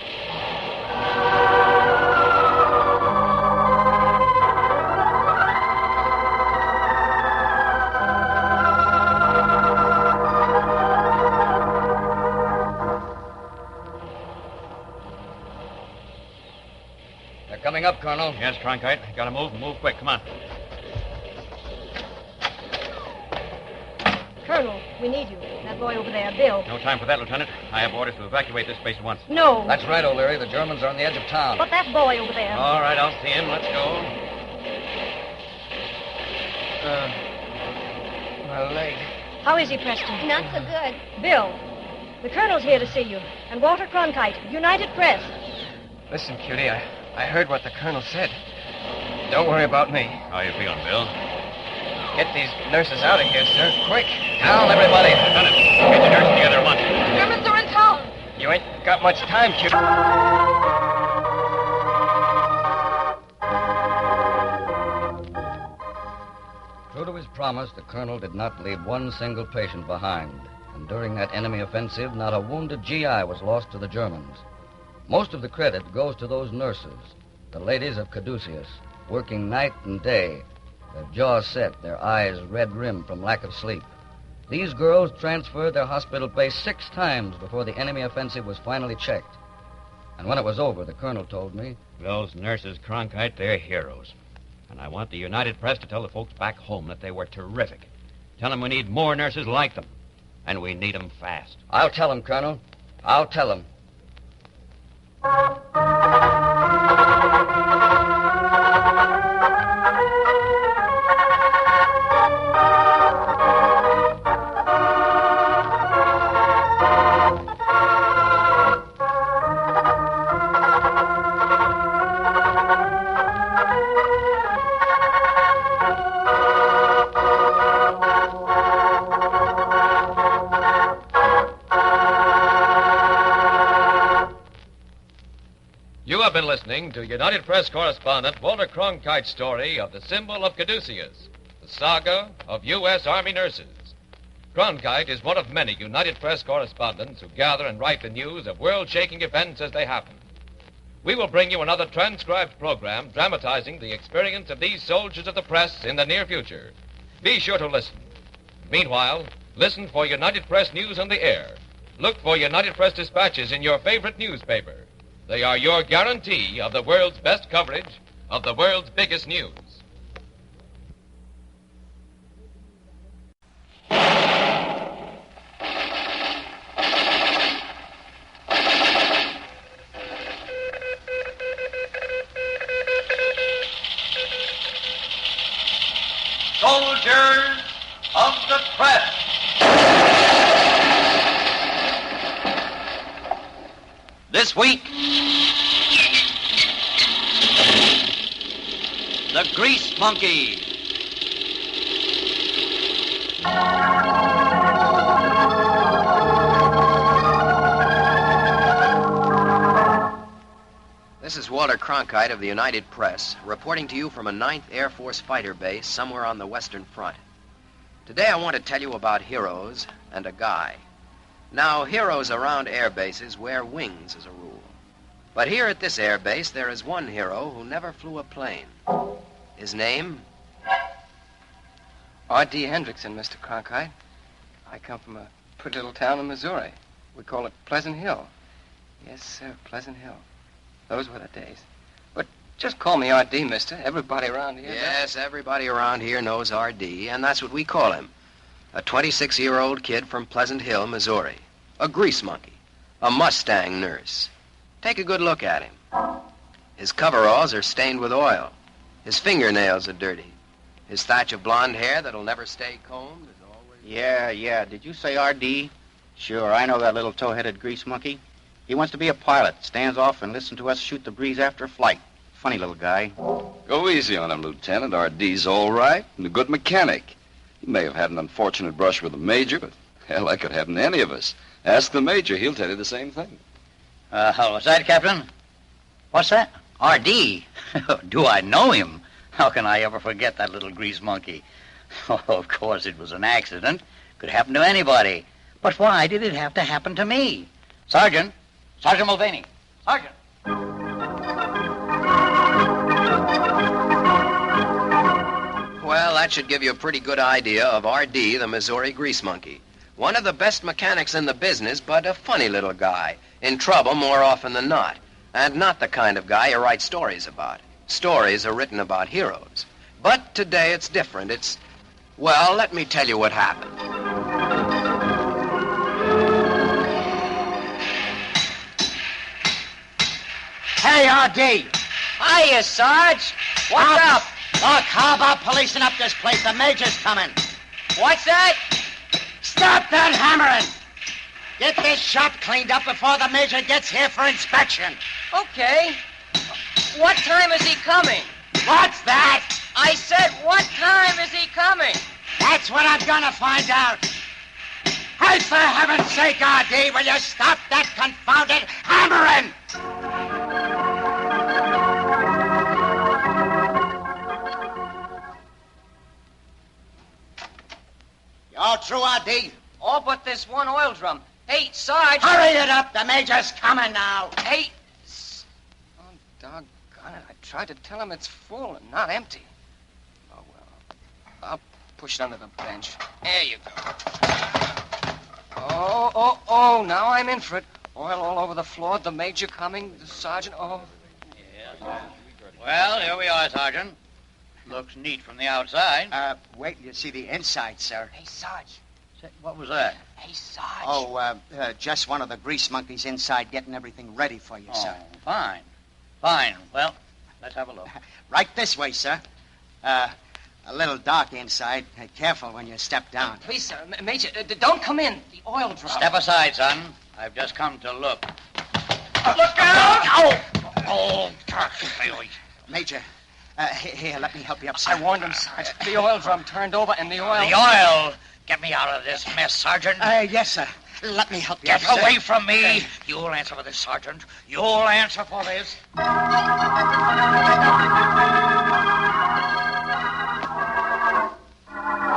Coming up, Colonel. Yes, Cronkite. Gotta move and move quick. Come on. Colonel, we need you. That boy over there, Bill. No time for that, Lieutenant. I have orders to evacuate this place at once. No. That's right, O'Leary. The Germans are on the edge of town. But that boy over there. All right, I'll see him. Let's go. My leg. How is he, Preston? Not so good. Bill, the Colonel's here to see you. And Walter Cronkite, United Press. Listen, Cutie, I heard what the Colonel said. Don't worry about me. How you feeling, Bill? Get these nurses out of here, sir. Quick. Down, everybody. Lieutenant, get your nurses together at once. Germans are in town. You ain't got much time, Cutie. True to his promise, the colonel did not leave one single patient behind. And during that enemy offensive, not a wounded GI was lost to the Germans. Most of the credit goes to those nurses, the ladies of Caduceus, working night and day, their jaws set, their eyes red-rimmed from lack of sleep. These girls transferred their hospital base 6 times before the enemy offensive was finally checked. And when it was over, the colonel told me, Those nurses, Cronkite, they're heroes. And I want the United Press to tell the folks back home that they were terrific. Tell them we need more nurses like them. And we need them fast. I'll tell them, Colonel. I'll tell them. You have been listening to United Press correspondent Walter Cronkite's story of the symbol of Caduceus, the saga of U.S. Army nurses. Cronkite is one of many United Press correspondents who gather and write the news of world-shaking events as they happen. We will bring you another transcribed program dramatizing the experience of these soldiers of the press in the near future. Be sure to listen. Meanwhile, listen for United Press news on the air. Look for United Press dispatches in your favorite newspaper. They are your guarantee of the world's best coverage of the world's biggest news. Soldiers of the press. This week, the Grease Monkey. This is Walter Cronkite of the United Press, reporting to you from a 9th Air Force fighter base somewhere on the Western Front. Today I want to tell you about heroes and a guy. Now, heroes around air bases wear wings as a rule. But here at this air base, there is one hero who never flew a plane. His name? R.D. Hendrickson, Mr. Cronkite. I come from a pretty little town in Missouri. We call it Pleasant Hill. Yes, sir, Pleasant Hill. Those were the days. But just call me R.D., mister. Everybody around here... Yes, everybody around here knows R.D., and that's what we call him. A 26-year-old kid from Pleasant Hill, Missouri. A grease monkey. A Mustang nurse. Take a good look at him. His coveralls are stained with oil. His fingernails are dirty. His thatch of blonde hair that'll never stay combed is always... Yeah. Did you say R.D.? Sure, I know that little tow-headed grease monkey. He wants to be a pilot. Stands off and listens to us shoot the breeze after a flight. Funny little guy. Go easy on him, Lieutenant. R.D.'s all right and a good mechanic. He may have had an unfortunate brush with the Major, but, hell, that could happen to any of us. Ask the Major. He'll tell you the same thing. What's that, Captain? What's that? R.D.? Do I know him? How can I ever forget that little grease monkey? Oh, of course, it was an accident. Could happen to anybody. But why did it have to happen to me? Sergeant Mulvaney. Sergeant. Well, that should give you a pretty good idea of R.D., the Missouri grease monkey. One of the best mechanics in the business, but a funny little guy. In trouble more often than not. And not the kind of guy you write stories about. Stories are written about heroes. But today it's different. Well, let me tell you what happened. Hey, R.D. Hiya, Sarge. What's up? Look, how about policing up this place? The major's coming. What's that? Stop that hammering! Get this shop cleaned up before the major gets here for inspection. Okay. What time is he coming? What's that? I said, what time is he coming? That's what I'm gonna find out. Hey, for heaven's sake, R.D., will you stop that confounded hammering? You're through, R.D.? All but this one oil drum. Hey, Sarge. Hurry it up. The major's coming now. Hey. Oh, doggone it. I tried to tell him it's full and not empty. Oh, well. I'll push it under the bench. There you go. Oh, now I'm in for it. Oil all over the floor, the major coming, the sergeant, oh. Yes. Well, here we are, Sergeant. Looks neat from the outside. Wait till you see the inside, sir. Hey, Sarge. What was that? Hey, Sarge. Oh, just one of the grease monkeys inside getting everything ready for you, sir. Fine. Fine. Well, let's have a look. Right this way, sir. A little dark inside. Careful when you step down. Please, sir, Major, don't come in. The oil drum. Step aside, son. I've just come to look. Look out! Oh, Major, here, let me help you up, sir. I warned him, Sarge. The oil drum turned over and the oil... The oil! Get me out of this mess, Sergeant. Yes, sir. Let me help you. Get away from me. You'll answer for this, Sergeant. You'll answer for this.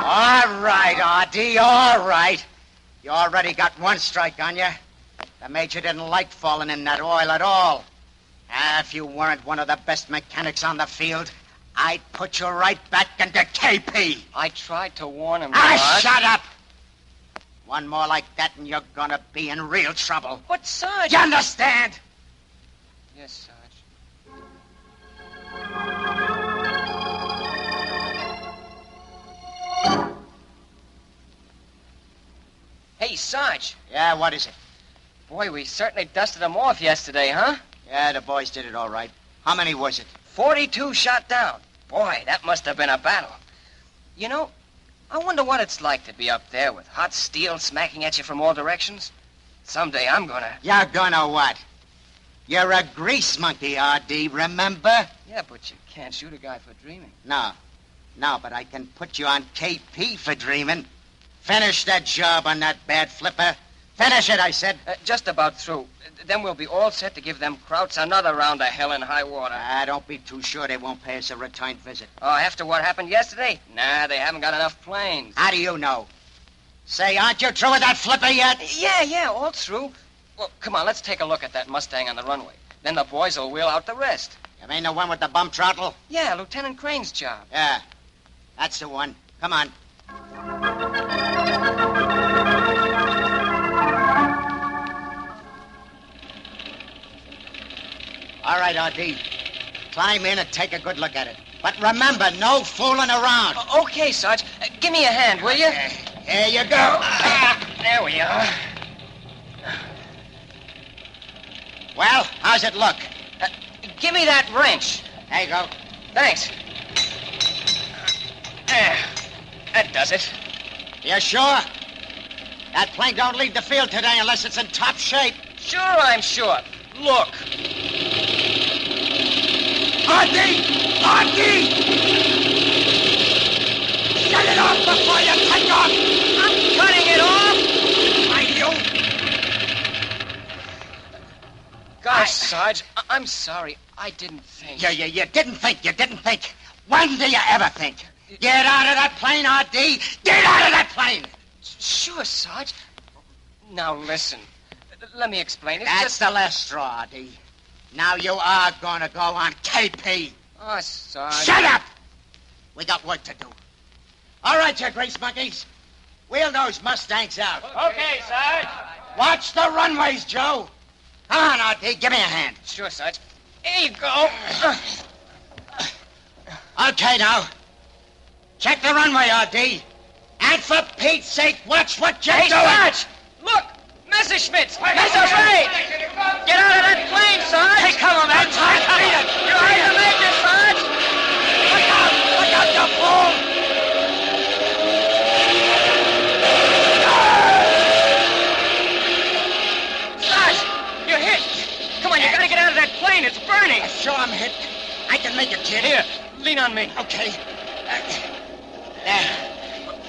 All right, R.D., all right. You already got one strike on you. The major didn't like falling in that oil at all. If you weren't one of the best mechanics on the field, I'd put you right back into KP. I tried to warn him, Sarge. Shut up! One more like that and you're gonna be in real trouble. But, Sarge... You understand? Yes, Sarge. Hey, Sarge. Yeah, what is it? Boy, we certainly dusted them off yesterday, huh? Yeah, the boys did it all right. How many was it? 42 shot down. Boy, that must have been a battle. You know, I wonder what it's like to be up there with hot steel smacking at you from all directions. Someday I'm gonna... You're gonna what? You're a grease monkey, R.D., remember? Yeah, but you can't shoot a guy for dreaming. No, but I can put you on KP for dreaming. Finish that job on that bad flipper. Finish it, I said. Just about through. Then we'll be all set to give them Krauts another round of hell in high water. Don't be too sure they won't pay us a return visit. Oh, after what happened yesterday? Nah, they haven't got enough planes. How do you know? Say, aren't you through with that flipper yet? Yeah, all through. Well, come on, let's take a look at that Mustang on the runway. Then the boys will wheel out the rest. You mean the one with the bump throttle? Yeah, Lieutenant Crane's job. Yeah, that's the one. Come on. All right, R.D. Climb in and take a good look at it. But remember, no fooling around. Okay, Sarge. Give me a hand, will you? Here you go. There we are. Well, how's it look? Give me that wrench. There you go. Thanks. There. That does it. You sure? That plane don't leave the field today unless it's in top shape. Sure, I'm sure. Look. R.D. Shut it off before you take off! I'm cutting it off! Gosh, Sarge, I'm sorry. I didn't think. You didn't think. You didn't think. When do you ever think? Get out of that plane, R.D. Get out of that plane! Sure, Sarge. Now, listen. Let me explain. It's That's just... the last straw, R.D. Now you are going to go on KP. Oh, Sarge. Shut up! We got work to do. All right, you grease monkeys. Wheel those Mustangs out. Okay, Sarge. Watch the runways, Joe. Come on, R.D., give me a hand. Sure, Sarge. Here you go. Okay, now. Check the runway, R.D. And for Pete's sake, watch what you're doing. Sarge! Look! Messerschmitts! Messerschmitt! Get out of that plane, Sarge! Hey, come on, man. You're right, the Major, Sarge! Look out! Look out, you fool! Sarge! You're hit! Come on, you gotta get out of that plane. It's burning. Sure I'm hit. I can make it, kid. Here, lean on me. Okay. There.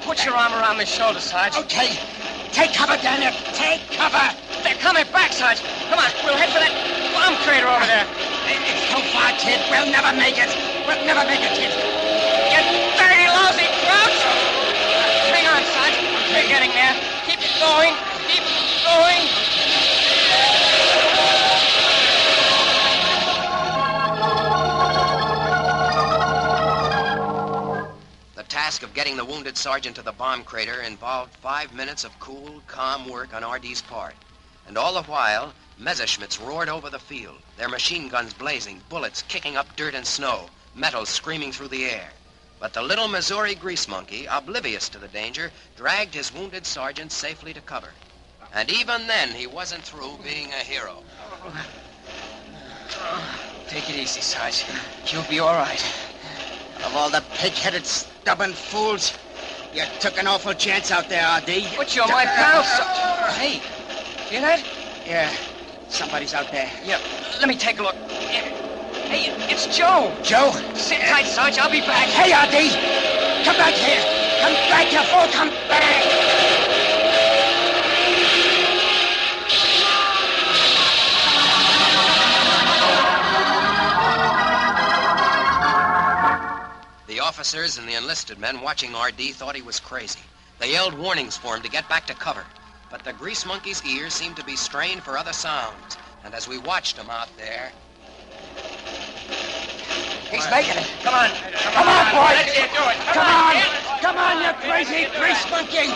Put your arm around my shoulder, Sarge. Okay. Take cover, Daniel. Take cover. They're coming back, Sarge. Come on, we'll head for that bomb crater over there. It's too far, kid. We'll never make it. We'll never make it, kid. You dirty, lousy crooks! Hang on, Sarge. We're getting there. Keep going. Keep going. The task of getting the wounded sergeant to the bomb crater involved 5 minutes of cool, calm work on R.D.'s part. And all the while, Messerschmitts roared over the field, their machine guns blazing, bullets kicking up dirt and snow, metal screaming through the air. But the little Missouri grease monkey, oblivious to the danger, dragged his wounded sergeant safely to cover. And even then, he wasn't through being a hero. Take it easy, Sarge. You'll be all right. Of all the pig-headed, stubborn fools, you took an awful chance out there, R.D. But you're my pal, Hey, hear that? Yeah, somebody's out there. Yeah, let me take a look. Hey, it's Joe. Joe? Sit tight, Sarge. I'll be back. Hey, R.D. Come back here. Come back, you fool. Come back. The officers and the enlisted men watching R.D. thought he was crazy. They yelled warnings for him to get back to cover. But the grease monkey's ears seemed to be strained for other sounds. And as we watched him out there... He's making it. Come on. Come on, boy. Let's do it. Come on. Come on, you crazy grease monkey.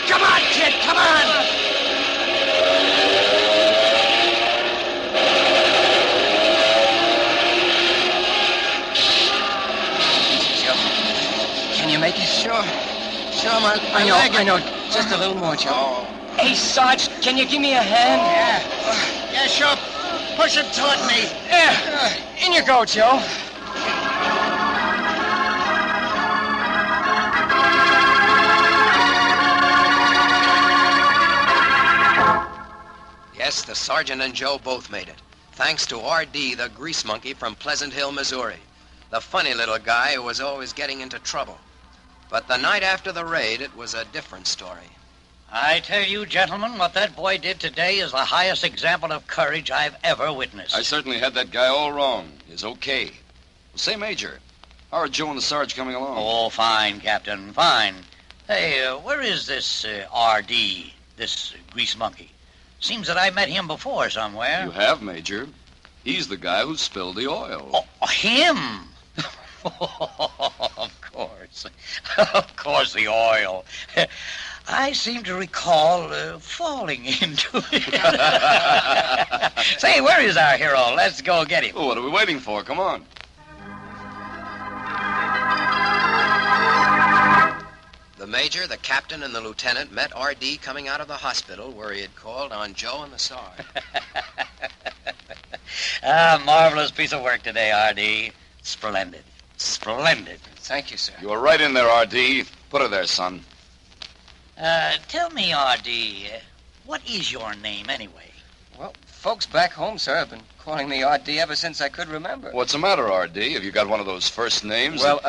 Come on, kid. Come on. Can you make it? Sure, man. I know. Just a little more, Joe. Hey, Sarge, can you give me a hand? Yeah, sure. Push him toward me. Yeah. In you go, Joe. Yes, the sergeant and Joe both made it. Thanks to R.D., the grease monkey from Pleasant Hill, Missouri. The funny little guy who was always getting into trouble. But the night after the raid, it was a different story. I tell you, gentlemen, what that boy did today is the highest example of courage I've ever witnessed. I certainly had that guy all wrong. He's okay. Well, say, Major, how are Joe and the Sarge coming along? Oh, fine, Captain, fine. Hey, where is this R.D., this grease monkey? Seems that I met him before somewhere. You have, Major. He's the guy who spilled the oil. Oh, him? Of course. Of course, the oil. I seem to recall falling into it. Say, where is our hero? Let's go get him. Well, what are we waiting for? Come on. The major, the captain, and the lieutenant met R.D. coming out of the hospital where he had called on Joe and the Sarge. Marvelous piece of work today, R.D. Splendid. Splendid. Thank you, sir. You were right in there, R.D. Put her there, son. Tell me, R.D., what is your name anyway? Well, folks back home, sir, have been calling me R.D. ever since I could remember. What's the matter, R.D.? Have you got one of those first names? Well,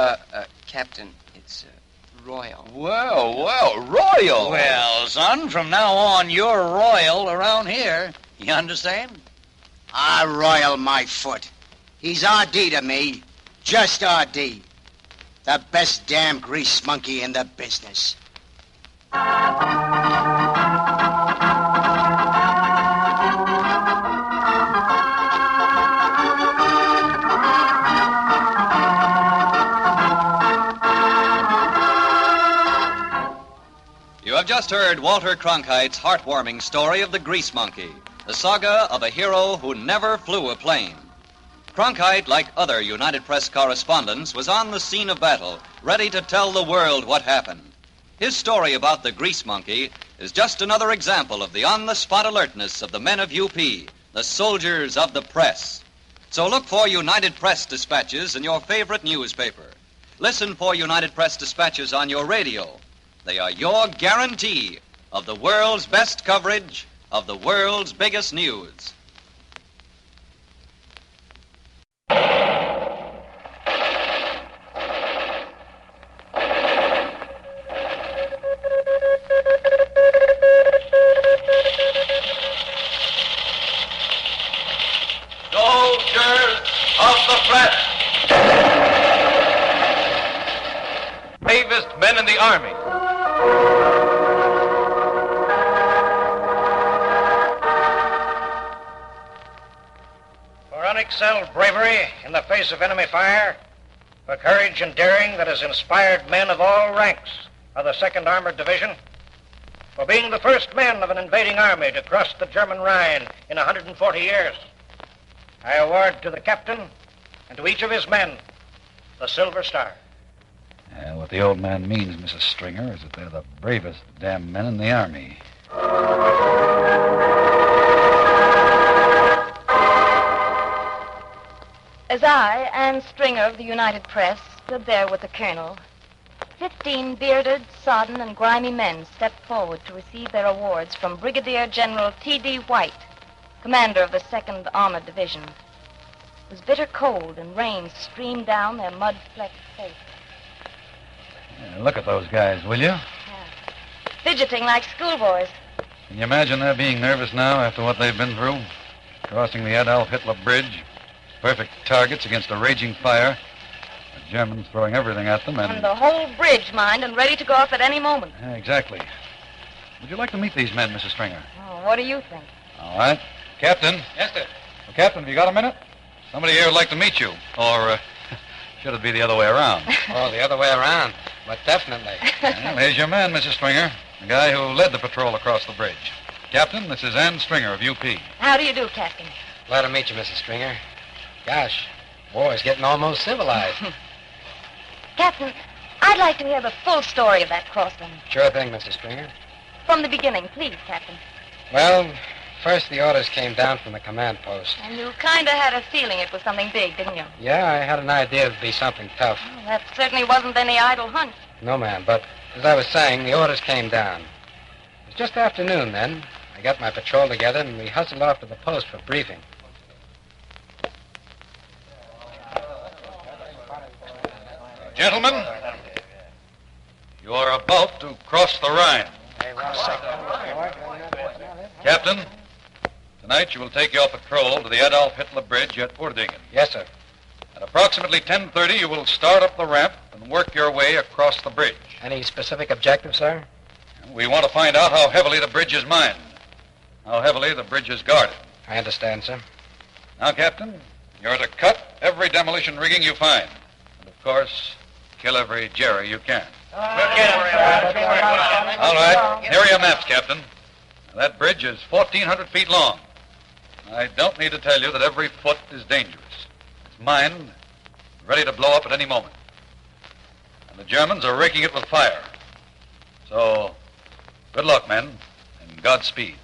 Captain, it's Royal. Well, Royal. Well, son, from now on, you're royal around here. You understand? I royal my foot. He's R.D. to me. Just R.D. The best damn grease monkey in the business. You have just heard Walter Cronkite's heartwarming story of the Grease Monkey, the saga of a hero who never flew a plane. Cronkite, like other United Press correspondents, was on the scene of battle, ready to tell the world what happened. His story about the grease monkey is just another example of the on-the-spot alertness of the men of UP, the soldiers of the press. So look for United Press dispatches in your favorite newspaper. Listen for United Press dispatches on your radio. They are your guarantee of the world's best coverage of the world's biggest news. Soldiers of the press. Bravest men in the Army. For unexcelled bravery in the face of enemy fire, for courage and daring that has inspired men of all ranks of the 2nd Armored Division, for being the first men of an invading army to cross the German Rhine in 140 years, I award to the captain and to each of his men the Silver Star. What the old man means, Mrs. Stringer, is that they're the bravest damn men in the Army. As I, Anne Stringer of the United Press, stood there with the colonel, 15 bearded, sodden, and grimy men stepped forward to receive their awards from Brigadier General T.D. White, commander of the 2nd Armored Division. It was bitter cold, and rain streamed down their mud-flecked faces. Look at those guys, will you? Fidgeting like schoolboys. Can you imagine their being nervous now after what they've been through? Crossing the Adolf Hitler Bridge, perfect targets against a raging fire, the Germans throwing everything at them, And the whole bridge, mind, and ready to go off at any moment. Exactly. Would you like to meet these men, Mrs. Stringer? Oh, what do you think? All right. Captain. Yes, sir. Well, Captain, have you got a minute? Somebody here would like to meet you. Or should it be the other way around? Oh, the other way around. But definitely. Well, here's your man, Mrs. Stringer, the guy who led the patrol across the bridge. Captain, this is Anne Stringer of UP. How do you do, Captain? Glad to meet you, Mrs. Stringer. Gosh, war's getting almost civilized. Captain, I'd like to hear the full story of that crossing. Sure thing, Mrs. Stringer. From the beginning, please, Captain. Well, first the orders came down from the command post. And you kind of had a feeling it was something big, didn't you? Yeah, I had an idea it'd be something tough. Well, that certainly wasn't any idle hunch. No, ma'am, but as I was saying, the orders came down. It was just afternoon then. I got my patrol together, and we hustled off to the post for briefing. Gentlemen, you are about to cross the Rhine. Captain, tonight you will take your patrol to the Adolf Hitler Bridge at Urdingen. Yes, sir. At approximately 10:30, you will start up the ramp and work your way across the bridge. Any specific objective, sir? We want to find out how heavily the bridge is mined, how heavily the bridge is guarded. I understand, sir. Now, Captain, you're to cut every demolition rigging you find. And, of course, kill every Jerry you can. We'll get him. All right. Here are your maps, Captain. That bridge is 1,400 feet long. I don't need to tell you that every foot is dangerous. It's mined, ready to blow up at any moment. And the Germans are raking it with fire. So, good luck, men, and Godspeed.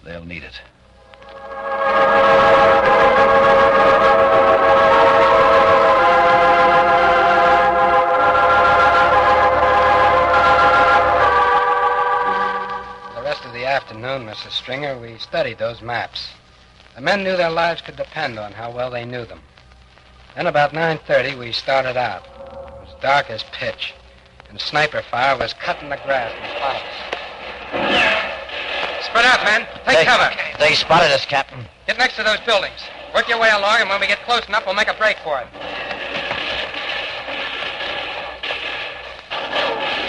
They'll need it. Afternoon, Mrs. Stringer, we studied those maps. The men knew their lives could depend on how well they knew them. Then about 9:30, we started out. It was dark as pitch, and sniper fire was cutting the grass in front of us. Spread out, men. Take cover. They spotted us, Captain. Get next to those buildings. Work your way along, and when we get close enough, we'll make a break for it.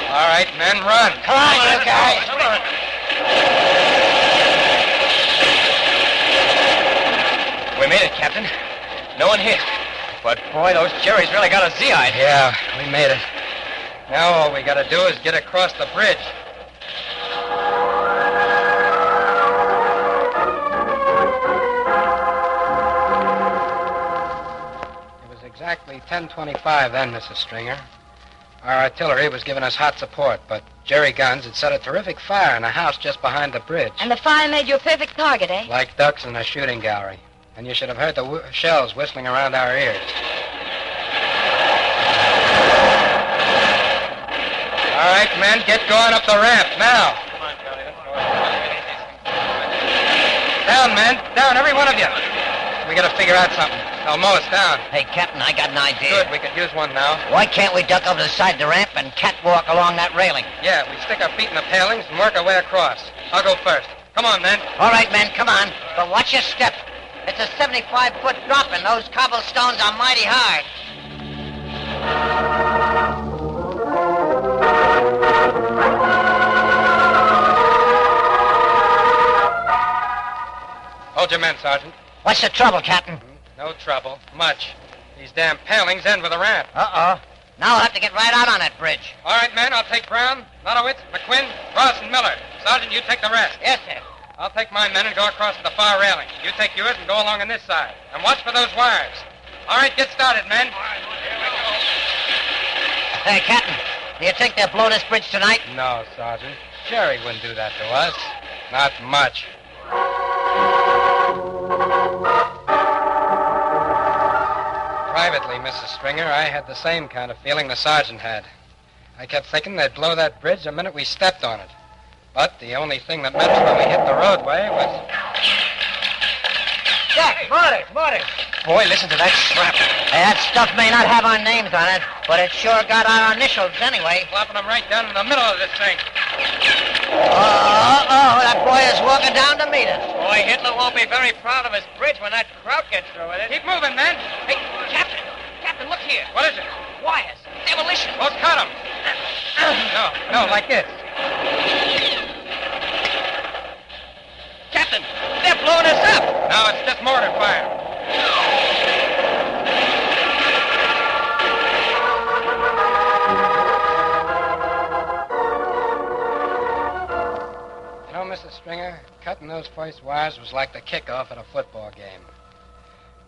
All right, men, run. Come on, you guys. Come on. We made it, Captain. No one hit. But, boy, those Jerry's really got us Z-eyed. Yeah, we made it. Now all we gotta do is get across the bridge. about 10:25 then, Mrs. Stringer. Our artillery was giving us hot support, but Jerry Guns had set a terrific fire in a house just behind the bridge. And the fire made you a perfect target, eh? Like ducks in a shooting gallery. And you should have heard the shells whistling around our ears. All right, men, get going up the ramp, now. Come on, Charlie, let's go. Down, men. Down, every one of you. We gotta figure out something. They'll mow us down. Hey, Captain, I got an idea. Good, we could use one now. Why can't we duck over the side of the ramp and catwalk along that railing? Yeah, we stick our feet in the palings and work our way across. I'll go first. Come on, men. All right, men, come on. But watch your step. It's a 75-foot drop, and those cobblestones are mighty hard. Hold your men, Sergeant. What's the trouble, Captain? No trouble. Much. These damn palings end with a ramp. Uh-oh. Now we'll have to get right out on that bridge. All right, men, I'll take Brown, Notowitz, McQuinn, Ross, and Miller. Sergeant, you take the rest. Yes, sir. I'll take my men and go across to the far railing. You take yours and go along on this side. And watch for those wires. All right, get started, men. Hey, Captain, do you think they'll blow this bridge tonight? No, Sergeant. Jerry wouldn't do that to us. Not much. Privately, Mrs. Stringer, I had the same kind of feeling the sergeant had. I kept thinking they'd blow that bridge the minute we stepped on it. But the only thing that mattered when we hit the roadway was... Jack, mortars! Boy, listen to that shrapnel. Hey, that stuff may not have our names on it, but it sure got our initials anyway. Flopping them right down in the middle of this thing. Uh-oh, that boy is walking down to meet us. Boy, Hitler won't be very proud of his bridge when that crowd gets through with it. Keep moving, men. Hey, Captain, look here. What is it? Wires. Demolition. Well, cut them. No, like this. Captain, they're blowing us up. No, it's just mortar fire. You know, Mrs. Stringer, cutting those first wires was like the kickoff at a football game.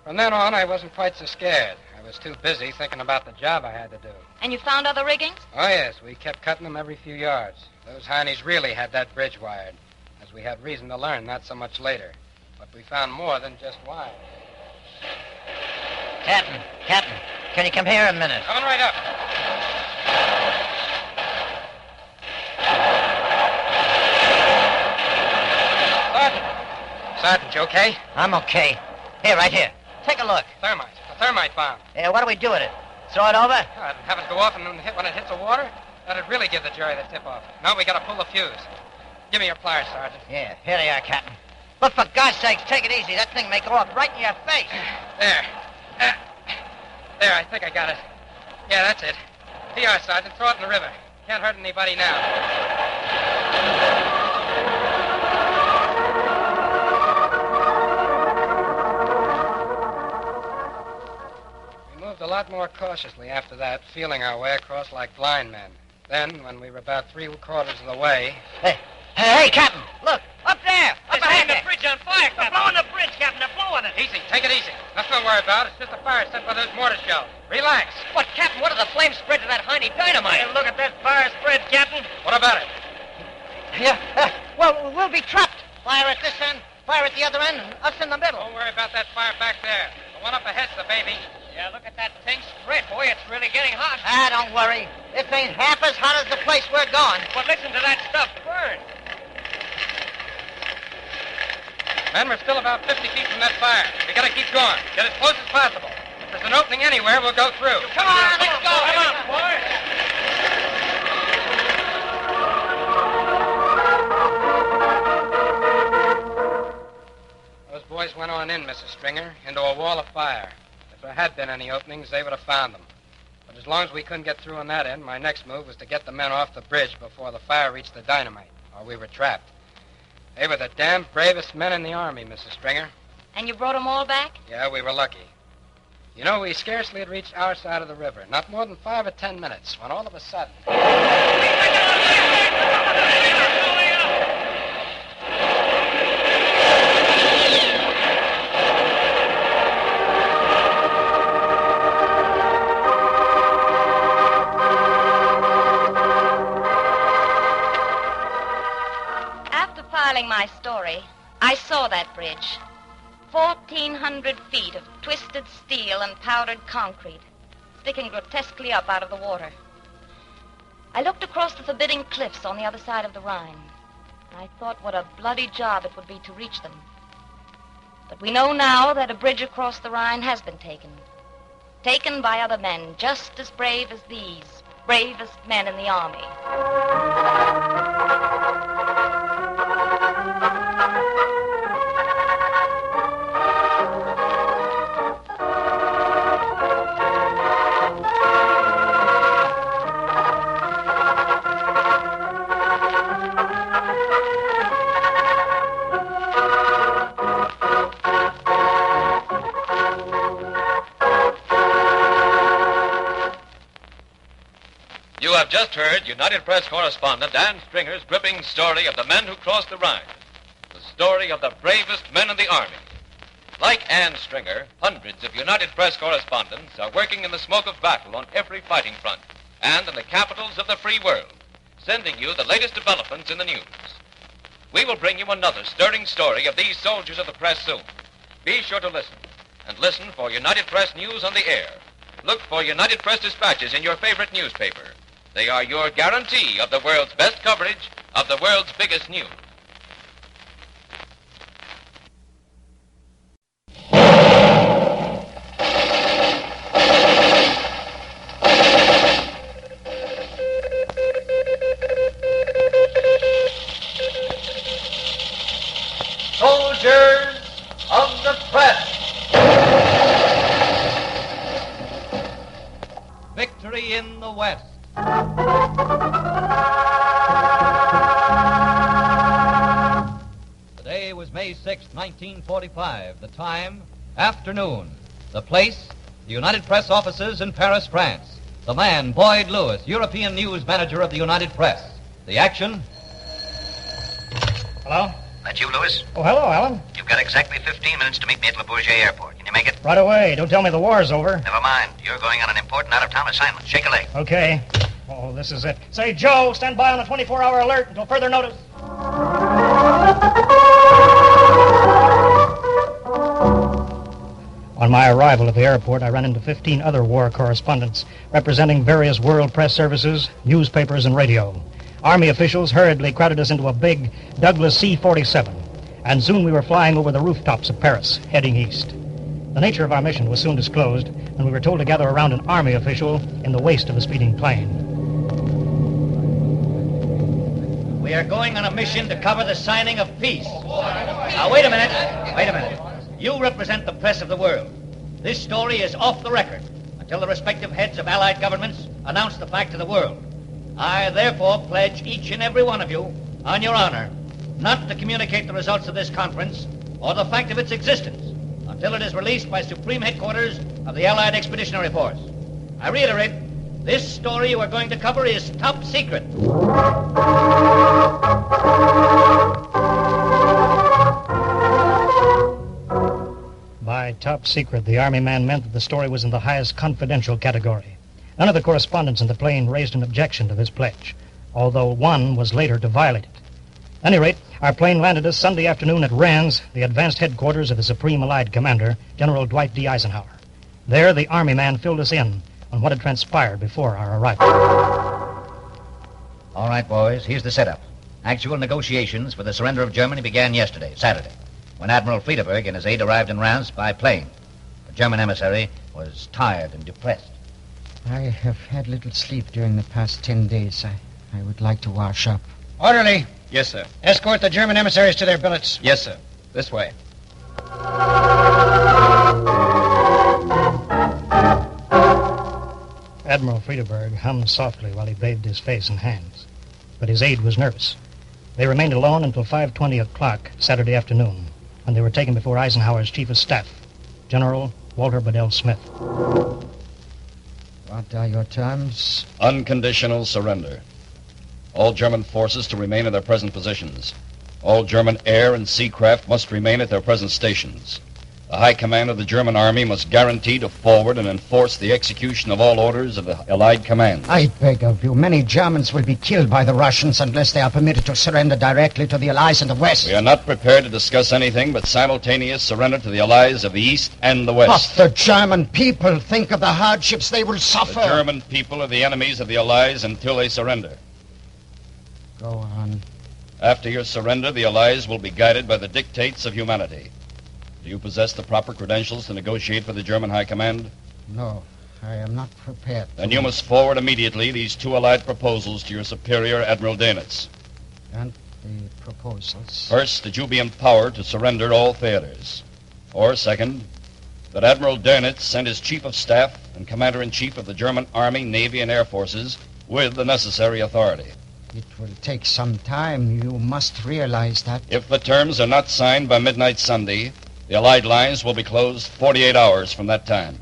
From then on, I wasn't quite so scared. I was too busy thinking about the job I had to do. And you found other riggings? Oh, yes, we kept cutting them every few yards. Those heinies really had that bridge wired, as we had reason to learn not so much later. But we found more than just wires. Captain, can you come here a minute? Coming right up. Sergeant, you okay? I'm okay. Here, right here. Take a look. Thermite. The thermite bomb. Yeah, what do we do with it? Throw it over? Have it go off and hit when it hits the water? That'd really give the jury the tip-off. No, we gotta pull the fuse. Give me your pliers, Sergeant. Yeah, here they are, Captain. But for God's sakes, take it easy. That thing may go off right in your face. There. There, I think I got it. Yeah, that's it. Here you are, Sergeant. Throw it in the river. Can't hurt anybody now. We moved a lot more cautiously after that, feeling our way across like blind men. Then, when we were about 3/4 of the way... Hey, Captain, look, up there, up ahead the bridge on fire, Captain. They're blowing the bridge, Captain. They're blowing it. Easy, take it easy. Nothing to worry about. It's just a fire set by those mortar shells. Relax. But, Captain, what are the flames spread to that Heine dynamite? Hey, look at that fire spread, Captain. What about it? Yeah, well, we'll be trapped. Fire at this end, fire at the other end, and us in the middle. Don't worry about that fire back there. The one up ahead's the baby. Yeah, look at that thing spread, boy. It's really getting hot. Don't worry. This ain't half as hot as the place we're going. But listen to that stuff burn. Men, we're still about 50 feet from that fire. We gotta keep going. Get as close as possible. If there's an opening anywhere, we'll go through. Come on, let's go. Come on, boy. Those boys went on in, Mrs. Stringer, into a wall of fire. If there had been any openings, they would have found them. But as long as we couldn't get through on that end, my next move was to get the men off the bridge before the fire reached the dynamite, or we were trapped. They were the damn bravest men in the Army, Mrs. Stringer. And you brought them all back? Yeah, we were lucky. You know, we scarcely had reached our side of the river, not more than 5 or 10 minutes, when all of a sudden... I saw that bridge. 1,400 feet of twisted steel and powdered concrete, sticking grotesquely up out of the water. I looked across the forbidding cliffs on the other side of the Rhine. I thought what a bloody job it would be to reach them. But we know now that a bridge across the Rhine has been taken. Taken by other men just as brave as these, bravest men in the army. You have just heard United Press correspondent Ann Stringer's gripping story of the men who crossed the Rhine. The story of the bravest men in the Army. Like Ann Stringer, hundreds of United Press correspondents are working in the smoke of battle on every fighting front and in the capitals of the free world, sending you the latest developments in the news. We will bring you another stirring story of these soldiers of the press soon. Be sure to listen, and listen for United Press news on the air. Look for United Press dispatches in your favorite newspaper. They are your guarantee of the world's best coverage of the world's biggest news. Soldiers of the press. Victory in the West. The day was May 6, 1945. The time, afternoon. The place, the United Press offices in Paris, France. The man, Boyd Lewis, European news manager of the United Press. The action. Hello? That you, Lewis? Oh, hello, Alan. You've got exactly 15 minutes to meet me at Le Bourget Airport. Can you make it? Right away. Don't tell me the war's over. Never mind. You're going on an important out-of-town assignment. Shake a leg. Okay. Oh, this is it. Say, Joe, stand by on a 24-hour alert until further notice. On my arrival at the airport, I ran into 15 other war correspondents representing various world press services, newspapers, and radio. Army officials hurriedly crowded us into a big Douglas C-47, and soon we were flying over the rooftops of Paris, heading east. The nature of our mission was soon disclosed when we were told to gather around an Army official in the waist of the speeding plane. We are going on a mission to cover the signing of peace. Now, wait a minute. You represent the press of the world. This story is off the record until the respective heads of Allied governments announce the fact to the world. I therefore pledge each and every one of you, on your honor, not to communicate the results of this conference or the fact of its existence until it is released by Supreme Headquarters of the Allied Expeditionary Force. I reiterate, this story you are going to cover is top secret. By top secret, the Army man meant that the story was in the highest confidential category. None of the correspondents in the plane raised an objection to this pledge, although one was later to violate it. At any rate, our plane landed us Sunday afternoon at Rennes, the advanced headquarters of the Supreme Allied Commander, General Dwight D. Eisenhower. There, the Army man filled us in on what had transpired before our arrival. All right, boys, here's the setup. Actual negotiations for the surrender of Germany began yesterday, Saturday, when Admiral Friedeberg and his aide arrived in Reims by plane. The German emissary was tired and depressed. I have had little sleep during the past 10 days. I would like to wash up. Orderly. Yes, sir. Escort the German emissaries to their billets. Yes, sir. This way. Admiral Friedeberg hummed softly while he bathed his face and hands. But his aide was nervous. They remained alone until 5:20 o'clock Saturday afternoon, when they were taken before Eisenhower's Chief of Staff, General Walter Bedell Smith. What are your terms? Unconditional surrender. All German forces to remain in their present positions. All German air and sea craft must remain at their present stations. The High Command of the German Army must guarantee to forward and enforce the execution of all orders of the Allied commands. I beg of you, many Germans will be killed by the Russians unless they are permitted to surrender directly to the Allies in the West. We are not prepared to discuss anything but simultaneous surrender to the Allies of the East and the West. But the German people, think of the hardships they will suffer. The German people are the enemies of the Allies until they surrender. Go on. After your surrender, the Allies will be guided by the dictates of humanity. Do you possess the proper credentials to negotiate for the German High Command? No, I am not prepared. Then you must forward immediately these two Allied proposals to your superior, Admiral Dönitz. And the proposals? First, that you be empowered to surrender all theaters. Or, second, that Admiral Dönitz send his Chief of Staff and Commander-in-Chief of the German Army, Navy, and Air Forces with the necessary authority. It will take some time. You must realize that. If the terms are not signed by midnight Sunday, the Allied lines will be closed 48 hours from that time.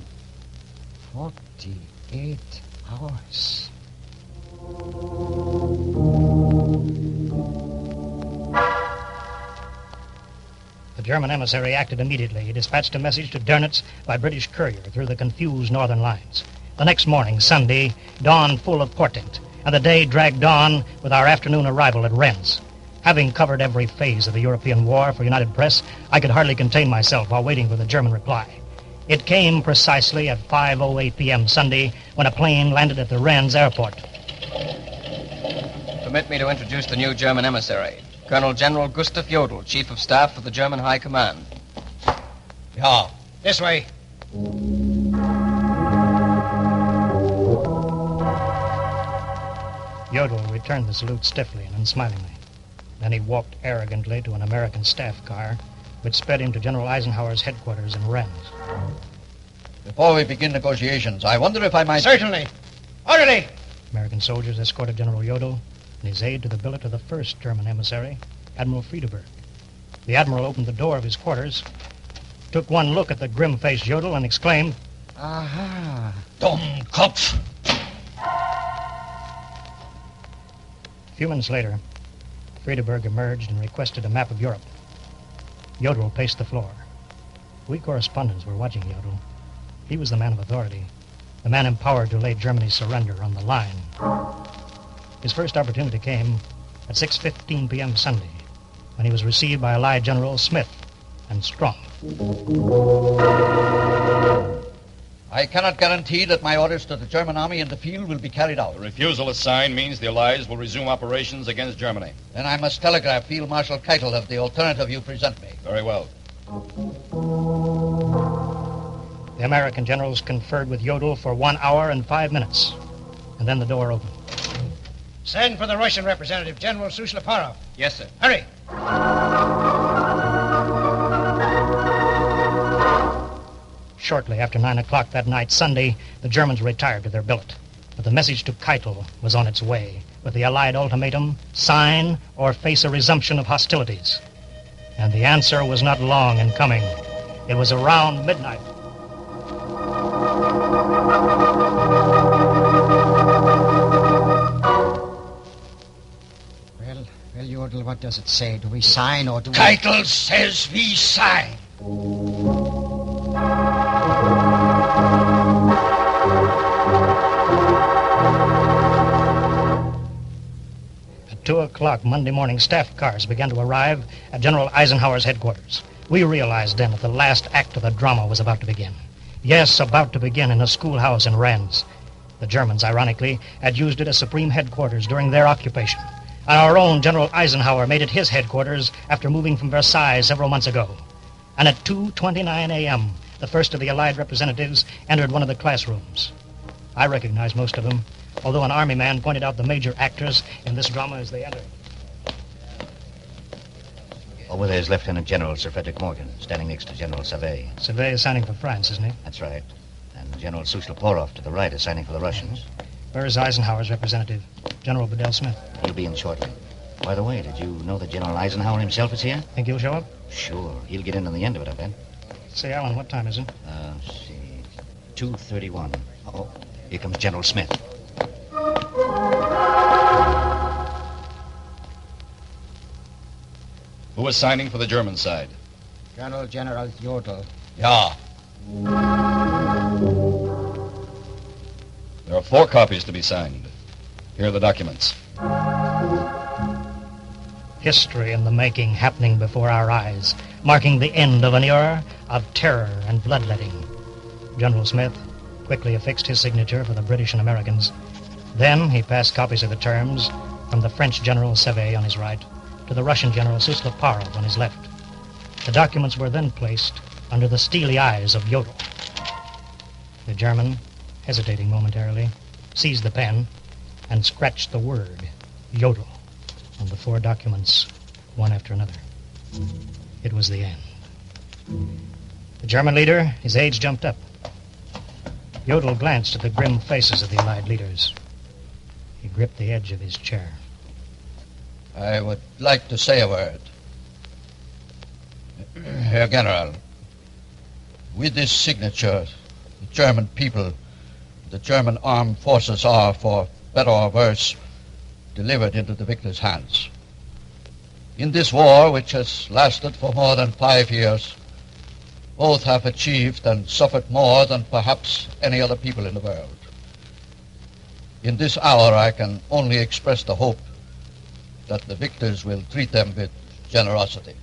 48 hours. The German emissary acted immediately. He dispatched a message to Dönitz by British courier through the confused northern lines. The next morning, Sunday, dawned full of portent, and the day dragged on with our afternoon arrival at Rennes. Having covered every phase of the European war for United Press, I could hardly contain myself while waiting for the German reply. It came precisely at 5:08 p.m. Sunday when a plane landed at the Rennes airport. Permit me to introduce the new German emissary, Colonel General Gustav Jodl, Chief of Staff of the German High Command. Yeah, this way. Jodl returned the salute stiffly and unsmilingly. Then he walked arrogantly to an American staff car, which sped him to General Eisenhower's headquarters in Rennes. Before we begin negotiations, I wonder if I might... Certainly. Orderly! American soldiers escorted General Jodl and his aide to the billet of the first German emissary, Admiral Friedeberg. The Admiral opened the door of his quarters, took one look at the grim-faced Jodl, and exclaimed, Aha! Dummkopf! A few minutes later, Friedeberg emerged and requested a map of Europe. Jodl paced the floor. We correspondents were watching Jodl. He was the man of authority, the man empowered to lay Germany's surrender on the line. His first opportunity came at 6:15 p.m. Sunday, when he was received by Allied General Smith and Strong. I cannot guarantee that my orders to the German army in the field will be carried out. The refusal to sign means the Allies will resume operations against Germany. Then I must telegraph Field Marshal Keitel of the alternative you present me. Very well. The American generals conferred with Jodl for 1 hour and 5 minutes, and then the door opened. Send for the Russian representative, General Sushleparov. Yes, sir. Hurry! Shortly after 9 o'clock that night, Sunday, the Germans retired to their billet. But the message to Keitel was on its way, with the Allied ultimatum, sign or face a resumption of hostilities. And the answer was not long in coming. It was around midnight. Well, Jodl, what does it say? Do we sign or do we... Keitel says we sign. At 2 o'clock Monday morning, staff cars began to arrive at General Eisenhower's headquarters. We realized then that the last act of the drama was about to begin. Yes, about to begin in a schoolhouse in Rennes. The Germans, ironically, had used it as supreme headquarters during their occupation. And our own General Eisenhower made it his headquarters after moving from Versailles several months ago. And at 2:29 a.m., the first of the Allied representatives entered one of the classrooms. I recognized most of them, although an army man pointed out the major actors in this drama as they entered. Over there is Lieutenant General Sir Frederick Morgan, standing next to General Savet. Savet is signing for France, isn't he? That's right. And General Sushleparov to the right is signing for the Russians. Where is Eisenhower's representative, General Bedell Smith? He'll be in shortly. By the way, did you know that General Eisenhower himself is here? Think he'll show up? Sure. He'll get in on the end of it, I bet. Say, Alan, what time is it? Let's see. 2:31. Oh, here comes General Smith. Who is signing for the German side? Colonel General Jodl. Yeah. There are 4 copies to be signed. Here are the documents. History in the making, happening before our eyes, marking the end of an era of terror and bloodletting. General Smith quickly affixed his signature for the British and Americans. Then he passed copies of the terms from the French General Sevet on his right to the Russian General Suslaparov on his left. The documents were then placed under the steely eyes of Jodl. The German, hesitating momentarily, seized the pen and scratched the word, Jodl, on the 4 documents, one after another. It was the end. The German leader, his age jumped up. Jodl glanced at the grim faces of the Allied leaders. He gripped the edge of his chair. I would like to say a word. Herr General, with this signature, the German people, the German armed forces are, for better or worse, delivered into the victor's hands. In this war, which has lasted for more than 5 years, both have achieved and suffered more than perhaps any other people in the world. In this hour, I can only express the hope that the victors will treat them with generosity.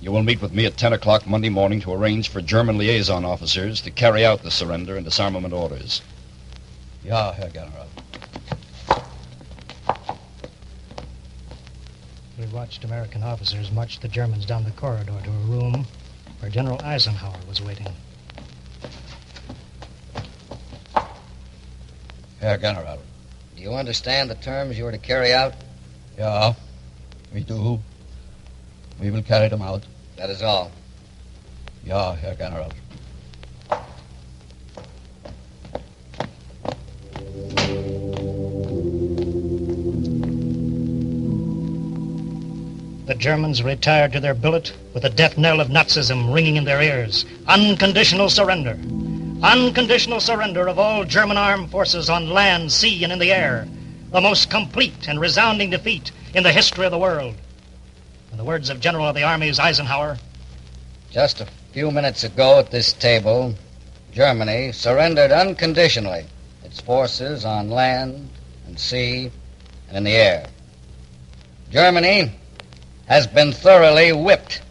You will meet with me at 10 o'clock Monday morning to arrange for German liaison officers to carry out the surrender and disarmament orders. Ja, Herr General. We watched American officers march the Germans down the corridor to a room where General Eisenhower was waiting. Herr General. Do you understand the terms you are to carry out? Ja, we do. We will carry them out. That is all. Ja, Herr General. The Germans retired to their billet with the death knell of Nazism ringing in their ears. Unconditional surrender. Unconditional surrender of all German armed forces on land, sea, and in the air. The most complete and resounding defeat in the history of the world. In the words of General of the Armies Eisenhower, just a few minutes ago at this table, Germany surrendered unconditionally its forces on land and sea and in the air. Germany has been thoroughly whipped.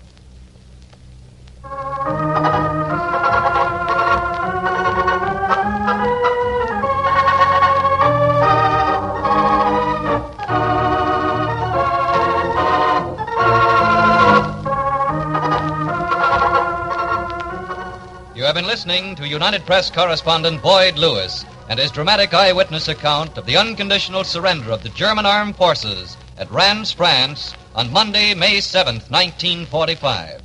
You have been listening to United Press correspondent Boyd Lewis and his dramatic eyewitness account of the unconditional surrender of the German armed forces at Reims, France, on Monday, May 7th, 1945.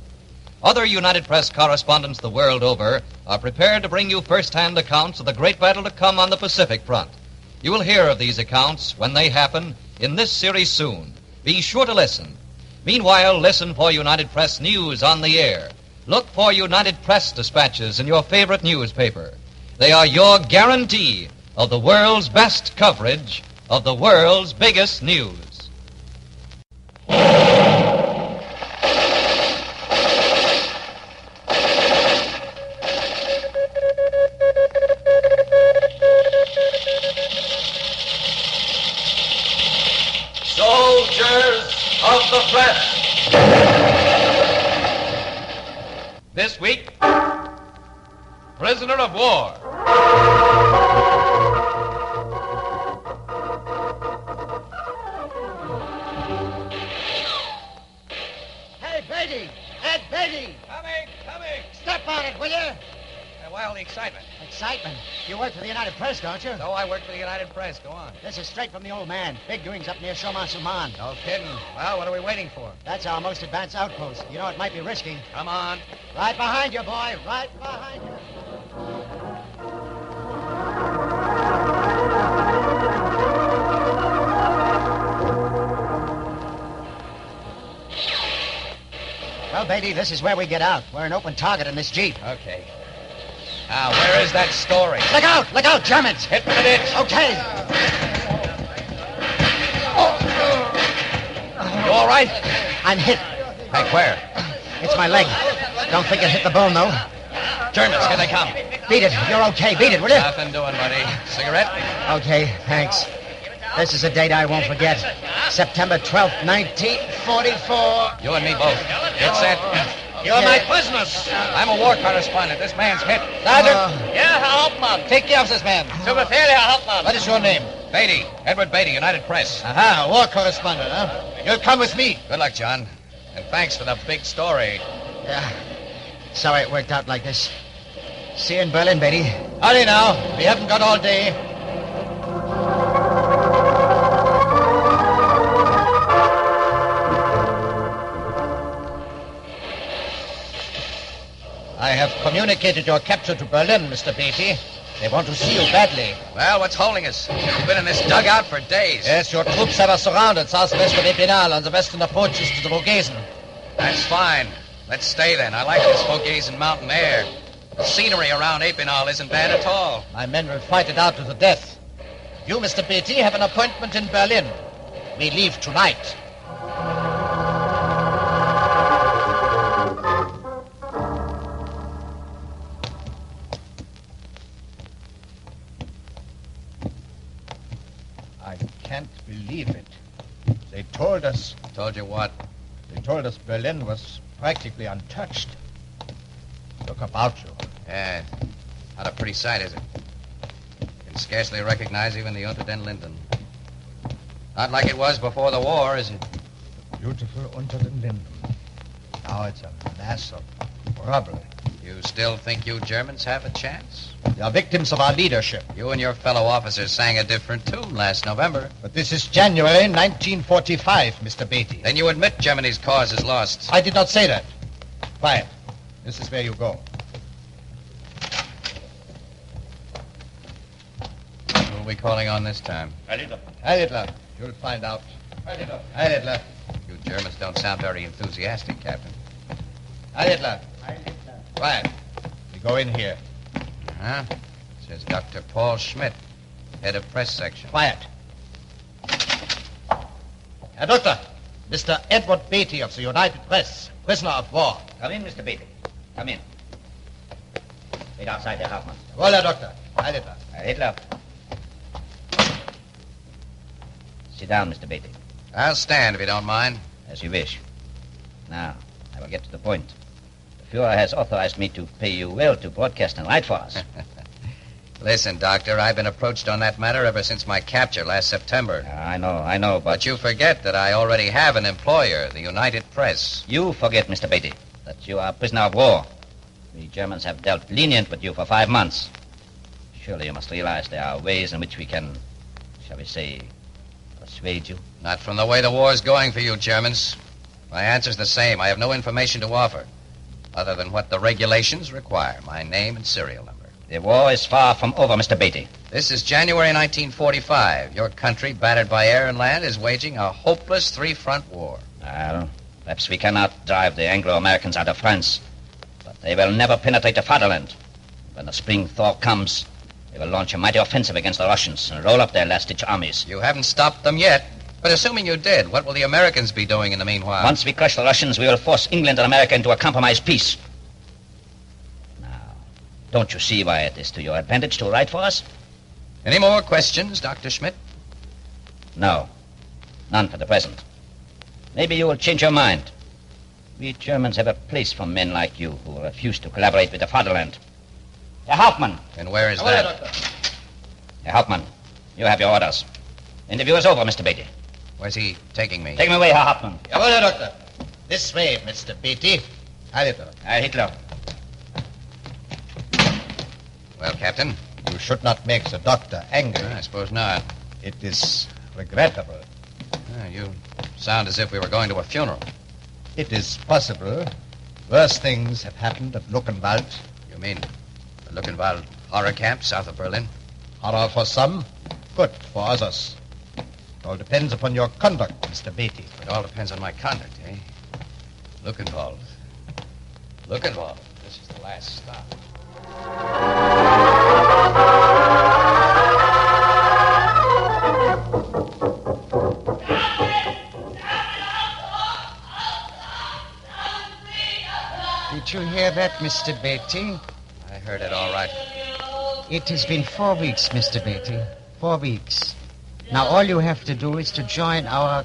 Other United Press correspondents the world over are prepared to bring you first-hand accounts of the great battle to come on the Pacific front. You will hear of these accounts when they happen in this series soon. Be sure to listen. Meanwhile, listen for United Press news on the air. Look for United Press dispatches in your favorite newspaper. They are your guarantee of the world's best coverage of the world's biggest news. Soldiers of the press. This week, prisoner of war. Hey, Beatty! Ed Beatty! Coming! Step on it, will you? Why all the excitement? Excitement? You work for the United Press, don't you? So I work for the United Press. Go on. This is straight from the old man. Big doings up near Chaumont-sur-Marne. No kidding. Well, what are we waiting for? That's our most advanced outpost. You know, it might be risky. Come on. Right behind you, boy. Right behind you. Well, Beatty, this is where we get out. We're an open target in this Jeep. Okay. Now, where is that story? Look out! Look out, Germans! Hit me the ditch. Okay. You all right? I'm hit. Hey, where? It's my leg. Don't think it hit the bone, though. Germans, here they come. Beat it. You're okay. Beat it, will you? Nothing doing, buddy. Cigarette? Okay, thanks. This is a date I won't forget. September 12th, 1944. You and me both. Get set. You're my prisoners. I'm a war correspondent. This man's hit. Sergeant. Yeah, Herr Hauptmann. Take care of this man. Zu Befehl, Herr Hauptmann. What is your name? Beatty. Edward Beatty, United Press. Aha, war correspondent, huh? You'll come with me. Good luck, John. And thanks for the big story. Yeah. Sorry it worked out like this. See you in Berlin, Beatty. Hurry now. We haven't got all day. I have communicated your capture to Berlin, Mr. Beatty. They want to see you badly. Well, what's holding us? We've been in this dugout for days. Yes, your troops have us surrounded southwest of Epinal on the western approaches to the Vogesen. That's fine. Let's stay then. I like this Vogesen mountain air. The scenery around Epinal isn't bad at all. My men will fight it out to the death. You, Mr. Beatty, have an appointment in Berlin. We leave tonight. I can't believe it. They told us... Told you what? They told us Berlin was practically untouched. Look about you. Yeah. Not a pretty sight, is it? You can scarcely recognize even the Unter den Linden. Not like it was before the war, is it? Beautiful Unter den Linden. Now it's a mass of rubble. You still think you Germans have a chance? They are victims of our leadership. You and your fellow officers sang a different tune last November. But this is January 1945, Mr. Beatty. Then you admit Germany's cause is lost. I did not say that. Quiet. This is where you go. Who are we calling on this time? Heil Hitler. You'll find out. Heil Hitler. You Germans don't sound very enthusiastic, Captain. Heil Hitler. Quiet. We go in here. Huh? Says Dr. Paul Schmidt, head of press section. Quiet. Herr Doctor, Mr. Edward Beatty of the United Press, prisoner of war. Come in, Mr. Beatty. Come in. Wait outside, Herr Hauptmann. Well, Herr Doctor. Heil Hitler. Herr Hitler. Sit down, Mr. Beatty. I'll stand if you don't mind. As you wish. Now, I will get to the point. The Fuhrer has authorized me to pay you well to broadcast and write for us. Listen, Doctor, I've been approached on that matter ever since my capture last September. I know, But you forget that I already have an employer, the United Press. You forget, Mr. Beatty, that you are a prisoner of war. The Germans have dealt lenient with you for 5 months. Surely you must realize there are ways in which we can, shall we say, persuade you. Not from the way the war's going for you Germans. My answer's the same. I have no information to offer, other than what the regulations require, my name and serial number. The war is far from over, Mr. Beatty. This is January 1945. Your country, battered by air and land, is waging a hopeless three-front war. Well, perhaps we cannot drive the Anglo-Americans out of France, but they will never penetrate the fatherland. When the spring thaw comes, they will launch a mighty offensive against the Russians and roll up their last-ditch armies. You haven't stopped them yet. But assuming you did, what will the Americans be doing in the meanwhile? Once we crush the Russians, we will force England and America into a compromise peace. Now, don't you see why it is to your advantage to write for us? Any more questions, Dr. Schmidt? No. None for the present. Maybe you will change your mind. We Germans have a place for men like you who refuse to collaborate with the fatherland. Herr Hauptmann. And where is that? Herr Hauptmann, you have your orders. Interview is over, Mr. Beatty. Where's he taking me? Take me away, Herr Hauptmann. Jawohl, Herr Doctor. This way, Mr. Beatty. Heil Hitler. Heil Hitler. Well, Captain? You should not make the doctor angry. I suppose not. It is regrettable. You sound as if we were going to a funeral. It is possible. Worse things have happened at Luckenwald. You mean the Luckenwald horror camp south of Berlin? Horror for some, good for others. It all depends upon your conduct, Mr. Beatty. It all depends on my conduct, eh? Luckenwald. Luckenwald. This is the last stop. Did you hear that, Mr. Beatty? I heard it all right. It has been 4 weeks, Mr. Beatty. 4 weeks. Now, all you have to do is to join our...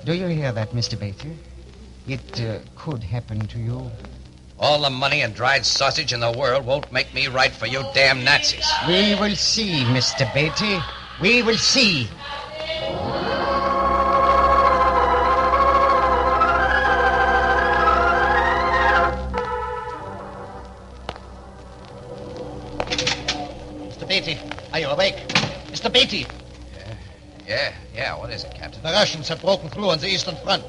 Do you hear that, Mr. Beatty? It could happen to you. All the money and dried sausage in the world won't make me right for you damn Nazis. We will see, Mr. Beatty. We will see. Mr. Beatty, are you awake? Mr. Beatty! Yeah, what is it, Captain? The Russians have broken through on the Eastern Front.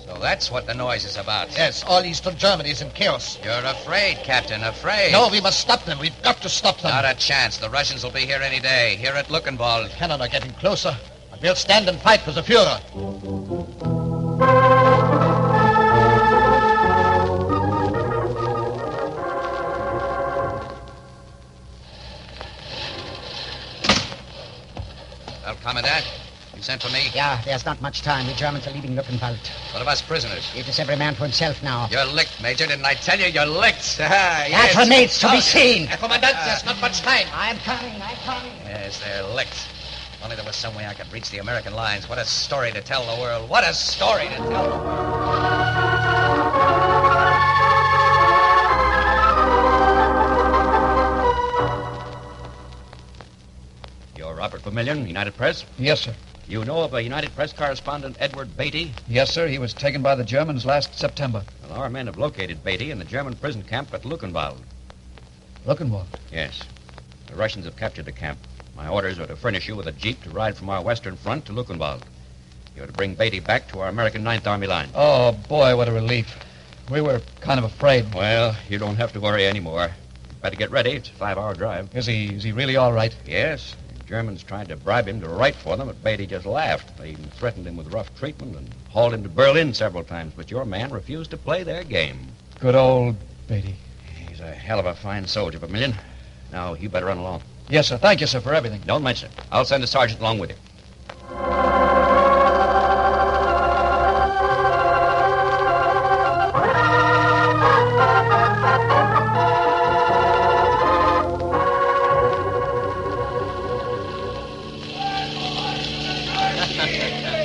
So that's what the noise is about. Yes, all Eastern Germany is in chaos. You're afraid, Captain, afraid. No, we must stop them. We've got to stop them. Not a chance. The Russians will be here any day, here at Luckenwald. The cannon are getting closer, and we'll stand and fight for the Fuhrer. Well, Commandant, you sent for me? Yeah, there's not much time. The Germans are leaving Luckenwald. What of us prisoners? It is every man for himself now. You're licked, Major. Didn't I tell you you're licked? That remains to be seen. Commandant, there's not much time. I'm coming. Yes, they're licked. If only there was some way I could reach the American lines. What a story to tell the world. What a story to tell the world. You're Robert Vermillion, United Press? Yes, sir. You know of a United Press correspondent, Edward Beatty? Yes, sir. He was taken by the Germans last September. Well, our men have located Beatty in the German prison camp at Luckenwald. Luckenwald? Yes. The Russians have captured the camp. My orders are to furnish you with a jeep to ride from our western front to Luckenwald. You're to bring Beatty back to our American 9th Army line. Oh, boy, what a relief. We were kind of afraid. Well, you don't have to worry anymore. Better get ready. It's a 5-hour drive. Is he really all right? Yes. The Germans tried to bribe him to write for them, but Beatty just laughed. They even threatened him with rough treatment and hauled him to Berlin several times, but your man refused to play their game. Good old Beatty. He's a hell of a fine soldier, Vermillion. Now, you better run along. Yes, sir. Thank you, sir, for everything. Don't mention it. I'll send a sergeant along with you.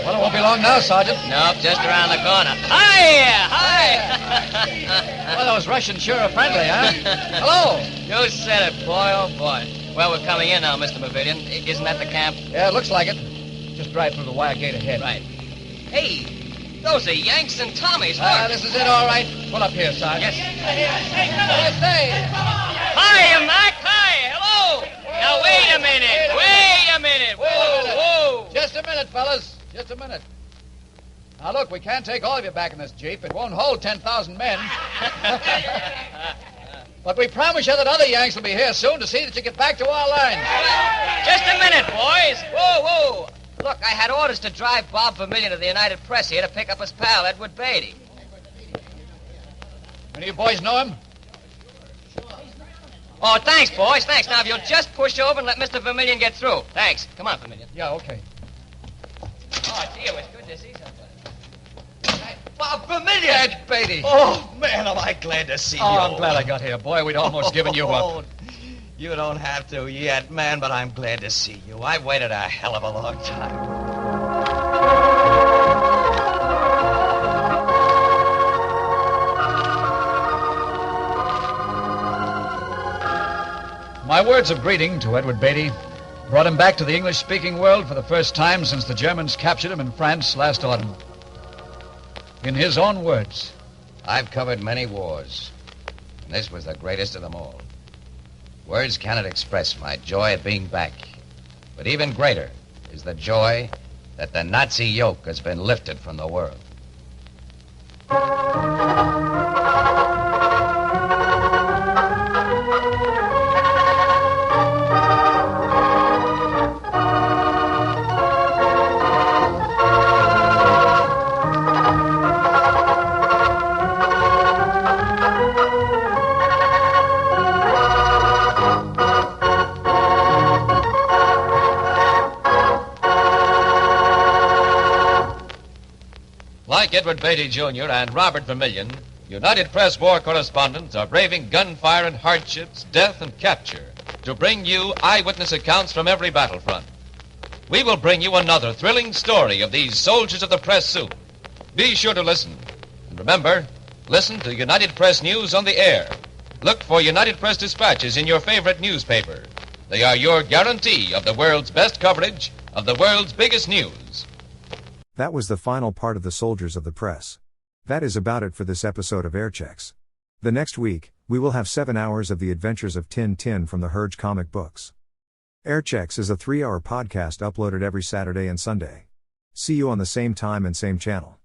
Well, it won't be long now, Sergeant. Nope, just around the corner. Hi! Well, those Russians sure are friendly, huh? Hello! You said it, boy, oh boy. Well, we're coming in now, Mr. Pavilion. Isn't that the camp? Yeah, it looks like it. Just drive through the wire gate ahead. Right. Hey, those are Yanks and Tommies. Look. This is it, all right. Pull up here, Sergeant. Yes. Hi, Mac. Hi. Hello. Now, wait a minute. Wait a minute. Whoa. Just a minute, fellas. Just a minute. Now, look, we can't take all of you back in this Jeep. It won't hold 10,000 men. But we promise you that other Yanks will be here soon to see that you get back to our lines. Just a minute, boys. Whoa. Look, I had orders to drive Bob Vermillion of the United Press here to pick up his pal, Edward Beatty. Any of you boys know him? Oh, thanks, boys. Thanks. Now, if you'll just push over and let Mr. Vermillion get through. Thanks. Come on, Vermillion. Yeah, okay. Oh, gee, it was good to see somebody. Bob Vermillion! Ed Beatty. Oh, man, am I glad to see you. Oh, I'm glad I got here, boy. We'd almost given you up. You don't have to yet, man, but I'm glad to see you. I've waited a hell of a long time. My words of greeting to Edward Beatty brought him back to the English-speaking world for the first time since the Germans captured him in France last autumn. In his own words, I've covered many wars, and this was the greatest of them all. Words cannot express my joy at being back, but even greater is the joy that the Nazi yoke has been lifted from the world. Like Edward Beatty, Jr. and Robert Vermillion, United Press war correspondents are braving gunfire and hardships, death and capture to bring you eyewitness accounts from every battlefront. We will bring you another thrilling story of these soldiers of the press soon. Be sure to listen. And remember, listen to United Press News on the air. Look for United Press dispatches in your favorite newspaper. They are your guarantee of the world's best coverage of the world's biggest news. That was the final part of the Soldiers of the Press. That is about it for this episode of Airchecks. The next week, we will have 7 hours of the adventures of Tin Tin from the Hurge comic books. Airchecks is a 3-hour podcast uploaded every Saturday and Sunday. See you on the same time and same channel.